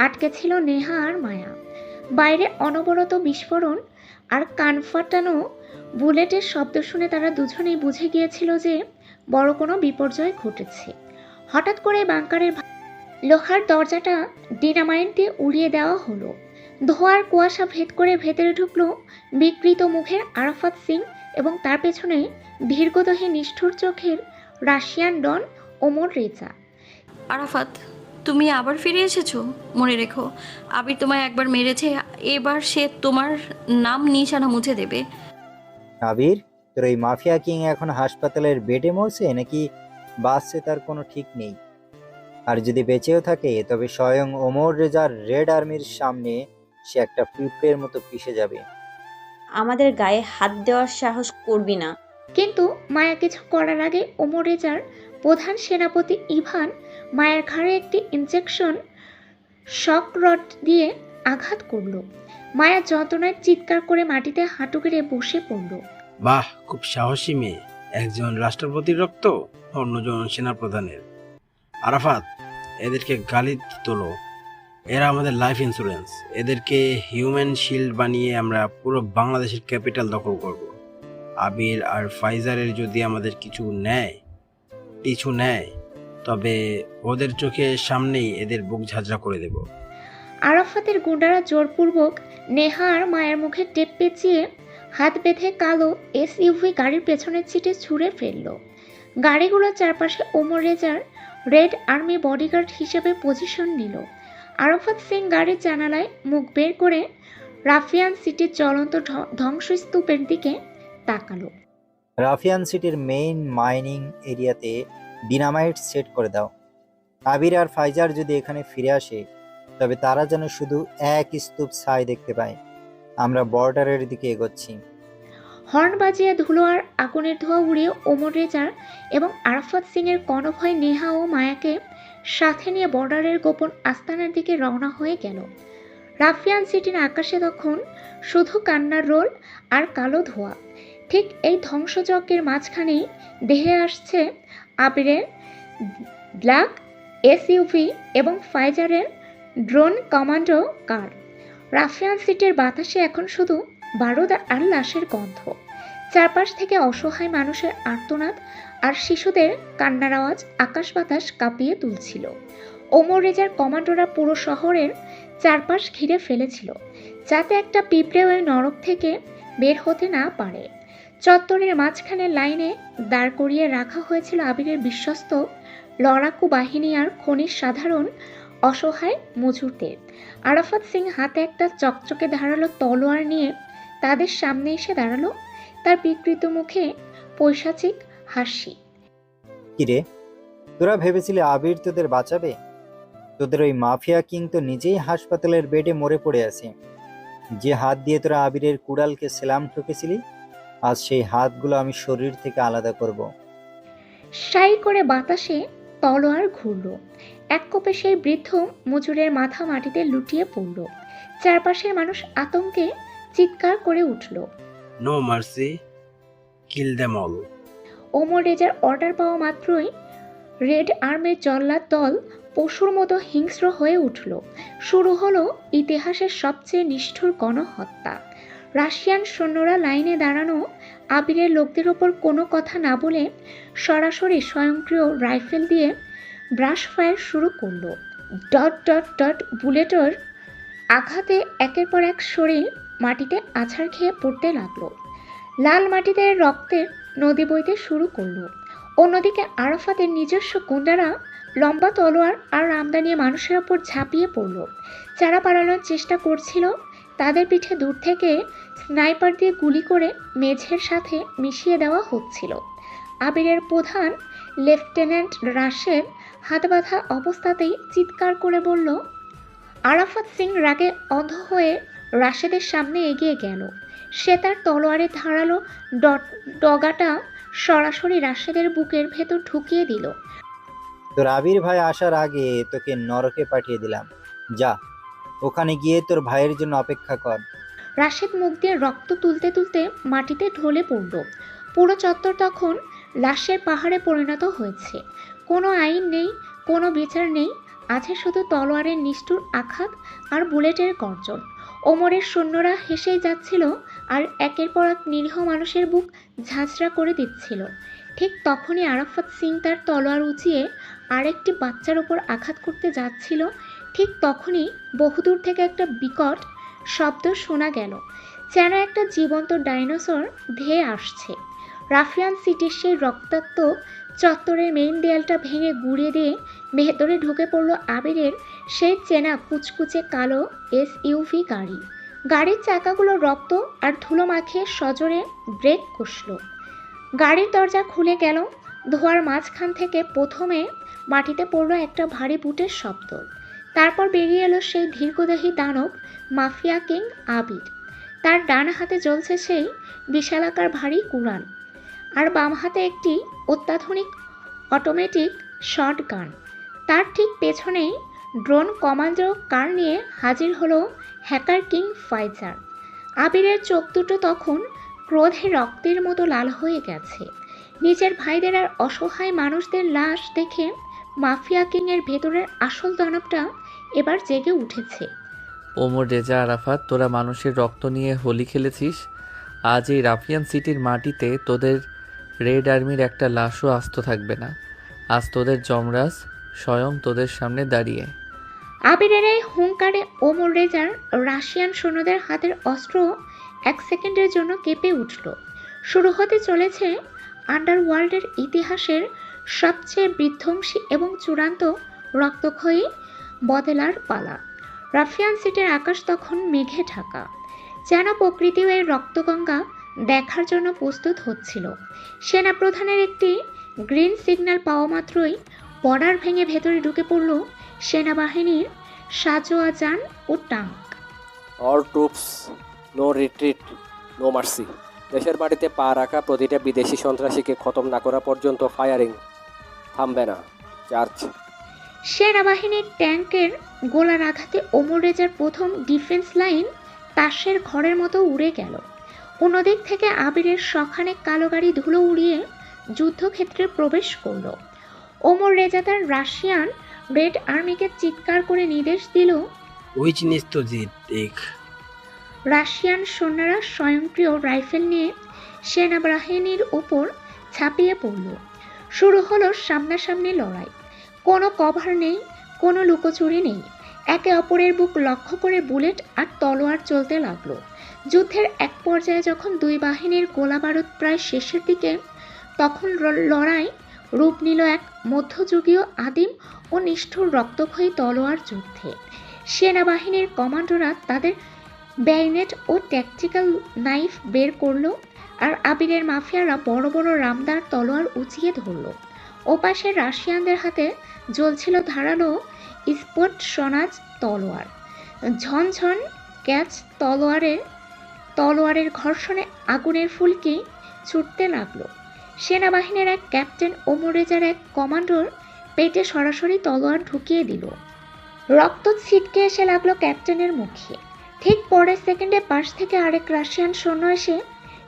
C: আটকে ছিল নেহা আর মায়া। বাইরে অনবরত বিস্ফোরণ আর কান ফাটানো বুলেটের শব্দ শুনে তারা দুজনেই বুঝে গিয়েছিল যে বড় কোনো বিপর্যয় ঘটেছে। হঠাৎ করে বাংকারের লোহার দরজাটা ডিনামাইট দিয়ে উড়িয়ে দেওয়া হলো। ধোঁয়ার কুয়াশা ভেদ করে ভেতরে ঢুকলো বিকৃত মুখের আরাফাত সিং এবং তার পেছনে দীর্ঘদেহী নিষ্ঠুর চোখের রাশিয়ান ডন ওমর রেজা।
K: আরাফাত, তুমি আবার ফিরে এসেছো। মনে রেখো, আবির তোমায় একবার মেরেছে, এবার সে তোমার নাম নিশানা মুছে দেবে।
F: আবির, তোর এই মাফিয়া কিং এখন হাসপাতালের বেডে মরছে নাকি বাঁচছে তার কোনো ঠিক নেই। আর যদি বেঁচেও থাকে তবে স্বয়ং ওমর রেজার রেড আর্মির সামনে সে একটা পিঁপড়ের মতো পিষে যাবে।
L: আমাদের গায়ে হাত দেওয়ার সাহস করবি না।
C: কিন্তু মায়া কিছু করার আগে ওমর রেজার প্রধান সেনাপতি ইভান মায়ের ঘাড়ে একটি ইনজেকশন শক রড দিয়ে আঘাত করল। মায়া যন্ত্রণায় চিৎকার করে মাটিতে হাঁটু গেড়ে বসে পড়ল।
P: বাহ, খুব সাহসী মেয়ে। একজন রাষ্ট্রপতির রক্ত, অন্যজন সেনাপ্রধানের। আরাফাত, এদেরকে গালি তোলো। এরা আমাদের লাইফ ইন্স্যুরেন্স। এদেরকে হিউম্যান শিল্ড বানিয়ে আমরা পুরো বাংলাদেশের ক্যাপিটাল দখল করব। আবির আর ফাইজারের যদি আমাদের কিছু নেয় তবে ওদের চোখের সামনেই এদের বুক ঝাঁঝরা করে দেব।
C: আরাফাতের গুন্ডারা জোরপূর্বক নেহা আর মায়ের মুখে টেপ পেঁচিয়ে হাত বেঁধে কালো এসইউভি গাড়ির পেছনের সিটে ছুঁড়ে ফেলল। গাড়িগুলোর চারপাশে ওমর রেজার রেড আর্মি বডিগার্ড হিসেবে পজিশন নিল। আরাফাত সিং গাড়ির জানালায় মুখ বের করে রাফিয়ান সিটির জ্বলন্ত ধ্বংসস্তূপের দিকে তাকালো।
F: রাফিয়ান সিটির মেইন মাইনিং এরিয়াতে ডিনামাইট সেট করে দাও। আবির আর ফাইজার যদি এখানে ফিরে আসে তবে তারা যেন শুধু এক স্তূপ ছাই দেখতে পায়। আমরা বর্ডারের দিকে এগোচ্ছি।
C: হর্ন বাজিয়ে ধুলো আর আগুনের ধোঁয়া উড়িয়ে ওমর রেজার এবং আরাফাত সিং এর কনভয় নেহা ও মায়াকে সাথে নিয়ে বর্ডারের গোপন আস্তানার দিকে রওনা হয়ে গেল। রাফিয়ান সিটির আকাশে তখন শুধু কান্নার রোল আর কালো ধোঁয়া। ঠিক এই ধ্বংসযজ্ঞের মাঝখানেই দেহে আসছে আবিরের ব্ল্যাক এসইউভি এবং ফাইজারের ড্রোন কমান্ডো কার। রাফিয়ান সিটির বাতাসে এখন শুধু বারুদ আর লাশের গন্ধ। চারপাশ থেকে অসহায় মানুষের আর্তনাদ আর শিশুদের কান্নার আওয়াজ আকাশ বাতাস কাঁপিয়ে তুলছিল। ওমর রেজার কমান্ডোরা পুরো শহরের চারপাশ ঘিরে ফেলেছিল, যাতে একটা পিঁপড়ে ওই নরক থেকে বের হতে না পারে। চত্বরের মাঝখানে লাইনে দাঁড় করিয়ে রাখা হয়েছিল আবিরের বিশ্বস্ত লড়াকু বাহিনী আর খনির সাধারণ অসহায় মজুরদের। আরাফাত সিং হাতে একটা চকচকে ধারালো তলোয়ার নিয়ে তাদের সামনে এসে দাঁড়ালো, তার বিকৃত মুখে পৈশাচিক হাসি।
F: কিরে, তোরা ভেবেছিলে আবির তোদের বাঁচাবে? তোদের ওই মাফিয়া কিং তো নিজেই হাসপাতালের বেডে মরে পড়ে আছে। যে হাত দিয়ে তোরা আবিরের কুড়ালকে সেলাম ঠুকেছিলি, আজ সেই হাতগুলো আমি শরীর থেকে আলাদা করব।
C: সাই করে বাতাসে তলোয়ার ঘুরল। এক কোপে সেই বৃদ্ধ মজুরের মাথা মাটিতে লুটিয়ে পড়ল। চারপাশের মানুষ আতঙ্কে চিৎকার করে উঠল।
P: No mercy, kill them all.
C: Omar রেজার অর্ডার পাওয়া মাত্রই রেড আর্মির জল্লাদ দল পশুর মতো হিংস্র হয়ে উঠল। শুরু হলো ইতিহাসের সবচেয়ে নিষ্ঠুর গণহত্যা। রাশিয়ান সৈন্যরা লাইনে দাঁড়ানো আবিরের লোকদের ওপর কোনো কথা না বলে সরাসরি স্বয়ংক্রিয় রাইফেল দিয়ে ব্রাশ ফায়ার শুরু করলো। ডট ডট ডট বুলেটের আঘাতে একের পর এক শরীর মাটিতে আছাড় খেয়ে পড়তে লাগলো। লাল মাটিতে রক্তের নদী বইতে শুরু করলো। অন্যদিকে আরাফাতের নিজস্ব গুন্ডারা লম্বা তলোয়ার আর রামদা নিয়ে মানুষের ওপর ঝাঁপিয়ে পড়ল। যারা পালানোর চেষ্টা করছিল তাদের পিঠে দূর থেকে স্নাইপার দিয়ে গুলি করে মেঝের সাথে মিশিয়ে দেওয়া হচ্ছিল। আবিরের প্রধান লেফটেন্যান্ট রাশেদ হাত বাঁধা অবস্থাতেই চিৎকার করে বলল। আরাফাত সিং রাগে অন্ধ হয়ে রাশেদের সামনে এগিয়ে গেল। সে তার তলোয়ারে ধারালো ডগাটা সরাসরি রাশেদের বুকের ভেতর ঢুকিয়ে দিল।
F: তোর আবির ভাই আসার আগে তোকে নরকে পাঠিয়ে দিলাম, যা ওখানে গিয়ে তোর ভাইয়ের জন্য অপেক্ষা কর।
C: রাশেদ মুখ দিয়ে রক্ত তুলতে তুলতে মাটিতে ঢলে পড়ল। পুরো চত্বর তখন লাশের পাহাড়ে পরিণত হয়েছে। কোনো আইন নেই, কোনো বিচার নেই, আছে শুধু তলোয়ারের নিষ্ঠুর আঘাত আর বুলেটের গর্জন। ওমরের সৈন্যরা হেসেই যাচ্ছিল আর একের পর এক নিরীহ মানুষের বুক ঝাঁঝরা করে দিচ্ছিল। ঠিক তখনই আরাফাত সিং তার তলোয়ার উঁচিয়ে আরেকটি বাচ্চার ওপর আঘাত করতে যাচ্ছিল। ঠিক তখনই বহুদূর থেকে একটা বিকট শব্দ শোনা গেল, যেন একটা জীবন্ত ডাইনোসর ধেয়ে আসছে। রাফিয়ান সিটির সেই রক্তাক্ত চত্বরের মেইন দেয়ালটা ভেঙে গুঁড়িয়ে দিয়ে ভেতরে ঢুকে পড়ল আবিরের সেই চেনা কুচকুচে কালো SUV গাড়ি। গাড়ির চাকাগুলো রক্ত আর ধুলো মাখিয়ে সজোরে ব্রেক কষল। গাড়ির দরজা খুলে গেল। ধোয়ার মাঝখান থেকে প্রথমে মাটিতে পড়ল একটা ভারী বুটের শব্দ। তারপর বেরিয়ে এলো সেই দীর্ঘদেহী দানব মাফিয়া কিং আবির। তার ডান হাতে জ্বলছে সেই বিশালাকার ভারী কুরান, আর বাম হাতে একটি অত্যাধুনিক অটোমেটিক শর্ট গান। তার ঠিক পেছনেই ড্রোন কমান্ডো কার নিয়ে হাজির হলো হ্যাকার কিং ফাইজার। আবিরের চোখ দুটো তখন ক্রোধে রক্তের মতো লাল হয়ে গেছে। নিজের ভাইদের আর অসহায় মানুষদের লাশ দেখে মাফিয়া কিংয়ের ভেতরের আসল দানবটা এবার জেগে উঠেছে।
D: ওমর, রেজা, আরাফাত, তোরা মানুষের রক্ত নিয়ে হোলি খেলেছিস। আজ এই রাফিয়ান সিটির মাটিতে তোদের রেড আর্মির একটা লাশও আস্ত থাকবে না। আজ তোদের যমরাজ স্বয়ং তোদের সামনে দাঁড়িয়ে।
C: আবিরের এই হুঙ্কারে ওমর রেজার রাশিয়ান সৈন্যদের হাতের অস্ত্র এক সেকেন্ডের জন্য কেঁপে উঠল। শুরু হতে চলেছে আন্ডারওয়ার্ল্ডের ইতিহাসের সবচেয়ে বিধ্বংসী এবং চূড়ান্ত রক্তক্ষয়ী বদলার পালা। রাফিয়ান সিটির আকাশ তখন মেঘে ঢাকা, যেন প্রকৃতিও এই রক্তগঙ্গা দেখার জন্য প্রস্তুত হচ্ছিল। সেনাপ্রধানের একটি গ্রিন সিগন্যাল পাওয়া মাত্রই বর্ডার ভেঙে ভেতরে ঢুকে পড়ল সেনাবাহিনীর সাজোয়া যান ও tank.
B: All troops, no retreat, no mercy. দেশের মাটিতে পা রাখা প্রতিটা বিদেশি সন্ত্রাসীকে খতম না করা পর্যন্ত ফায়ারিং থামবে না। চার্জ।
C: সেনাবাহিনীর ট্যাঙ্কের গোলার আঘাতে ওমর রেজার প্রথম ডিফেন্স লাইন তাসের ঘরের মতো উড়ে গেল। অন্যদিক থেকে আবিরের শখানেক কালো গাড়ি ধুলো উড়িয়ে যুদ্ধক্ষেত্রে প্রবেশ করল। ওমর রেজা তার রাশিয়ান রেড আর্মিকে চিৎকার করে নির্দেশ দিল,
P: ওই জিনিস তো জিত দেখ।
C: রাশিয়ান সৈন্যরা স্বয়ংক্রিয় রাইফেল নিয়ে সেনাবাহিনীর উপর ঝাঁপিয়ে পড়ল। শুরু হলো সামনাসামনি লড়াই। কোনো কভার নেই, কোনো লুকোচুরি নেই। একে অপরের বুক লক্ষ্য করে বুলেট আর তলোয়ার চলতে লাগলো। যুদ্ধের এক পর্যায়ে যখন দুই বাহিনীর গোলাবারুদ প্রায় শেষের দিকে, তখন লড়াই রূপ নিল এক মধ্যযুগীয় আদিম ও নিষ্ঠুর রক্তক্ষয়ী তলোয়ার যুদ্ধে। সেনাবাহিনীর কমান্ডোরা তাদের ব্যাইনেট ও ট্যাকটিক্যাল নাইফ বের করলো, আর আবিরের মাফিয়ারা বড় বড় রামদার তলোয়ার উঁচিয়ে ধরল। ওপাশে রাশিয়ানদের হাতে জ্বলছিল ধারালো স্পট সোনাজ তলোয়ার। ঝনঝন ক্যাচ তলোয়ারের ঘর্ষণে আগুনের ফুলকি ছুটতে লাগলো। সেনাবাহিনীর এক ক্যাপ্টেন ওমর রেজার এক কমান্ডোর পেটে সরাসরি তলোয়ার ঢুকিয়ে দিল। রক্ত ছিটকে এসে লাগলো ক্যাপ্টেনের মুখে। ঠিক পরের সেকেন্ডে পাশ থেকে আরেক রাশিয়ান সৈন্য এসে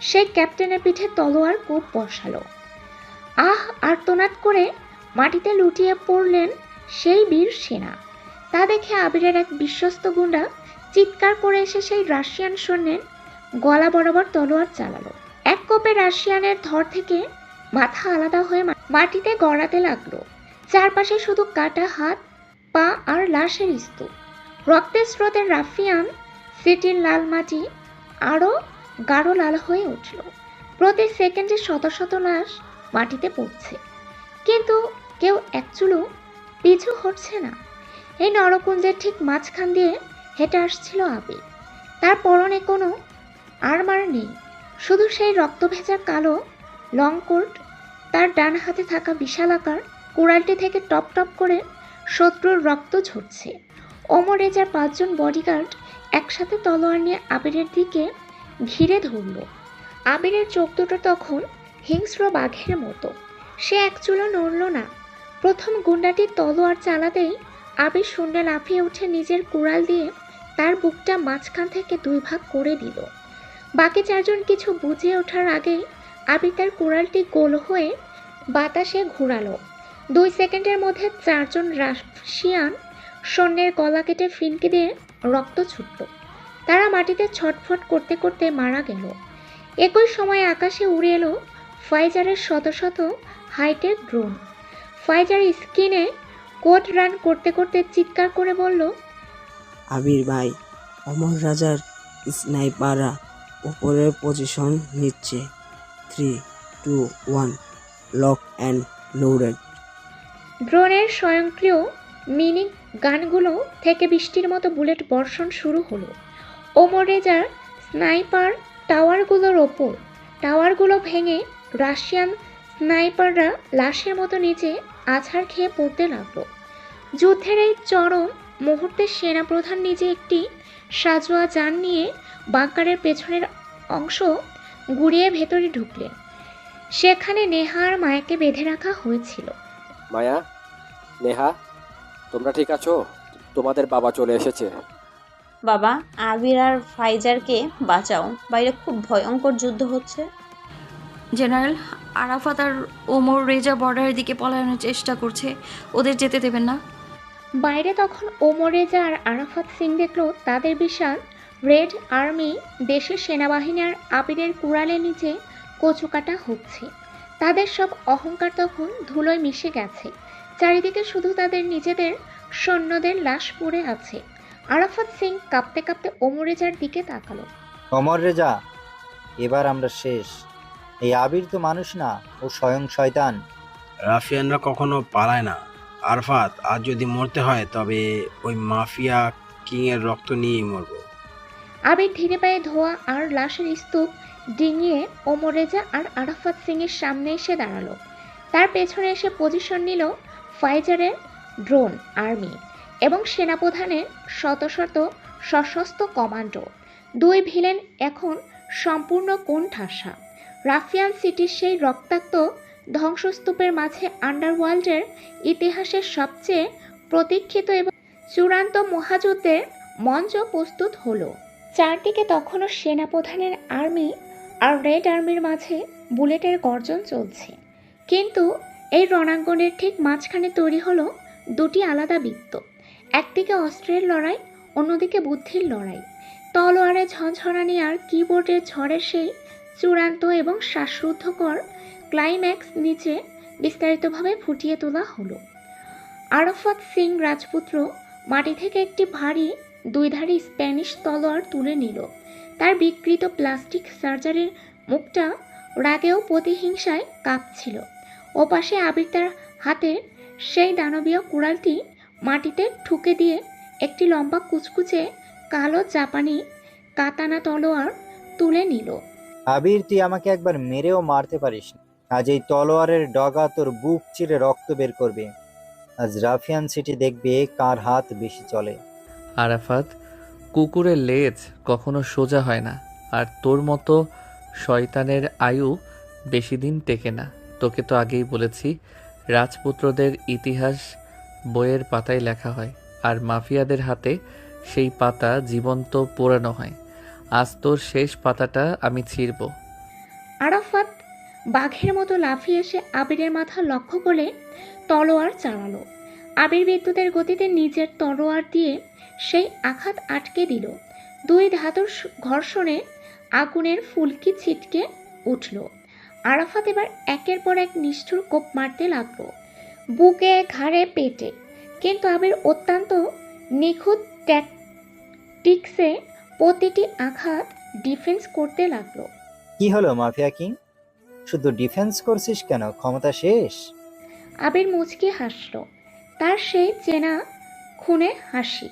C: সেই ক্যাপ্টেনের পিঠে তলোয়ার কোপ বসালো। আহ আর্তনাদ করে মাটিতে লুটিয়ে পড়লেন সেই বীর সেনা। তা দেখে আবিরের এক বিশ্বস্ত গুন্ডা চিৎকার করে এসে সেই রাশিয়ান সৈন্যের গলা বরাবর তলোয়ার চালালো। এক কোপে রাশিয়ানের ধর থেকে মাথা আলাদা হয়ে মাটিতে গড়াতে লাগলো। চারপাশে শুধু কাটা হাত, পা আর লাশের স্তূপ। রক্তের স্রোতে রাফিয়ান সিটির লাল মাটি আরও গাঢ় লাল হয়ে উঠল। প্রতি সেকেন্ডে শত শত লাশ মাটিতে পড়ছে, কিন্তু কেউ এক চুলো পিছু হটছে না। এই নরকুঞ্জের ঠিক মাঝখান দিয়ে হেঁটে আসছিল আবির। তার পরনে কোনো আরমার নেই, শুধু সেই রক্তভেজা কালো লং কোট। তার ডান হাতে থাকা বিশালাকার কুড়ালটি থেকে টপ টপ করে শত্রুর রক্ত ঝরছে। ওমর রেজার 5 জন বডিগার্ড একসাথে তলোয়ার নিয়ে আবিরের দিকে ঘিরে ধরল। আবিরের চোখ দুটো তখন হিংস্র বাঘের মতো। সে এক চুলো নড়ল না। প্রথম গুন্ডাটি তলোয়ার চালাতেই আবির শূন্যে লাফিয়ে উঠে নিজের কুড়াল দিয়ে তার বুকটা মাঝখান থেকে 2 ভাগ করে দিল। বাকি 4 জন কিছু বুঝিয়ে ওঠার আগেই আবির তার কুড়ালটি গোল হয়ে বাতাসে ঘুরালো। 2 সেকেন্ডের মধ্যে 4 জন রাশিয়ান সৈন্যের গলা কেটে ফিনকি দিয়ে রক্ত ছুটল। তারা মাটিতে ছটফট করতে করতে মারা গেল। একই সময়ে আকাশে উড়ে এলো ফাইজারের শত শত হাইটেক ড্রোন। ফাইজার স্কিনে কোড রান করতে করতে চিৎকার করে বলল,
E: আবির ভাই, অমর রাজার স্নাইপাররা উপরের পজিশন নিচ্ছে। 3, 2, 1, লক অ্যান্ড লোডেড।
C: ড্রোনের স্বয়ংক্রিয় মিনি গানগুলো থেকে বৃষ্টির মতো বুলেট বর্ষণ শুরু হলো ওমর রেজার স্নাইপার টাওয়ারগুলো ভেঙে রাশিয়ান স্নাইপাররা লাশের মতো নিচে আছাড় খেয়ে পড়তে লাগলো। যুদ্ধের এই চরম মুহূর্তে সেনাপ্রধান নিজে একটি সাজোয়া যান নিয়ে বাংকারের পেছনের অংশ গুড়িয়ে ভেতরে ঢুকলেন। সেখানে নেহা আর মায়াকে বেঁধে রাখা হয়েছিল।
B: মায়া, নেহা, তোমরা ঠিক আছো? তোমাদের বাবা চলে এসেছে।
L: বাবা, আবির আর ফাইজারকে বাঁচাও, বাইরে খুব ভয়ঙ্কর যুদ্ধ হচ্ছে।
K: জেনারেল, আরাফাত আর ওমর রেজা বর্ডারের দিকে পলায়নের চেষ্টা করছে, ওদের যেতে দেবেন না।
C: বাইরে তখন ওমর রেজা আর আরাফাত সিং দেখলো তাদের বিশাল রেড আর্মি দেশের সেনাবাহিনী আর আবিরের কুড়ালের নিচে কচুকাটা হচ্ছে। তাদের সব অহংকার তখন ধুলোয় মিশে গেছে। চারিদিকে শুধু তাদের নিজেদের সৈন্যদের লাশ পড়ে আছে। আরাফাত সিং কাঁপতে কাঁপতে ওমর রেজার দিকে তাকালো।
F: অমর রেজা, এবার আমরা শেষ। এই আবির তো মানুষ না, ও স্বয়ং শয়তান।
P: রাফিয়ানরা কখনো পালায় না। আরফাত, আজ যদি মরতে হয় তবে ওই মাফিয়া কিংয়ের রক্ত নিয়েই মরবো।
C: আবির ধীরে পায়ে ধোয়া আর লাশের স্তূপ ডিঙিয়ে ওমর রেজা আর আরাফাত সিং এর সামনে এসে দাঁড়ালো। তার পেছনে এসে পজিশন নিল ফাইজারের ড্রোন আর্মি এবং সেনাপ্রধানের শত শত সশস্ত্র কমান্ডো। 2 ভিলেন এখন সম্পূর্ণ কোণঠাসা। রাফিয়ান সিটির সেই রক্তাক্ত ধ্বংসস্তূপের মাঝে আন্ডারওয়ার্ল্ডের ইতিহাসের সবচেয়ে প্রতীক্ষিত এবং চূড়ান্ত মহাযুদ্ধের মঞ্চ প্রস্তুত হলো। চারদিকে তখনও সেনাপ্রধানের আর্মি আর রেড আর্মির মাঝে বুলেটের গর্জন চলছে। কিন্তু এই রণাঙ্গনের ঠিক মাঝখানে তৈরি হলো 2টি আলাদা বৃত্ত। একদিকে অস্ত্রের লড়াই, অন্যদিকে বুদ্ধির লড়াই। তলোয়ারের ঝনঝনানি আর কিবোর্ডের ঝড়ের সেই চূড়ান্ত এবং শ্বাসরুদ্ধকর ক্লাইম্যাক্স নিচে বিস্তারিতভাবে ফুটিয়ে তোলা হলো। আরাফাত সিং রাজপুত্র মাটি থেকে একটি ভারী 2ধারী স্প্যানিশ তলোয়ার তুলে নিল। তার বিকৃত প্লাস্টিক সার্জারির মুখটা রাগেও প্রতিহিংসায় কাঁপছিল। ওপাশে আবির তার হাতের সেই দানবীয় কুড়ালটি মাটিতে ঠুকে দিয়ে একটি লম্বা কুচকুচে কালো জাপানি কাতানা তলোয়ার তুলে নিল।
F: আবির, তুই আমাকে একবার মেরেও মারতে পারিস না। আজ এই তলোয়ারের ডগা তোর বুক চিরে রক্ত বের করবে। আজ রাফিয়ান সিটি দেখবে কার হাত বেশি চলে।
D: আরাফাত, কুকুরের লেজ কখনো সোজা হয় না, আর তোর মতো শয়তানের আয়ু বেশি দিন টেকে না। তোকে তো আগেই বলেছি, রাজপুত্রদের ইতিহাস বইয়ের পাতায় লেখা হয়, আর মাফিয়াদের হাতে সেই পাতা জীবন্ত পোড়ানো হয়। আজ তোর শেষ পাতাটা আমি ছিঁড়ব।
C: আরাফাত বাঘের মতো লাফিয়ে এসে আবিরের মাথা লক্ষ্য করে তলোয়ার চালালো। আবির বিদ্যুতের গতিতে নিজের তলোয়ার দিয়ে সেই আঘাত আটকে দিল। 2 ধাতুর ঘর্ষণে আগুনের ফুলকি ছিটকে উঠল। আরাফাত এবার একের পর এক নিষ্ঠুর কোপ মারতে লাগলো, বুকে, ঘাড়ে, পেটে। কিন্তু আবির অত্যন্ত নিখুঁত ট্যাকটিক্সে প্রতিটি আঘাত ডিফেন্স করতে লাগলো।
F: কি হলো মাফিয়া কিং, শুধু ডিফেন্স করছিস কেন? ক্ষমতা শেষ?
C: আবির মুচকি হাসল। তার সেই চেনা খুনে হাসি।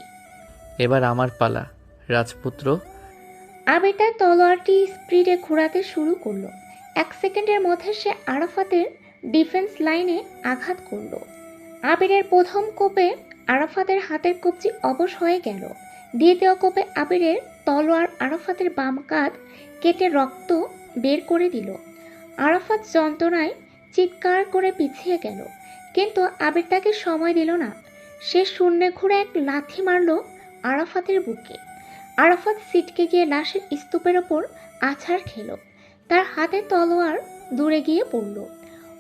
D: এবার আমার পালা, রাজপুত্র।
C: আবির তার তলোয়ারটি স্পিডে ঘোরাতে শুরু করলো। 1 সেকেন্ডের মধ্যে সে আরাফাতের ডিফেন্স লাইনে আঘাত করলো। আবিরের প্রথম কোপে আরাফাতের হাতের কবজি অবশ হয়ে গেল। দ্বিতীয় কোপে আবিরের তলোয়ার আরাফাতের বাম কাঁধ কেটে রক্ত বের করে দিল। আরাফাত যন্ত্রণায় চিৎকার করে পিছিয়ে গেল, কিন্তু আবির তাকে সময় দিল না। সে শূন্যে ঘুরে এক লাথি মারল আরাফাতের বুকে। আরাফাত ছিটকে গিয়ে লাশের স্তূপের ওপর আছাড় খেল। তার হাতে তলোয়ার দূরে গিয়ে পড়ল।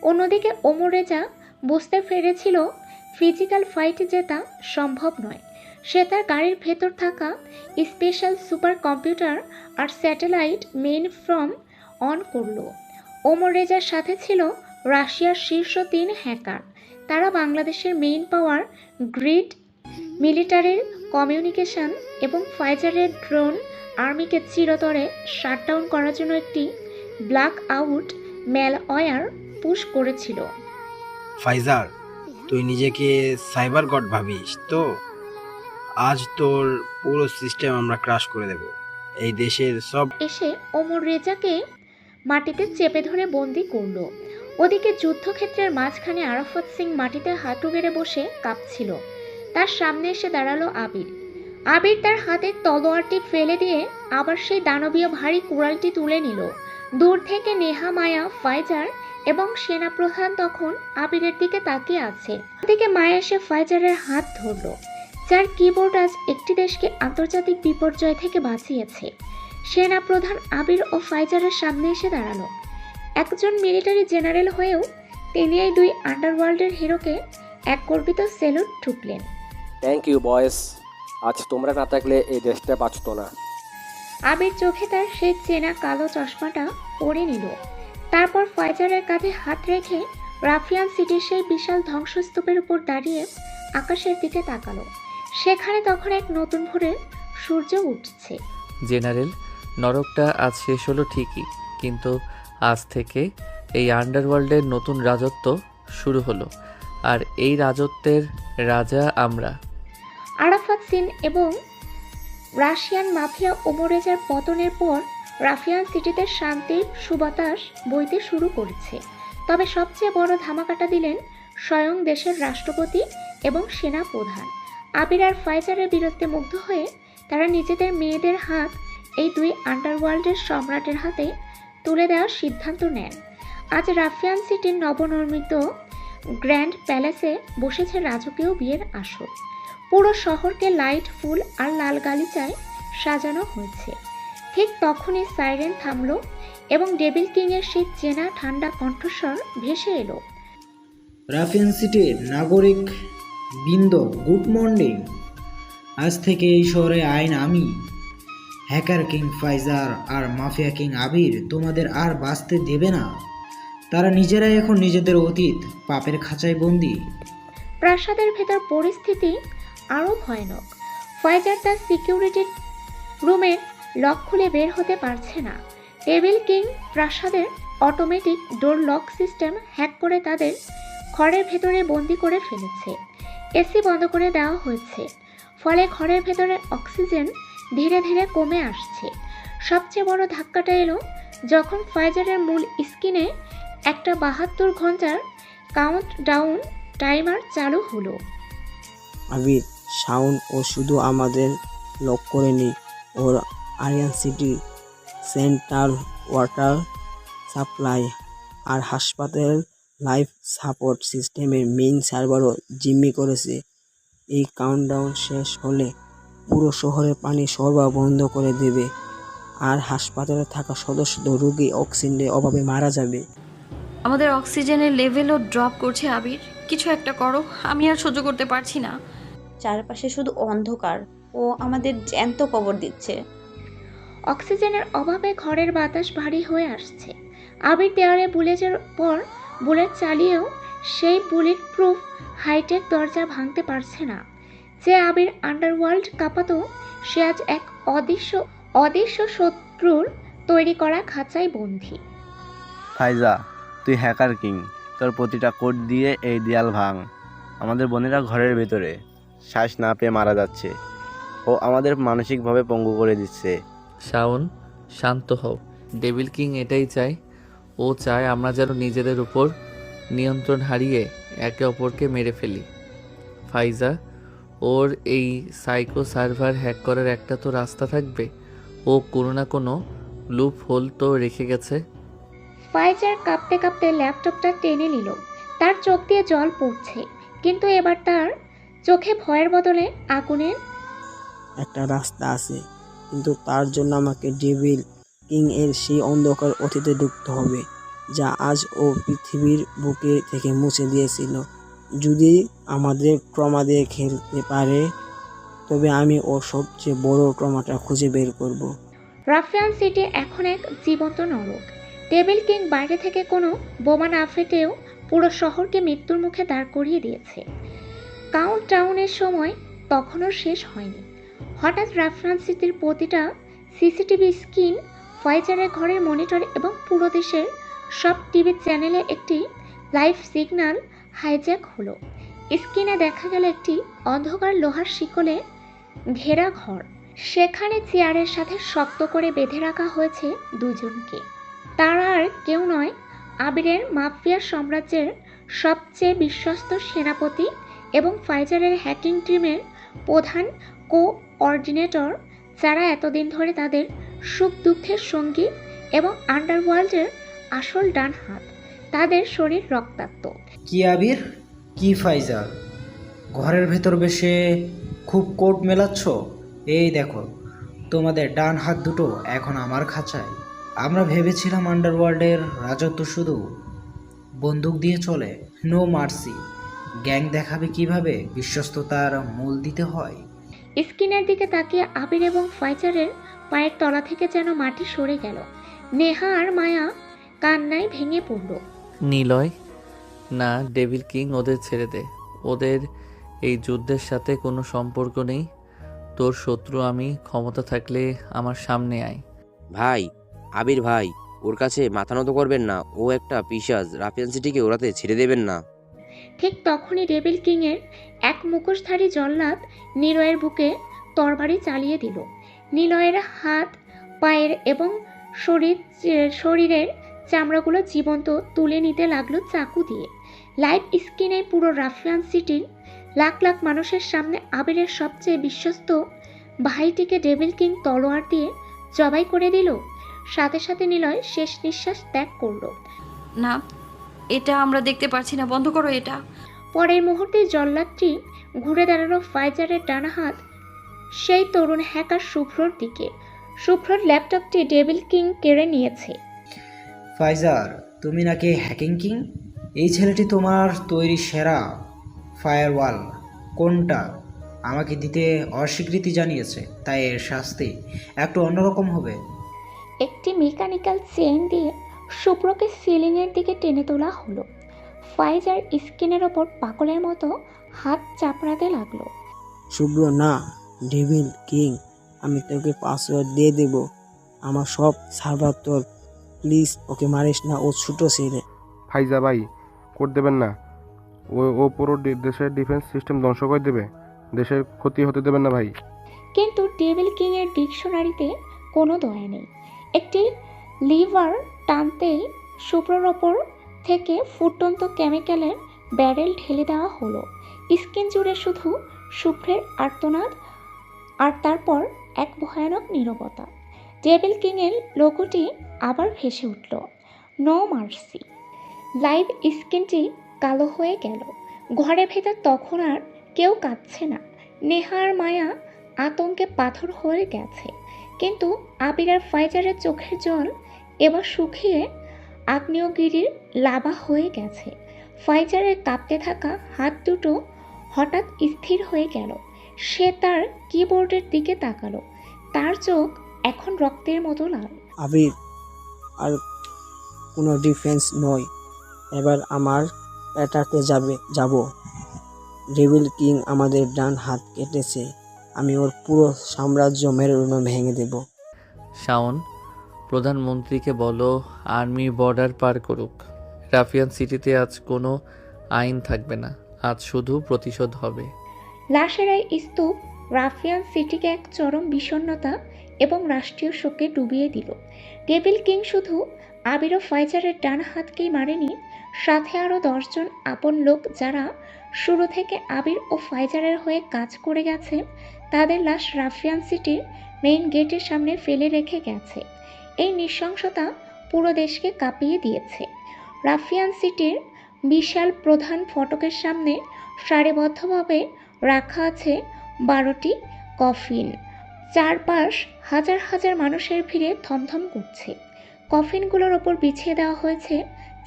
C: অন্যদিকে ওমর রেজা বুঝতে পেরেছিল ফিজিক্যাল ফাইটে জেতা সম্ভব নয়। সে তার গাড়ির ভেতর থাকা স্পেশাল সুপার কম্পিউটার আর স্যাটেলাইট মেইন ফ্রম অন করল। ওমর রেজার সাথে ছিল রাশিয়ার শীর্ষ 3 হ্যাকার। তারা বাংলাদেশের মেইন পাওয়ার গ্রিড, মিলিটারির কমিউনিকেশন এবং ফাইজারের ড্রোন আর্মিকে চিরতরে শাটডাউন করার জন্য একটি ব্ল্যাক আউট ম্যালওয়্যার পুশ করেছিল।
P: ফাইজার, তুই নিজেকে সাইবার গড ভাবিস তো? আজ তোর পুরো সিস্টেম আমরা ক্রাশ করে দেব। এই দেশের সব
C: এসে ওমর রেজাকে মাটিতে চেপে ধরে বন্দি করল। ওদিকে যুদ্ধক্ষেত্রের মাঝখানে আরাফাত সিং মাটিতে হাঁটু গেড়ে বসে কাঁপছিল। তার সামনে এসে দাঁড়ালো আবির। আবির তার হাতের তলোয়ারটি ফেলে দিয়ে আবার সেই দানবীয় ভারী কুড়ালটি তুলে নিল। দূর থেকে নেহা, মায়া, ফাইজার এবং সেনাপ্রধান তখন আবিরের দিকে তাকিয়ে আছে। ওদিকে মায়া এসে ফাইজারের হাত ধরল, যার কিবোর্ড আজ একটি দেশকে আন্তর্জাতিক বিপর্যয় থেকে বাঁচিয়েছে। সেনাপ্রধান আবির ও ফাইজারের সামনে এসে দাঁড়ালো। একজন মিলিটারি জেনারেল হয়েও তিনি এই 2 আন্ডারওয়ার্ল্ডের হিরোকে এক গর্বিত সেলুট ঠুকলেন।
B: থ্যাংক ইউ বয়েস, আজ তোমরা না থাকলে এই দেশটা বাঁচত না।
C: আবির চোখে তার সেই চেনা কালো চশমাটা পরে নিল। তারপর ফাইজারের কাঁধে হাত রেখে রাফিয়ান সিটির সেই বিশাল ধ্বংসস্তূপের উপর দাঁড়িয়ে আকাশের দিকে তাকালো। সেখানে তখন এক নতুন ভোরের সূর্য উঠছে।
D: জেনারেল, নরকটা আজ শেষ হলো ঠিকই, কিন্তু আজ থেকে এই আন্ডারওয়ার্ল্ডের নতুন রাজত্ব শুরু হলো, আর এই রাজত্বের রাজা আমরা।
C: আরাফাত সিন এবং রাশিয়ান মাফিয়া ওমর রেজার পতনের পর রাফিয়ান সিটিতে শান্তির সুবাতাস বইতে শুরু করেছে। তবে সবচেয়ে বড় ধামাকাটা দিলেন স্বয়ং দেশের রাষ্ট্রপতি এবং সেনা প্রধান। আবির আর ফাইজারের বিরুদ্ধে মুগ্ধ হয়ে তারা নিজেদের মেয়েদের হাত এই 2 আন্ডারওয়ার্ল্ডের সম্রাটের হাতে তুলে দেওয়ার সিদ্ধান্ত নেন। আজ রাফিয়ান সিটির নবনির্মিত গ্র্যান্ড প্যালেসে বসেছে রাজকীয় বিয়ের আসর। পুরো শহরকে লাইট, ফুল আর লাল গালিচায় সাজানো হয়েছে। ঠিক তখনই সাইরেন থামলো এবং ডেভিল কিংয়ের সেই চেনা ঠান্ডা কণ্ঠস্বর ভেসে এলো।
E: রাফিয়ান সিটির নাগরিক বৃন্দ, গুড মর্নিং। আজ থেকে এই শহরে আইন আমি। হ্যাকার কিং ফাইজার আর মাফিয়া কিং আবির তোমাদের আর বাঁচতে দেবে না। তারা নিজেরাই এখন নিজেদের অতীত পাপের খাঁচায় বন্দী।
C: প্রাসাদের ভেতর পরিস্থিতি আরও ভয়ানক। ফাইজার তার সিকিউরিটি রুমের লক খুলে বের হতে পারছে না। ডেভিল কিং প্রাসাদের automatic door lock system hack করে তাদের ঘরের ভেতরে বন্দি করে ফেলেছে। এসি বন্ধ করে দেওয়া হয়েছে, ফলে ঘরের ভেতরে অক্সিজেন ধীরে ধীরে কমে আসছে। সবচেয়ে বড় ধাক্কাটা এলো যখন ফাইজারের মূল স্ক্রিনে একটা 72 ঘন্টার কাউন্টডাউন টাইমার চালু হলো।
E: আবির, সাউন্ড ও শুধু আমাদের লক করেনি, ওর Aryan city, central water supply আর হাসপাতাল লাইফ সাপোর্ট সিস্টেমের মেইন সার্ভারও জিম্মি করেছে। এই কাউন্টডাউন শেষ হলে পুরো শহরে পানি সরবরাহ বন্ধ করে দেবে, আর হাসপাতালে থাকা সদস্যদের রোগী অক্সিজেনের অভাবে মারা যাবে।
K: আমাদের অক্সিজেনের লেভেলও ড্রপ করছে। আবির, কিছু একটা করো, আমি আর সহ্য করতে পারছি না।
L: চারপাশে শুধু অন্ধকার, ও আমাদের জ্যান্ত কবর দিচ্ছে।
C: অক্সিজেনের অভাবে ঘরের বাতাস ভারী হয়ে আসছে। আবির দেওয়ালে বুলেটের পর বুলেট চালিয়েও সেই বুলেট প্রুফ হাইটেক দরজা ভাঙতে পারছে না। যে আবির আন্ডারওয়ার্ল্ড কাঁপাতো, সে আজ এক অদৃশ্য শত্রুর তৈরি করা খাঁচায় বন্দী।
J: ফাইজা, তুই হ্যাকার কিং, তোর প্রতিটা কোড দিয়ে এই দেয়াল ভাঙ।
S: আমাদের বোনেরা ঘরের ভেতরে শ্বাস না পেয়ে মারা যাচ্ছে। ও আমাদের মানসিকভাবে পঙ্গু করে দিচ্ছে।
D: শাওন, শান্ত হও। ডেভিল কিং এটাই চায়। ও চায় আমরা যেন নিজেদের উপর নিয়ন্ত্রণ হারিয়ে একে অপরকে মেরে ফেলি। ফাইজা, ওর এই সাইকো সার্ভার হ্যাক করার একটা তো রাস্তা থাকবে। ও কোনো না কোনো লুপ হোল তো রেখে গেছে।
C: ফাইজার কাঁপতে কাঁপতে ল্যাপটপটা টেনে নিল। তার চোখ দিয়ে জল পড়ছে, কিন্তু এবার তার চোখে ভয়ের বদলে আগুনের।
E: একটা রাস্তা আছে, কিন্তু তার জন্য আমাকে ডেভিল কিং এর সেই অন্ধকার অতীতে ঢুকতে হবে, যা আজ ও পৃথিবীর বুকে থেকে মুছে দিয়েছিল। যদি আমাদের ট্রমা দিয়ে খেলতে পারে, তবে আমি ওর সবচেয়ে বড় ট্রমাটা খুঁজে বের করব।
C: রাফিয়ান সিটি এখন এক জীবন্ত নরক। ডেভিল কিং বাইরে থেকে কোনো বোমা না ফেটেও পুরো শহরকে মৃত্যুর মুখে দাঁড় করিয়ে দিয়েছে। কাউন্টডাউনের সময় তখনও শেষ হয়নি। হঠাৎ রাফিয়ান সিটির প্রতিটা সিসিটিভি স্ক্রিন, ফাইজারের ঘরের মনিটর এবং পুরো দেশের সব টিভি চ্যানেলে একটি লাইভ সিগন্যাল হাইজ্যাক হলো। স্ক্রিনে দেখা গেল একটি অন্ধকার লোহার শিকলে ঘেরা ঘর। সেখানে চেয়ারের সাথে শক্ত করে বেঁধে রাখা হয়েছে দুজনকে। তারা আর কেউ নয়, আবিরের মাফিয়া সাম্রাজ্যের সবচেয়ে বিশ্বস্ত সেনাপতি এবং ফাইজারের হ্যাকিং টিমের প্রধান কোঅর্ডিনেটর, যারা এতদিন ধরে তাদের সুখ দুঃখের সঙ্গী এবং আন্ডারওয়ার্ল্ডের আসল ডান হাত। তাদের শরীর রক্তাক্ত।
T: কি আবির, কি ফাইজা, ঘরের ভেতর বসে খুব কোট মেলাচ্ছ? এই দেখো, তোমাদের ডান হাত দুটো এখন আমার খাঁচায়। আমরা ভেবেছিলাম আন্ডারওয়ার্ল্ডের রাজত্ব শুধু বন্দুক দিয়ে চলে, নো মার্সি। গ্যাং দেখাবে কিভাবে বিশ্বস্ততার মূল দিতে হয়।
C: স্ক্রিনের দিকে তাকিয়ে আবির এবং ফাইজারের পায়ের তলা থেকে যেন মাটি সরে গেল। নেহা আর মায়া কান্নায় ভেঙে পড়ল।
D: নিলয়, না, ডেভিল কিং ওদের ছেড়ে দে। ওদের এই যুদ্ধের সাথে কোনো সম্পর্ক নেই। তোর শত্রু আমি, ক্ষমতা থাকলে আমার সামনে আয়।
G: ভাই, আবির ভাই, ওর কাছে মাথা নত করবেন না। ও একটা পিশাচ। রাফিয়ান সিটিকে ওরাতে ছেড়ে দেবেন না।
C: ঠিক তখনই ডেভিল কিংয়ের এক মুখোশধারী জল্লাদ নিলয়ের বুকে তরবারি চালিয়ে দিল। নিলয়ের হাত, পায়ের এবং শরীরের চামড়াগুলো জীবন্ত তুলে নিতে লাগলো চাকু দিয়ে। লাইভ স্ক্রিনে পুরো রাফিয়ান সিটির লাখ লাখ মানুষের সামনে আবিরের সবচেয়ে বিশ্বস্ত ভাইটিকে ডেভিল কিং তলোয়ার দিয়ে জবাই করে দিল। সাথে সাথে নিলয় শেষ নিঃশ্বাস ত্যাগ করলো।
K: না, এটা আমরা দেখতে পারছি না, বন্ধ করো এটা।
C: পরের মুহূর্তে জল্লাদটি ঘুরে দাঁড়ালো ফাইজারের ডানা হাত সেই তরুণ হ্যাকার শুভ্রর দিকে। শুভ্রর ল্যাপটপটি ডেভিল কিং কেড়ে নিয়েছে।
T: ফাইজার, তুমি নাকি হ্যাকিং কিং? এই ছেলেটি তোমার তৈরি সেরা ফায়ারওয়াল কোনটা আমাকে দিতে অস্বীকৃতি জানিয়েছে, তাই এর শাস্তি একটু অন্যরকম হবে।
C: একটি মেকানিক্যাল চেইন দিয়ে শুভ্রকে সিলিংয়ের দিকে টেনে তোলা হলো। ফাইজার স্ক্রিনের ওপর পাগলের মতো হাত চাপড়াতে লাগলো।
E: শুভ্র, না, ডেভিল কিং, আমি তোকে পাসওয়ার্ড দিয়ে দেব। আমার সব সার্ভার তোর। প্লিজ ওকে মারিস না, ও ছোট ছেলে।
H: ফাইজা ভাই, কোড দেবেন না। ও পুরো দেশের ডিফেন্স সিস্টেম ধ্বংস করে দেবে। দেশের ক্ষতি হতে দেবেন না ভাই।
C: কিন্তু ডেভিল কিংয়ের ডিকশনারিতে কোনো দয়া নেই। একটি লিভার টানতেই শুভ্রর ওপর থেকে ফুটন্ত কেমিক্যালের ব্যারেল ঢেলে দেওয়া হলো। স্কিন জুড়ে শুধু শুভ্রের আর্তনাদ, আর তারপর এক ভয়ানক নীরবতা। ডেভিল কিংয়ের লোগোটি আবার ভেসে উঠল, নো মার্সি। লাইভ স্ক্রিনটি কালো হয়ে গেল। ঘরের ভেতর তখন আর কেউ কাঁদছে না। নেহা আর মায়া আতঙ্কে পাথর হয়ে গেছে, কিন্তু আবির আর ফাইজারের চোখের জল এবার শুকিয়ে আগ্নেয়গিরির লাভা হয়ে গেছে। ফাইজারের কাঁপতে থাকা হাত দুটো হঠাৎ স্থির হয়ে গেল। সে তার কিবোর্ডের দিকে তাকালো। তার চোখ এখন রক্তের মতো লাল।
E: আবির, আর কোনো ডিফেন্স নয়, এবার আমার অ্যাটাকে যাব। ডেভিল কিং আমাদের ডান হাত কেটেছে। আমি ওর পুরো সাম্রাজ্য মেরুদণ্ড ভেঙে দেব।
D: শাওন, প্রধানমন্ত্রীকে বলো আর্মি বর্ডার পার করুক। রাফিয়ান সিটিতে আজ কোনো আইন থাকবে না। আজ শুধু প্রতিশোধ হবে।
C: লাশের এই স্তূপ রাফিয়ান সিটিকে এক চরম বিষণ্ণতা এবং রাষ্ট্রীয় শোকে ডুবিয়ে দিল। ডেভিল কিং শুধু আবির ও ফাইজারের ডান হাতকেই মারেনি, সাথে আরও 10 জন আপন লোক যারা শুরু থেকে আবির ও ফাইজারের হয়ে কাজ করে গেছে, তাদের লাশ রাফিয়ান সিটির মেইন গেটের সামনে ফেলে রেখে গেছে। এই নৃশংসতা পুরো দেশকে কাঁপিয়ে দিয়েছে। রাফিয়ান সিটির বিশাল প্রধান ফটকের সামনে সারিবদ্ধভাবে রাখা আছে 12টি কফিন। চারপাশ হাজার হাজার মানুষের ভিড়ে থমথম করছে। কফিনগুলোর ওপর বিছিয়ে দেওয়া হয়েছে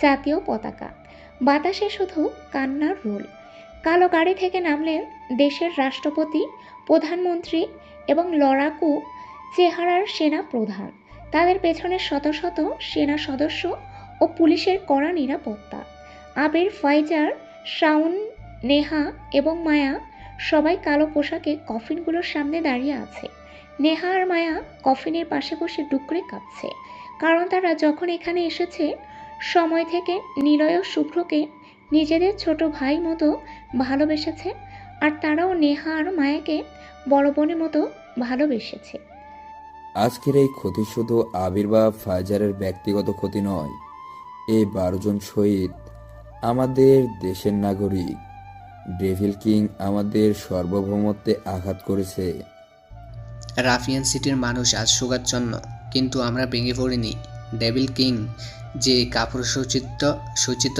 C: জাতীয় পতাকা। বাতাসে শুধু কান্নার রোল। কালো গাড়ি থেকে নামলেন দেশের রাষ্ট্রপতি, প্রধানমন্ত্রী এবং লড়াকু চেহারার সেনা প্রধান। তাদের পেছনে শত শত সেনা সদস্য ও পুলিশের কড়া নিরাপত্তা। আবির, ফাইজার, শাউন, নেহা এবং মায়া সবাই কালো পোশাকে কফিনগুলোর সামনে দাঁড়িয়ে আছে। নেহা আর মায়া কফিনের পাশে বসে ডুকরে কাঁপছে, কারণ তারা যখন এখানে এসেছে সময় থেকে নিলয় ও শুভ্রকে নিজেদের ছোট ভাই মতো ভালোবেসেছে, আর তারাও নেহা আর মায়াকে বড় বোনের মতো ভালোবেসেছে।
R: আজকের এই ক্ষতি শুধু আবির বা ফাইজারের ব্যক্তিগত ক্ষতি নয়, এই 12 জন শহীদ আমাদের দেশের নাগরিক। ডেভিল কিং আমাদের সার্বভৌমত্বে আঘাত করেছে।
N: রাফিয়ান সিটির মানুষ আজ শোকাচ্ছন্ন, কিন্তু আমরা ভেঙে পড়িনি। ডেভিল কিং যে কাপুরুষোচিত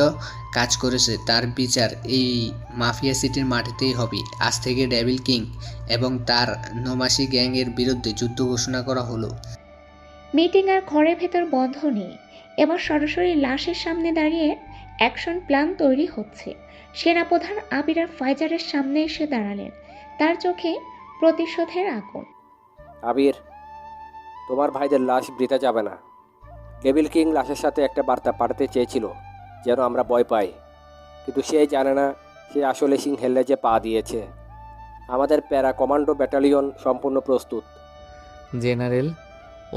N: কাজ করেছে তার বিচার এই মাফিয়া সিটির মাটিতেই হবে। আজ থেকে ডেভিল কিং এবং তার নমাসি গ্যাংয়ের বিরুদ্ধে যুদ্ধ ঘোষণা করা হলো।
C: মিটিং আর ঘরের ভেতর বন্ধ নেই। এবার সরাসরি লাশের সামনে দাঁড়িয়ে অ্যাকশন প্ল্যান তৈরি হচ্ছে। সেনাপ্রধান আবির আর ফাইজারের সামনে এসে দাঁড়ালেন। তার চোখে প্রতিশোধের আগুন।
B: আবির, তোমার ভাইদের লাশ বৃথা যাবে না। ডেভিল কিং লাশের সাথে একটা বার্তা পাঠাতে চেয়েছিল, যেন আমরা ভয় পাই, কিন্তু সে জানে না সে আসলে সিংহের লেজে পা দিয়েছে। আমাদের প্যারা কমান্ডো ব্যাটালিয়ন সম্পূর্ণ প্রস্তুত।
D: জেনারেল,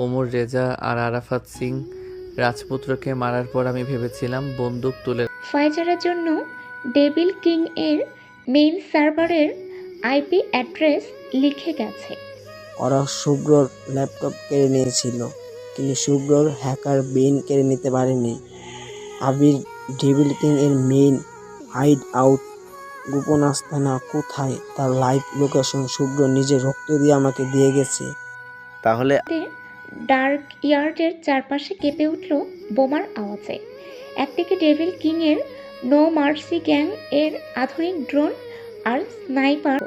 D: ওমর রেজা আর আরাফাত সিং রাজপুত্রকে মারার পর আমি ভেবেছিলাম বন্দুক তুলে
C: ফাইজারের জন্য ডেভিল কিং এর মেইন সার্ভারের আইপি অ্যাড্রেস লিখে গেছে।
E: ওরা শুভ্রর ল্যাপটপ কেড়ে নিয়েছিল, কিন্তু শুভ্রর হ্যাকার বেন কেড়ে নিতে পারেনি। আবির ডেভিল কিং এর মেইন হাইড আউট গোপন আস্তানা কোথায় তার লাইভ লোকেশন শুভ্র নিজের রক্ত দিয়ে আমাকে দিয়ে গেছে।
S: তাহলে
C: ডার্ক ইয়ার্ডের চারপাশে কেঁপে উঠল বোমার আওয়াজে। একদিকে ডেভিল কিং এর নো মার্সি গ্যাং এর আধুনিক ড্রোন আর স্নাইপার,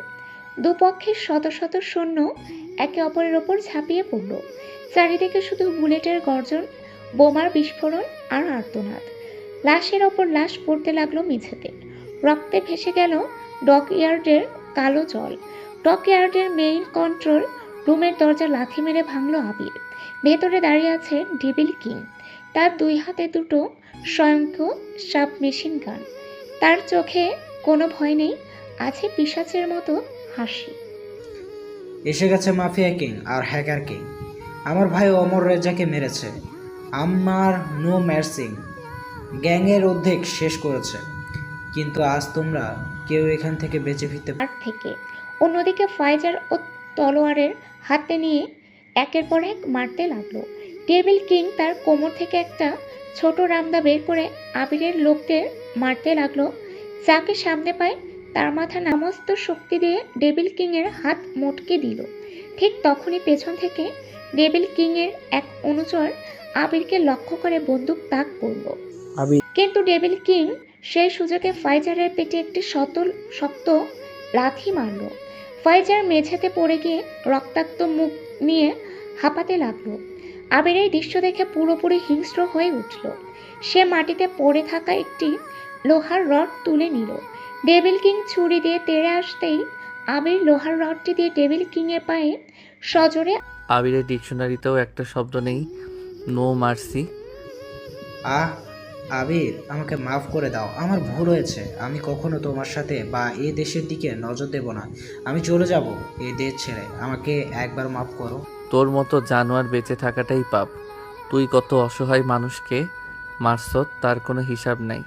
C: দুপক্ষের শত শত সৈন্য একে অপরের ওপর ঝাঁপিয়ে পড়ল। চারিদিকে শুধু বুলেটের গর্জন, বোমার বিস্ফোরণ আর আর্তনাদ। লাশের ওপর লাশ পড়তে লাগলো মেঝেতে। রক্তে ভেসে গেল ডক ইয়ার্ডের কালো জল। ডক ইয়ার্ডের মেইন কন্ট্রোল রুমের দরজা লাথি মেরে ভাঙল আবির। ভেতরে দাঁড়িয়ে আছে ডেভিল কিং। তার 2 হাতে 2টো স্বয়ংক্রিয় সাবমেশিন গান। তার চোখে কোনো ভয় নেই, আছে পিশাচের মতো হাসি।
T: এসে গেছে মাফিয়া কিং আর হ্যাকার কিং। আমার ভাই অমর রেজাকে মেরেছে। আমার নো ম্যার্সিং গ্যাংয়ের অর্ধেক শেষ করেছে, কিন্তু আজ তোমরা কেউ এখান থেকে বেঁচে ফিরতে
C: থেকে অন্যদিকে ফাইজার ও তলোয়ারের হাতে নিয়ে একের পর এক মারতে লাগলো। ডেভিল কিং তার কোমর থেকে একটা ছোট রামদা বের করে আবিরের লোকদের মারতে লাগলো। যাকে সামনে পায় তার মাথা সমস্ত শক্তি দিয়ে ডেভিল কিং এর হাত মোটকে দিল। ঠিক তখনই পেছন থেকে ডেভিল কিং এর এক অনুচর আবিরকে লক্ষ্য করে বন্দুক তাক করল, কিন্তু ডেভিল কিং সেই সুযোগে ফাইজারের পেটে একটি শক্ত লাথি মারল। ফাইজার মেঝেতে পড়ে গিয়ে রক্তাক্ত মুখ নিয়ে হাঁপাতে লাগলো। আবির এই দৃশ্য দেখে পুরোপুরি হিংস্র হয়ে উঠল। সে মাটিতে পড়ে থাকা একটি লোহার রড তুলে নিল। ডেভিল কিং ছুরি দিয়ে তেড়ে আসতেই আবির লোহার রডটি দিয়ে ডেভিল কিং এর পায়ে সজোরে।
D: আবিরের ডিকশনারিতেও একটা শব্দ নেই, নো মার্সি।
T: আবির, আমাকে মাফ করে দাও, আমার ভুল হয়েছে। আমি কখনো তোমার সাথে বা এই দেশের দিকে নজর দেব না। আমি চলে যাব এই দেশ ছেড়ে। আমাকে একবার মাফ করো।
D: তোর মতো জানোয়ার বেঁচে থাকাটাই পাপ। তুই কত অসহায় মানুষকে মারছত তার কোনো হিসাব নাই।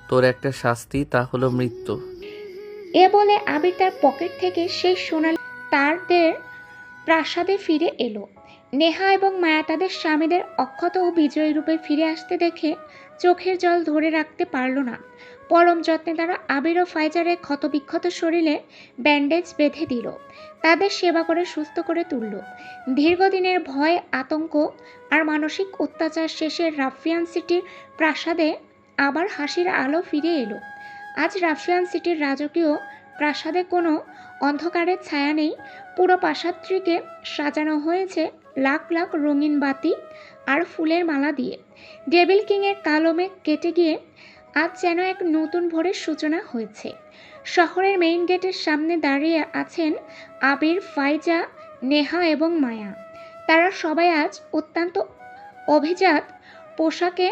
D: তোর একটা শাস্তি, তা হলো মৃত্যু।
C: এ বলে আবির তার পকেট থেকে সেই সোনালি তারদের প্রাসাদে ফিরে এলো। নেহা এবং মায়া তাদের স্বামীদের অক্ষত ও বিজয়ী রূপে ফিরে আসতে দেখে চোখের জল ধরে রাখতে পারল না। পরম যত্নে তারা আবির ও ফাইজারের ক্ষতবিক্ষত শরীরে ব্যান্ডেজ বেঁধে দিল, তাদের সেবা করে সুস্থ করে তুলল। দীর্ঘদিনের ভয়, আতঙ্ক আর মানসিক অত্যাচার শেষে রাফিয়ান সিটির প্রাসাদে আবার হাসির আলো ফিরে এলো। আজ রাফিয়ান সিটির রাজকীয় প্রাসাদে কোনো অন্ধকারের ছায়া নেই। পুরো প্রাসাদটিকে সাজানো হয়েছে লাখ লাখ রঙিন বাতি আর ফুলের মালা দিয়ে। ডেভিল কিংয়ের কালো মেঘ কেটে গিয়ে আজ যেন এক নতুন ভোরের সূচনা হয়েছে। শহরের মেইন গেটের সামনে দাঁড়িয়ে আছেন আবির, ফাইজা, নেহা এবং মায়া। তারা সবাই আজ অত্যন্ত অভিজাত পোশাকে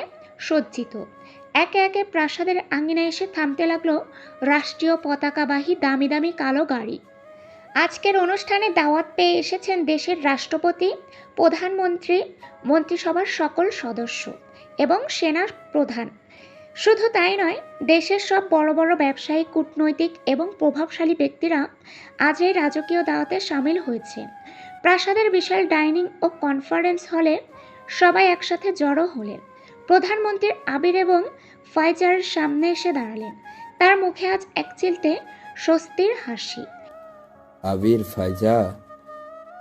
C: সজ্জিত। একে একে প্রাসাদের আঙিনায় এসে থামতে লাগলো রাষ্ট্রীয় পতাকাবাহী দামি দামি কালো গাড়ি। আজকের অনুষ্ঠানে দাওয়াত পেয়ে এসেছেন দেশের রাষ্ট্রপতি, প্রধানমন্ত্রী, মন্ত্রিসভার সকল সদস্য এবং সেনা প্রধান। শুধু তাই নয়, দেশের সব বড় বড় ব্যবসায়ী, কূটনৈতিক এবং প্রভাবশালী ব্যক্তিরা আজ এই রাজকীয় দাওয়াতে সামিল হয়েছে। প্রাসাদের বিশাল ডাইনিং ও কনফারেন্স হলে সবাই একসাথে জড়ো হলেন। প্রধানমন্ত্রী আবির এবং ফাইজারের সামনে এসে দাঁড়ালেন। তার মুখে আজ এক চিলতে স্বস্তির হাসি।
R: আবির, ফাইজা,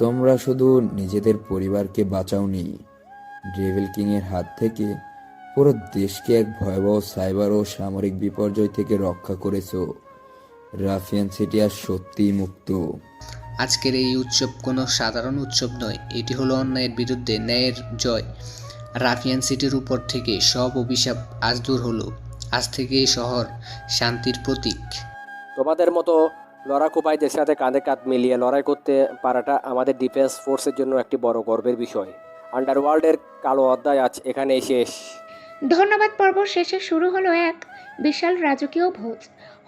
R: তোমরা শুধু নিজেদের পরিবারকে বাঁচাওনি, ডেভিল কিংয়ের হাত থেকে পুরো দেশকে এক ভয়াবহ সাইবার ও সামরিক বিপর্যয় থেকে রক্ষা করেছো। রাফিয়ান সিটি আর সত্যিই মুক্ত।
N: আজকের এই উৎসব কোনো সাধারণ উৎসব নয়, এটি হলো অন্যায়ের বিরুদ্ধে ন্যায়ের জয়। রাফিয়ান সিটির উপর থেকে সব অভিশাপ আজ দূর হলো। আজ থেকে এই শহর শান্তির প্রতীক।
B: তোমাদের মতো লড়াকু ভাইদের সাথে কাঁধে কাঁধ মিলিয়ে লড়াই করতে পারাটা আমাদের ডিফেন্স ফোর্সের জন্য একটি বড় গর্বের বিষয়। আন্ডারওয়ার্ল্ডের কালো অধ্যায় আজ এখানেই শেষ।
C: ধন্যবাদ পর্ব শেষে শুরু হলো এক বিশাল রাজকীয় ভোজ।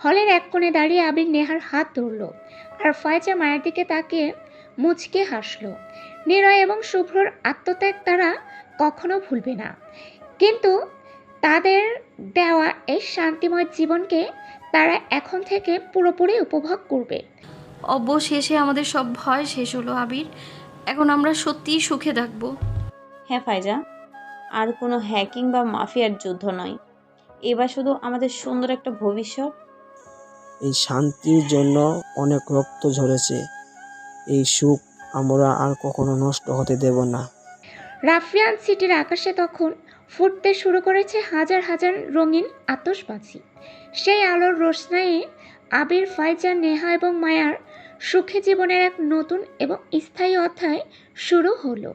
C: হলের এক কোণে দাঁড়িয়ে আবির নেহার হাত ধরল আর ফাইজা মায়ের দিকে তাকিয়ে মুচকে হাসল। নিরয় এবং শুভ্রর আত্মত্যাগ তারা কখনো ভুলবে না, কিন্তু তাদের দেওয়া এই শান্তিময় জীবনকে তারা এখন থেকে পুরোপুরি উপভোগ করবে।
K: অবশেষে আমাদের সব ভয় শেষ হলো আবির, এখন আমরা সত্যিই সুখে থাকবো।
L: হ্যাঁ ফাইজা, আর কোনো হ্যাকিং বা মাফিয়ার যুদ্ধ নয়, এবার শুধু আমাদের সুন্দর একটা ভবিষ্যৎ।
E: এই শান্তির জন্য অনেক রক্ত ঝরেছে, এই সুখ আমরা আর কখনো নষ্ট হতে দেব না।
C: রাফিয়ান সিটির আকাশে তখন ফুটতে শুরু করেছে হাজার হাজার রঙিন আতশবাজি। সেই আলোর রোশনাইয়ে আবির, ফাইজা, নেহা এবং মায়ার সুখী জীবনের এক নতুন এবং স্থায়ী অধ্যায় শুরু হলো।